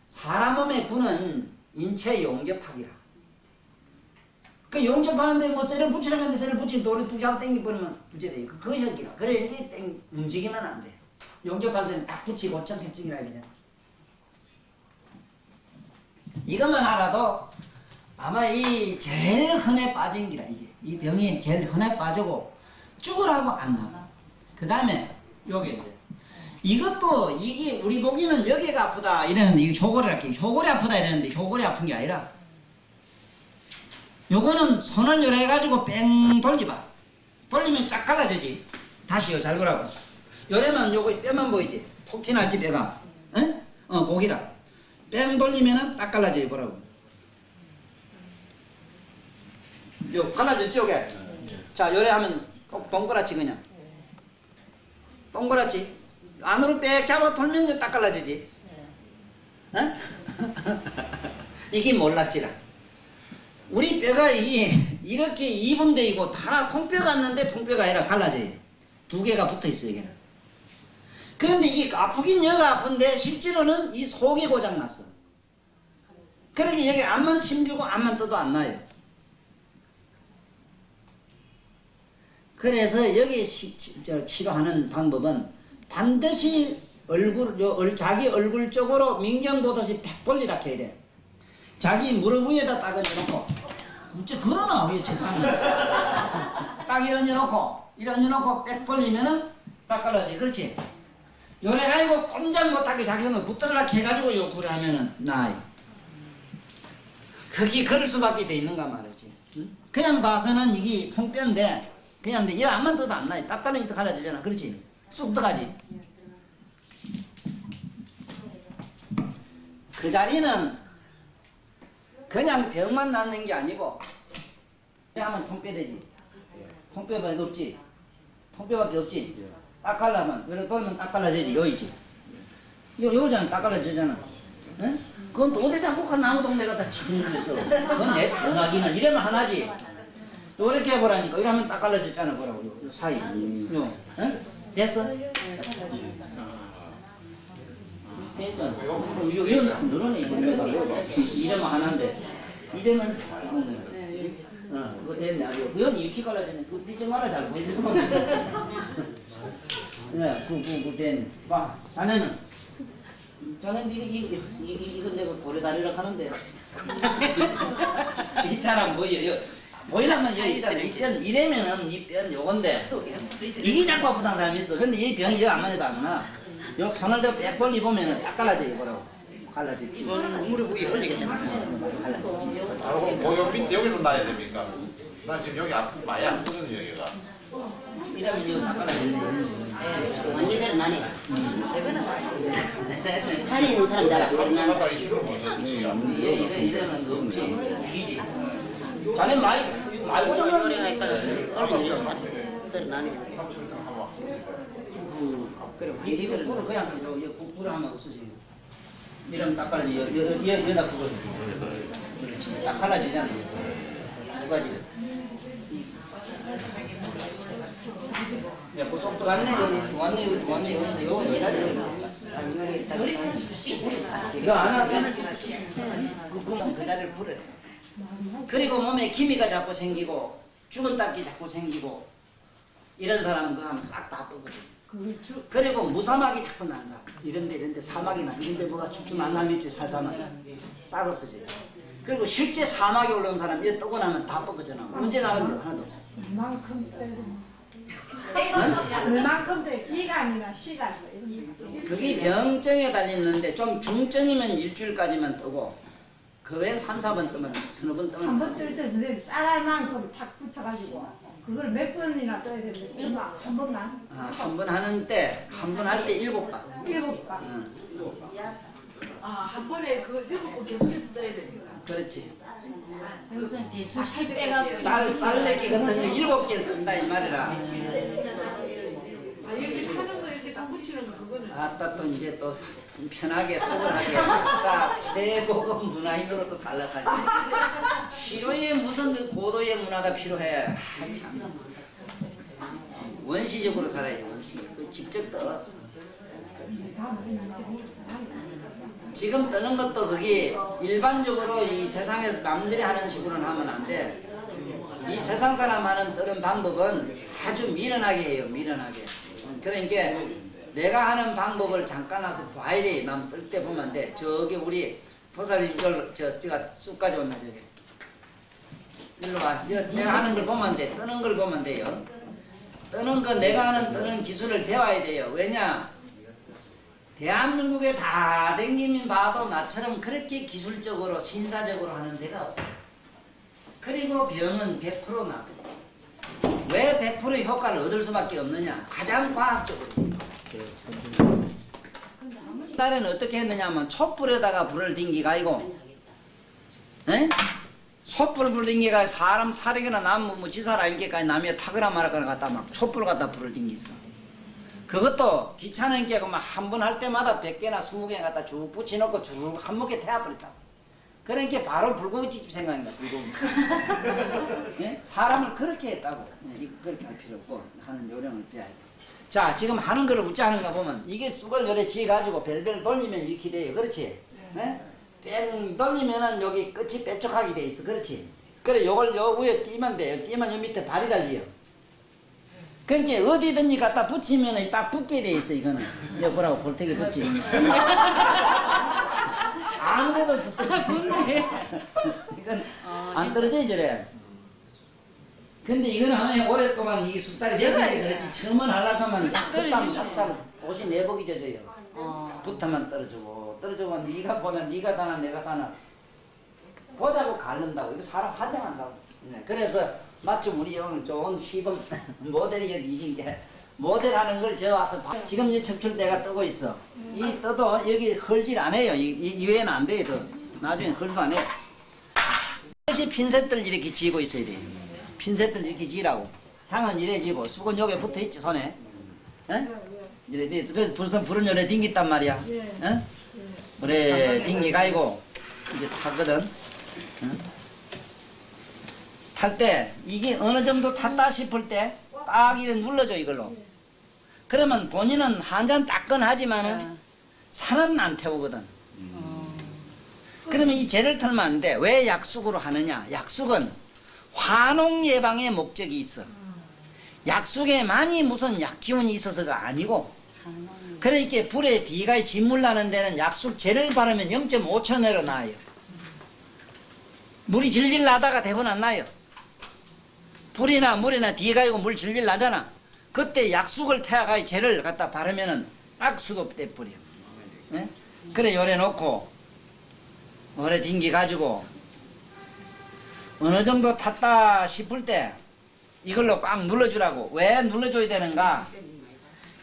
Speaker 1: 사람 몸의 군은 인체 용접하기라. 그 용접하는데 뭐 쇠를 붙이려는데 쇠를 붙이고 돌을 뚝 잡아 당겨버리면 부재돼. 그 혁이라. 그래 이게 움직이면 안 돼. 용접할 때는 딱 붙이고 청특증이라 그냥. 이것만 알아도 아마 이 제일 흔해 빠진 기라 이게. 이 병이 제일 흔해 빠지고 죽으라고 안 나가. 그 다음에 요게 이제 이것도 이게 우리 보기는 여기가 아프다 이러는데 이거 효골이 아프다 이러는데 효골이 아픈 게 아니라 요거는 손을 요래가지고 뺑 돌리봐. 돌리면 쫙 갈라지지. 다시요 잘 보라고. 요래면 요거 뼈만 보이지. 톡 튀났지 뼈가. 응? 고기라. 뺑 돌리면은 딱 갈라져 보라고. 요 갈라졌지 요게. 자 요래 하면 동그랗지 그냥. 동그랗지. 안으로 빽 잡아 돌면 딱 갈라지지. 응? 이게 몰랐지라. 우리 뼈가 이렇게 2분대이고 다 통뼈가 있는데 통뼈가 아니라 갈라져요. 두 개가 붙어 있어요, 이게는. 그런데 이게 아프긴 여가 아픈데 실제로는 이 속이 고장났어. 그러니 여기 암만 침주고 암만 떠도 안 나요. 그래서 여기 치료하는 방법은 반드시 자기 얼굴 쪽으로 민경 보듯이 백 돌리라 해야 돼. 자기 무릎 위에다 딱 얹어놓고 진짜 그러나 위에 책상에 딱 이런져놓고 백 돌리면은 딱 갈라지. 그렇지. 요래가지고 꼼짝 못하게 자기 손을 붙들라 해가지고 요 굴에 하면은 나아요. 그게 그럴 수밖에 돼 있는가 말이지. 응? 그냥 봐서는 이게 통뼈인데 그냥 근데 여 안만 떠도 안 나요. 딱 달라니까 갈라지잖아. 그렇지. 쑥 들어가지. 그 자리는 그냥 병만 낫는 게 아니고 하면 통뼈 되지. 통뼈밖에 없지. 통뼈밖에 없지. 딱 갈라면 이렇게 돌면 딱 갈라지지. 여기지. 요잖아. 딱 갈라지잖아. 응? 그건 또 어디 장국한 나무 동네 갖다 치킨 줄였어. 그건 내 전화기는 이러면 하나지. 또 이렇게 해보라니까. 이러면 딱 갈라졌잖아. 뭐라고. 요 사이. 요. 응? 됐어? 이건 늘어내. 이러면 하나인데. 이러면 그거 됐네. 이건 이렇게 갈라졌네. 그거 삐지 말아 잘 보이는 거. 네, 그거 됐네. 봐, 자네는 이거 내가 고래다리라 하는데. 이 사람 보여. 보이라면 여기 있잖아. 이 뼈, 이래면은 이 뼈는 요건데. 이게 자꾸 아프다는 사람이 있어. 근데 이 병이 여기 안만 해도 안 나. 요 손을 더 빽 돌리보면은 딱 갈라져, 이거라고. 갈라지지.
Speaker 3: 무릎 위에 흘리겠네.
Speaker 1: 갈라지지.
Speaker 4: 아, 그럼 뭐 밑에 여기도 놔야 됩니까? 나 지금 여기 많이 아프거든요, 여기가.
Speaker 1: 이러면 이거 딱 갈라지네.
Speaker 2: 완전대로 나네. 살이 있는 사람 나라.
Speaker 4: 갖다 이 술을 먹어서
Speaker 1: 이러면 없지. 귀지. 자네 말고 좀
Speaker 2: 노래가 떨어지네. 나네.
Speaker 1: 그래, 이거를 그냥 불을 하면 없어지. 이러면 딱 갈라지. 여기다 그거. 그렇지. 딱 갈라지잖아. 두 가지. 야, 그 속도 갔네. 여기 좋았네. 요거 이라지. 이거 안 하면 그 자리를 불을. 그리고 몸에 기미가 자꾸 생기고 죽은 딱지 자꾸 생기고 이런 사람은 그거 하면 싹 다 아프거든.
Speaker 3: 그리고 무사막이 자꾸 나는 사람. 이런데 사막이 나. 이런데 뭐가 쭉쭉 나는 사람 있지, 사자막이. 싹 없어져요. 그리고 실제 사막에 올라온 사람, 이거 뜨고 나면 다 뻗어져 나고. 언제 나가는 거 하나도 없어.
Speaker 5: 얼만큼 떠야 얼만큼 돼? 기간이나 시간
Speaker 3: 그게 병증에 달렸는데 좀 중증이면 일주일까지만 뜨고 그 외엔 3, 4번 뜨면 서너 번 뜨면
Speaker 5: 한번 뜰 때 선생님 쌀알 만큼 탁 붙여가지고 그걸 몇 번이나 떠야 되는데 얼마? 한 번만?
Speaker 3: 한 번 하는데 한 번 할 때 7번.
Speaker 5: 7번.
Speaker 6: 한 번에 그 7번 계속해서 떠야 되니까.
Speaker 3: 그렇지.
Speaker 6: 대충 10배가
Speaker 3: 쌀내기 같은 거 7개를 뜬다 이 말이라.
Speaker 6: 이렇게 파는 거 이렇게 딱 붙이는 거 그거는.
Speaker 3: 아따 또 이제 또 편하게 소근하게 딱 최고급 문화인으로 또 살락하지. 치료에 무슨 그 고도의 문화가 필요해. 참. 원시적으로 살아야지 원시. 그 직접 떠. 지금 뜨는 것도 그게 일반적으로 이 세상에서 남들이 하는 식으로는 하면 안 돼. 이 세상 사람 하는 뜨는 방법은 아주 미련하게 해요. 미련하게. 그러니까 내가 하는 방법을 잠깐 와서 봐야 돼. 남 뜰 때 보면 돼. 저기 우리 보살님 이걸 제가 쑥 가져온다 저기. 일로 와. 내가 하는 걸 보면 돼. 뜨는 걸 보면 돼요. 뜨는 거 내가 하는 뜨는 기술을 배워야 돼요. 왜냐? 대한민국에 다 댕기면 봐도 나처럼 그렇게 기술적으로 신사적으로 하는 데가 없어요. 그리고 병은 100% 나. 왜 100%의 효과를 얻을 수밖에 없느냐? 가장 과학적으로. 옛날에는 어떻게 했느냐 하면 촛불에다가 불을 댕기가 아니고 촛불 댕기가 사람 살이거나 나무 뭐 지사라 인게까지 남이 타거나 말거나 갖다 막 촛불 갖다 불을 댕기어. 그것도 귀찮은 게 한 번 할 때마다 100개나 20개 갖다 쭉 붙여놓고 쭉 한 목에 태워버렸다. 그러니까 바로 불고기집 생각인가 불고기. 예? 사람을 그렇게 했다고. 그렇게 할 필요 없고 하는 요령을 떼야 돼. 자 지금 하는 거를 웃자 하는가 보면 이게 쑥을 요래 지어가지고 벨벨 돌리면 이렇게 돼요. 그렇지? 예? 뺑 돌리면은 여기 끝이 뾰족하게 돼 있어. 그렇지? 그래 요걸 요 위에 띄면 돼요. 띄면 요 밑에 발이 달려요. 그러니까 어디든지 갖다 붙이면 딱 붙게 돼 있어. 이거는 여보라고 볼테기 붙지. 아무래도 이건 안 떨어져 저래. 근데 이거는 하면 오랫동안 이게 숙달이 됐으니까 그렇지. 처음은 하려고 하면 흙땀 찹찹 옷이 내복이 젖어요. 붙으면 떨어지고 네가 보면 네가 사나 내가 사나 보자고 가른다고. 이거 사람 환장한다고. 그래서 마침 우리 오늘 좋은 시범 모델이 여기 이신 게 모델하는 걸 저 와서 지금 이 척출대가 뜨고 있어. 이 떠도 여기 헐질 안 해요. 이 외에는 안 돼요. 더. 나중에 헐도 안 해. 이것이 핀셋들 이렇게 쥐고 있어야 돼. 핀셋들 이렇게 쥐라고. 향은 이래 쥐고 쑥은 여기 붙어 있지 손에. 에? 이래 돼. 그래서 벌써 불은 요래 딩겼단 말이야. 에? 그래 딩기가이고 이제 타거든. 탈 때 이게 어느 정도 탔다 싶을 때 딱 이렇게 눌러줘 이걸로. 그러면 본인은 한 잔 따끈하지만은 살은 안 태우거든. 그러면 이 재를 털면 안 돼. 왜 약숙으로 하느냐? 약숙은 화농 예방의 목적이 있어. 약숙에 많이 무슨 약기운이 있어서가 아니고. 그러니까 불에 비가 진물 나는 데는 약숙 재를 바르면 0.5초 내로 나요. 물이 질질 나다가 대부분 안 나요. 불이나 물이나 뒤에 가지고 물 질질 나잖아. 그때 약숙을 태워가 재를 갖다 바르면은 딱 수도돼 버려. 네? 그래 요래 놓고 오래 딩기 가지고 어느 정도 탔다 싶을 때 이걸로 꽉 눌러주라고. 왜 눌러줘야 되는가?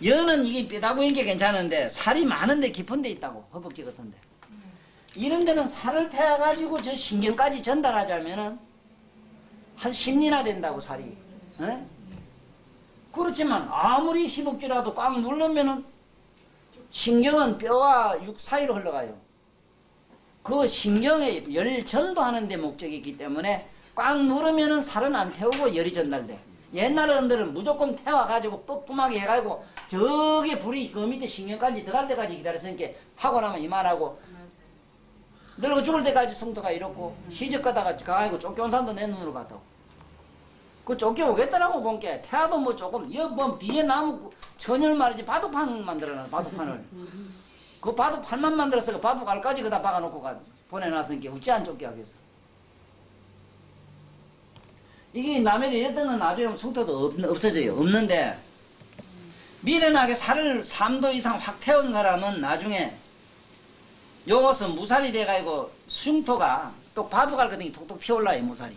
Speaker 3: 여는 이게 뼈다구인 게 괜찮은데 살이 많은데 깊은 데 있다고. 허벅지 같은데. 이런 데는 살을 태워가지고 저 신경까지 전달하자면은 한 10리나 된다고 살이. 에? 그렇지만 아무리 희복기라도 꽉 누르면은 신경은 뼈와 육 사이로 흘러가요. 그 신경에 열 전도하는 데 목적이 있기 때문에 꽉 누르면은 살은 안 태우고 열이 전달돼. 옛날 어른들은 무조건 태워가지고 뻑뿜하게 해가지고 저기 불이 그 밑에 신경까지 들어갈 때까지 기다렸으니까 하고 나면 이만하고 늙어 죽을 때까지 성도가 이렇고 시집 가다가 가가지고 쫓겨온 사람도 내 눈으로 봤다고. 그 쫓겨오겠더라고 본게. 태아도 뭐 조금 뭐 뒤에 나무 천열 말이지 바둑판 만들어놔 바둑판을. 그 바둑판만 만들어서 그 바둑알까지 그다 박아놓고 보내놨으니까 어찌 안 쫓겨하겠어. 이게 남해를 이랬던 건 나중에 숭토도 없어져요. 없는데 미련하게 살을 3도 이상 확 태운 사람은 나중에 요것은 무살이 돼가지고 흉토가 또 바둑알 같은 게 톡톡 피어올라요. 무살이.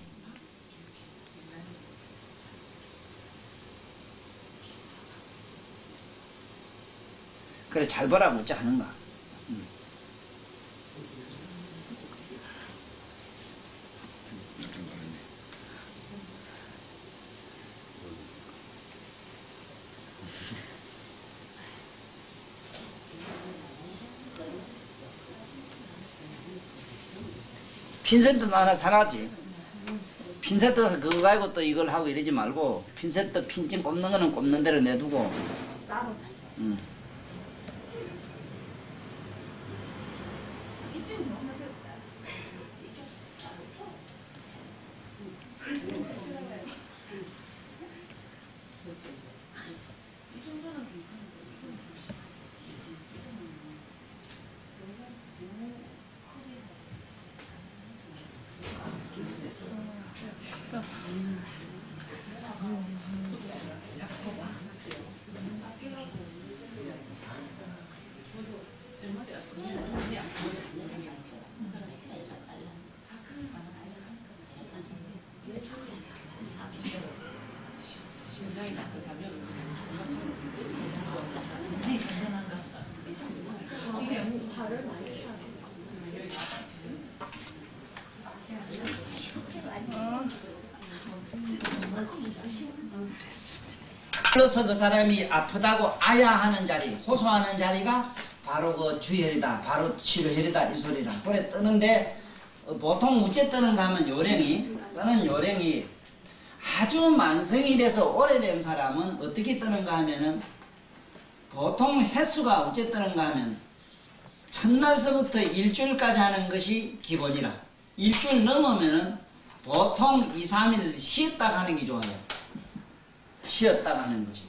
Speaker 3: 그래 잘 보라고 어찌 하는가. 핀셋도 하나 사라지. 핀셋도 그거 가지고 또 이걸 하고 이러지 말고 핀셋도 핀찜 꼽는 거는 꼽는 대로 내두고. 그래서 그 사람이 아프다고 아야하는 자리, 호소하는 자리가 바로 그 주혈이다, 바로 치료혈이다 이 소리라. 그래 뜨는데 보통 우째 뜨는가 하면 요령이 뜨는 요령이 아주 만성이 돼서 오래된 사람은 어떻게 뜨는가 하면은 보통 횟수가 어째 뜨는가 하면 첫날서부터 일주일까지 하는 것이 기본이라. 일주일 넘으면은 보통 2, 3일 쉬었다 가는 게 좋아요. 쉬었다 가는 것이.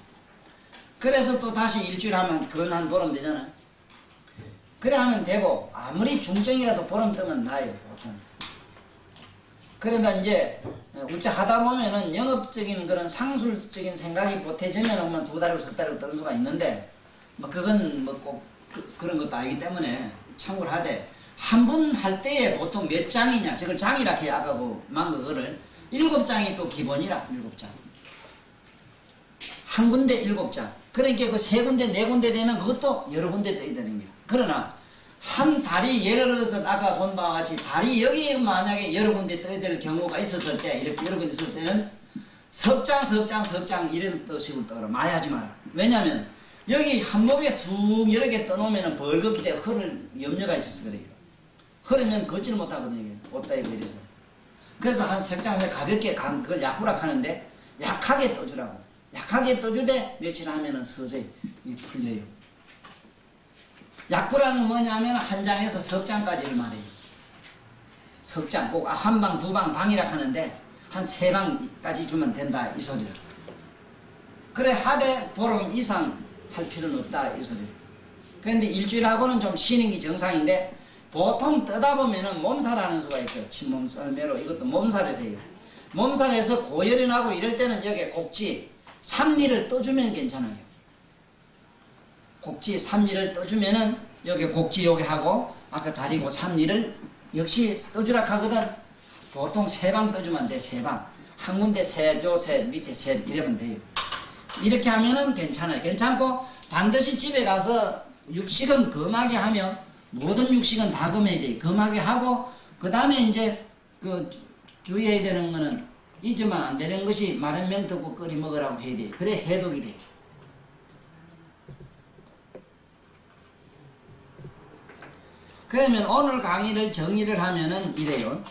Speaker 3: 그래서 또 다시 일주일 하면 그건 한 보름 되잖아요. 그래 하면 되고 아무리 중증이라도 보름 뜨면 나아요 보통. 그러다 이제 우째 하다 보면은 영업적인 그런 상술적인 생각이 보태지면 오면 2달이고 3달이고 뜨는 수가 있는데 뭐 그건 뭐 꼭 그런 것도 아니기 때문에 참고를 하되 한 번 할 때에 보통 몇 장이냐 저걸 장이라 해야 아까 그만 그거를 7장이 또 기본이라 7장. 한 군데 7장. 그러니까 그 3군데 4군데 되면 그것도 여러 군데 떠야 되는 거야. 그러나 한 달이 예를 들어서 아까 본 바와 같이 달이 여기에 만약에 여러 군데 떠야 될 경우가 있었을 때 이렇게 여러 군데 있을 때는 석장 이런 뜻으로 떠라. 마야하지 마라. 왜냐하면 여기 한목에 쑥 여러 개 떠놓으면 벌겋기 때문에 흐를 염려가 있어서 그래요. 흐르면 걷지를 못하거든요. 옷다에 이래서. 그래서 한 석장에서 가볍게 그걸 약구락 하는데 약하게 떠주라고. 약하게 떠주되 며칠 하면은 서서히 풀려요. 약구라는 뭐냐면 한 장에서 석장까지를 말해요. 석장 꼭 한 방, 2방 방이라 하는데 한 3방까지 주면 된다 이 소리라. 그래 하되 보름 이상 할 필요는 없다 이 소리라. 그런데 일주일하고는 좀 쉬는 게 정상인데 보통 뜨다 보면은 몸살하는 수가 있어요. 침몸 썰매로 이것도 몸살이 돼요. 몸살에서 고열이 나고 이럴 때는 여기 곡지 3리를 떠주면 괜찮아요. 곡지 3리를 떠주면은 여기 곡지 여기 하고 아까 다리고 3리를 역시 떠주라 하거든. 보통 3방 떠주면 돼. 3방. 한 군데 셋 밑에 셋 이러면 돼요. 이렇게 하면은 괜찮아요. 괜찮고 반드시 집에 가서 육식은 검하게 하면 모든 육식은 다 검해야 돼. 검하게 하고 그 다음에 이제 그 주의해야 되는 거는 잊으면 안 되는 것이 마른 명떡국 끓이 먹으라고 해야 돼. 그래 해독이 돼. 그러면 오늘 강의를 정리를 하면은 이래요.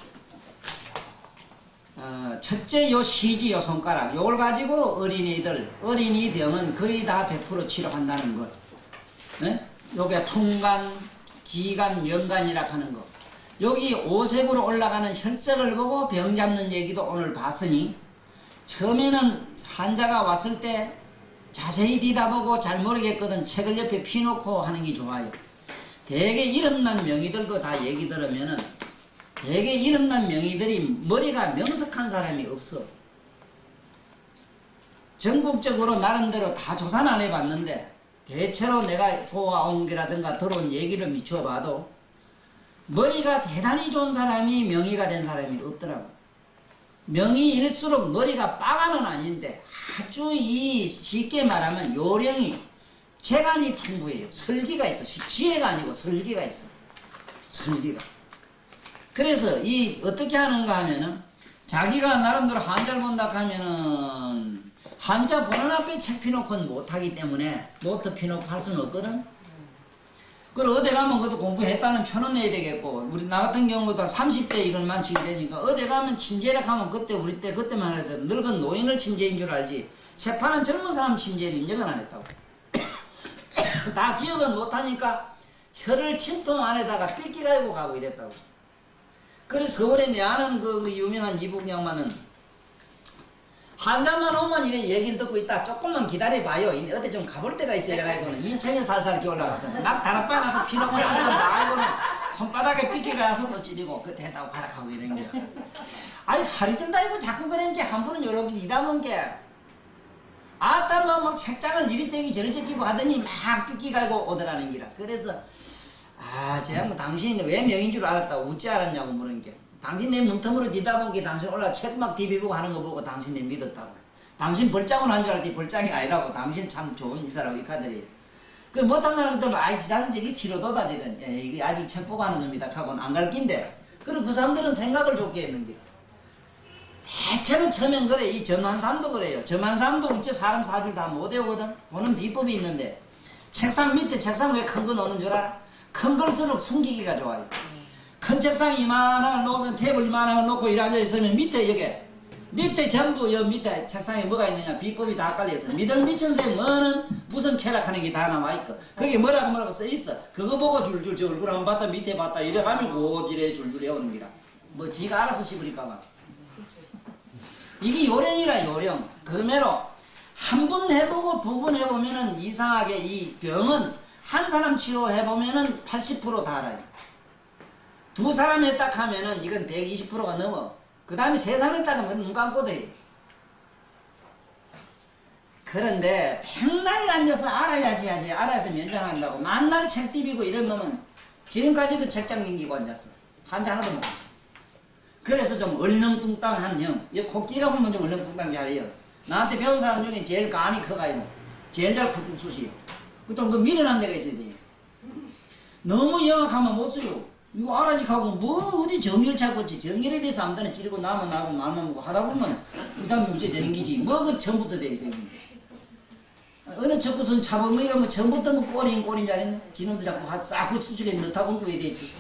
Speaker 3: 첫째 요 시지 요 손가락 요걸 가지고 어린이 병은 거의 다 100% 치료한다는 것. 네? 요게 풍간, 기간, 명간이라 하는 것. 여기 오색으로 올라가는 혈색을 보고 병 잡는 얘기도 오늘 봤으니 처음에는 환자가 왔을 때 자세히 뒤다보고 잘 모르겠거든 책을 옆에 펴놓고 하는 게 좋아요. 대개 이름난 명의들도 다 얘기 들으면은 대개 이름난 명의들이 머리가 명석한 사람이 없어. 전국적으로 나름대로 다 조사는 안 해봤는데 대체로 내가 보아온 게라든가 들어온 얘기를 미쳐봐도 머리가 대단히 좋은 사람이 명의가 된 사람이 없더라고. 명의일수록 머리가 빠가는 아닌데 아주 이 쉽게 말하면 요령이 재간이 풍부해요. 설기가 있어. 지혜가 아니고 설기가 있어. 설기가. 그래서 이 어떻게 하는가 하면은 자기가 나름대로 한자를 본다 하면은 한자 보는 앞에 책 피놓고는 못하기 때문에 노트 피놓고 할 수는 없거든. 그리고 어디 가면 그것도 공부했다는 표는 내야 되겠고 우리 나 같은 경우도 30대 이걸만 치게 되니까 어디 가면 친제라 하면 그때 우리 때 그때만 해도 늙은 노인을 친제인 줄 알지 새파란 젊은 사람 친제를 인정은 안 했다고. 다 기억은 못하니까 혀를 침통 안에다가 삐끼가지고 가고 이랬다고. 그래서 서울에 내 아는 그 유명한 이북 양반은 한자만 오면 이래 얘기를 듣고 있다. 조금만 기다려봐요. 어디 좀 가볼 데가 있어요. 이래가지고는 2층에 살살 이렇게 올라가서 낙 다락방 가서 피놓고 한참 나가고는 손바닥에 삐끼가 와서 또 찌르고 그 된다고 가락하고 이런 게. 아니 하루 뜬다 이거 자꾸 그런 게 한 번은 요렇게 니다문 게 아따 막 책장을 이리 떼기 저리 떼기고 하더니 막 삐끼가 고 오더라는 기라. 그래서 제가 뭐 당신이 왜 명인 줄 알았다고 어찌 알았냐고 물은 게. 당신 내 눈터으로 뒤다본 게 당신 올라 책 막 뒤비고 하는 거 보고 당신 내 믿었다고. 당신 벌장은 한 줄 알았더니 벌장이 아니라고. 당신 참 좋은 이사라고 이 카들이. 그 못한 사람들 아이 자식 저기 싫어도다 지금. 이게 아직 책 보고 하는 놈이다 하고는 안 가르친대. 그리고 그 사람들은 생각을 좋게 했는데. 대체로 처음엔 그래. 이 점한삼도 그래요. 점한삼도 어째 사람 사줄 다 못 외우거든. 보는 비법이 있는데 책상 밑에 책상 왜 큰 거 놓는 줄 알아? 큰 걸수록 숨기기가 좋아요. 큰 책상 이만한 걸 놓으면 테이블 이만한 걸 놓고 이래 앉아있으면 밑에 여기 밑에 전부 여 밑에 책상에 뭐가 있느냐 비법이 다 깔려있어. 미들 미천수에 뭐는 무슨 쾌락하는 게 다 남아있고 그게 뭐라고 써있어. 그거 보고 줄줄 저 얼굴 한번 봤다 밑에 봤다 이래가면 곧 이래 줄줄 외우는 기라. 뭐 지가 알아서 씹으니까만 이게 요령이라 요령. 그러므로 한 번 해보고 두 번 해보면은 이상하게 이 병은 한 사람 치료해보면은 80% 다 알아요. 두 사람 했다 하면은 이건 120%가 넘어. 그 다음에 세 사람 했다 하면 눈 감고도 해. 그런데 백날 앉아서 알아야지 하지. 알아서 면장한다고 만날 책 띠비고 이런 놈은 지금까지도 책장 넘기고 앉았어. 한자 하나도 못 봤어. 그래서 좀 얼렁뚱땅한 형. 이 코끼리가 보면 좀 얼렁뚱땅 잘해요. 나한테 배운 사람 중에 제일 간이 커가지고 제일 잘 콧수시요. 그좀 그 미련한 데가 있어야 돼. 너무 영악하면 못 써요. 이거 알아지하고 뭐 어디 정의를 찾고지. 정의에 대해서 아무데나 찌르고 나만 나고 말만 먹고 하다 보면 그 다음에 문제 되는 기지. 뭐 그 처음부터 돼야 되는데. 어느 첫구선 차범이가 뭐 처음부터 뭐 꼬리인 줄 알았네. 지놈도 자꾸 싹 수식에 넣다 보면 왜 되지.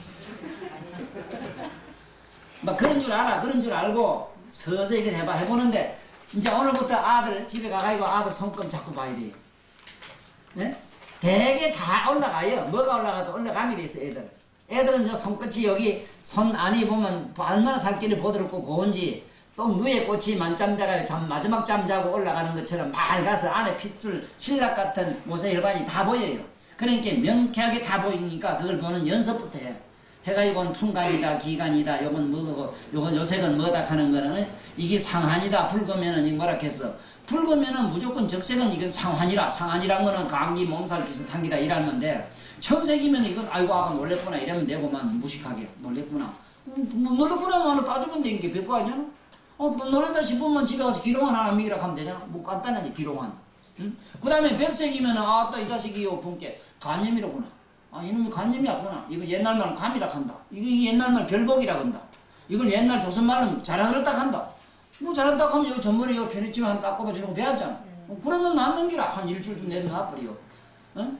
Speaker 3: 막 그런 줄 알아. 그런 줄 알고 서서히 이걸 해보는데 이제 오늘부터 아들 집에 가가지고 아들 손금 자꾸 봐야 돼. 네? 대개 다 올라가요. 뭐가 올라가도 올라가게 돼 있어 애들. 애들은 저 손끝이 여기 손 안이 보면 얼마나 살길을 보드럽고 고운지 또 누에 꽃이 만잠 자가 마지막 잠 자고 올라가는 것처럼 맑아서 안에 핏줄 신락 같은 모세혈관이 다 보여요. 그러니까 명쾌하게 다 보이니까 그걸 보는 연습부터 해. 해가 이건 풍간이다 기간이다 요건 뭐고 요건 요색은 뭐다 하는 거는 이게 상한이다. 붉으면은 이 뭐라 했어. 붉으면은 무조건 적색은 이건 상한이라. 상한이란 거는 감기 몸살 비슷한 기다 이러면 돼. 청색이면 이건 아이고 아가 놀랬구나 이러면 되고만 무식하게 놀랬구나. 놀랬구나 뭐 따주면 되는 게 별거 아니야? 놀랬다 싶으면 집에 가서 기롱한 하나 미기라 하면 되잖아. 뭐 간단하지 기롱한. 응? 그 다음에 백색이면은 아따 이 자식이요 본게 간염이로구나. 이놈이 간염이었구나. 이거 옛날 말은 감이라 한다. 이거 옛날 말 별복이라 한다. 이걸 옛날 조선말은 잘하들었다 한다. 뭐 잘한다 하면 여기 전머리 여기 편의점에 한 깎아봐 주는 거 배웠잖아. 그러면 낫는 기라. 한 일주일 좀 내려놔버려. 응?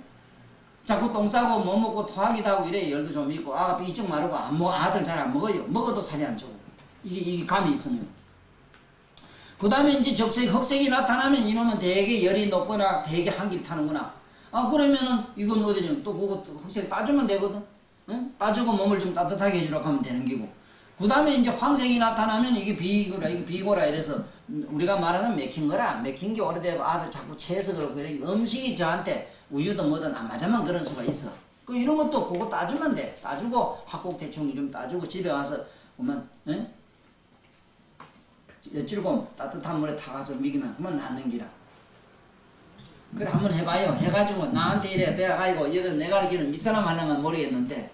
Speaker 3: 자꾸 똥 싸고 뭐 먹고 토하기도 하고 이래 열도 좀 있고 아가 삐쩍 마르고 아들 잘 안 먹어요. 먹어도 살이 안 쪄. 이게 감이 있으면. 그 다음에 이제 적색, 흑색이 나타나면 이놈은 되게 열이 높거나 되게 한길 타는구나. 그러면은 이건 어디냐 또 그거 흑색 따주면 되거든. 응? 따주고 몸을 좀 따뜻하게 해주라고 하면 되는 기고. 그 다음에 이제 황색이 나타나면 이게 비고라, 이게 비고라 이래서 우리가 말하는 맥힌 거라, 맥힌 게 오래되고 아들 자꾸 체해서 그렇고 음식이 저한테 우유도 뭐든 안 맞으면 그런 수가 있어. 그 이런 것도 그거 따주면 돼. 따주고 학국 대충 좀 따주고 집에 와서 보면, 에? 여찔곰 따뜻한 물에 타가서 먹이면 그만 낫는 기라. 그래 한번 해봐요. 해가지고 나한테 이래 배가지고 이거 내가 알기로는 밑사람 하려면 모르겠는데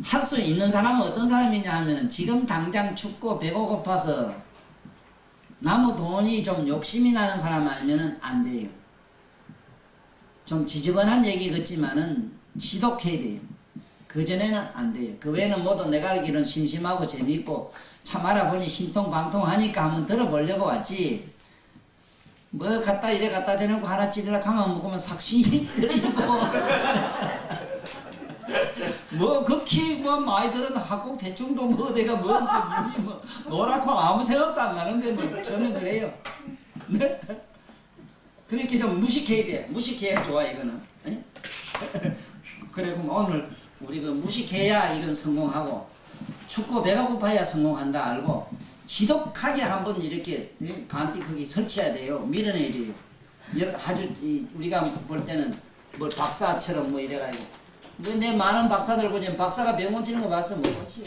Speaker 3: 할 수 있는 사람은 어떤 사람이냐 하면은 지금 당장 춥고 배가 고파서 나무 돈이 좀 욕심이 나는 사람 아니면은 안 돼요. 좀 지저분한 얘기 같지만은 지독해야 돼요. 그전에는 안 돼요. 그 외에는 모두 내가 알기로는 심심하고 재미있고 참 알아보니 신통방통하니까 한번 들어보려고 왔지. 뭐 갖다 이래 갖다 대놓고 하나 찌르라 가만 먹으면 삭신이 들리고 뭐 극히 뭐 많이 들은 학국 대충도 뭐 내가 뭔지 뭐 노랗고 아무 생각도 안 나는데 뭐 저는 그래요. 네? 그렇게 좀 무식해야 돼. 무식해야 좋아 이거는. 그래 그럼 오늘 우리 그 무식해야 이건 성공하고 춥고 배가 고파야 성공한다 알고 지독하게 한번 이렇게 간띠 크기 설치해야 돼요. 밀어내야 돼요. 아주 우리가 볼 때는 뭘 박사처럼 뭐 이래가지고 내 많은 박사들 보면 박사가 병원 치는 거 봤어? 못 봤지.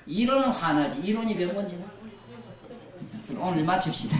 Speaker 3: 이론은 화나지. 이론이 병원 치는 오늘 마칩시다.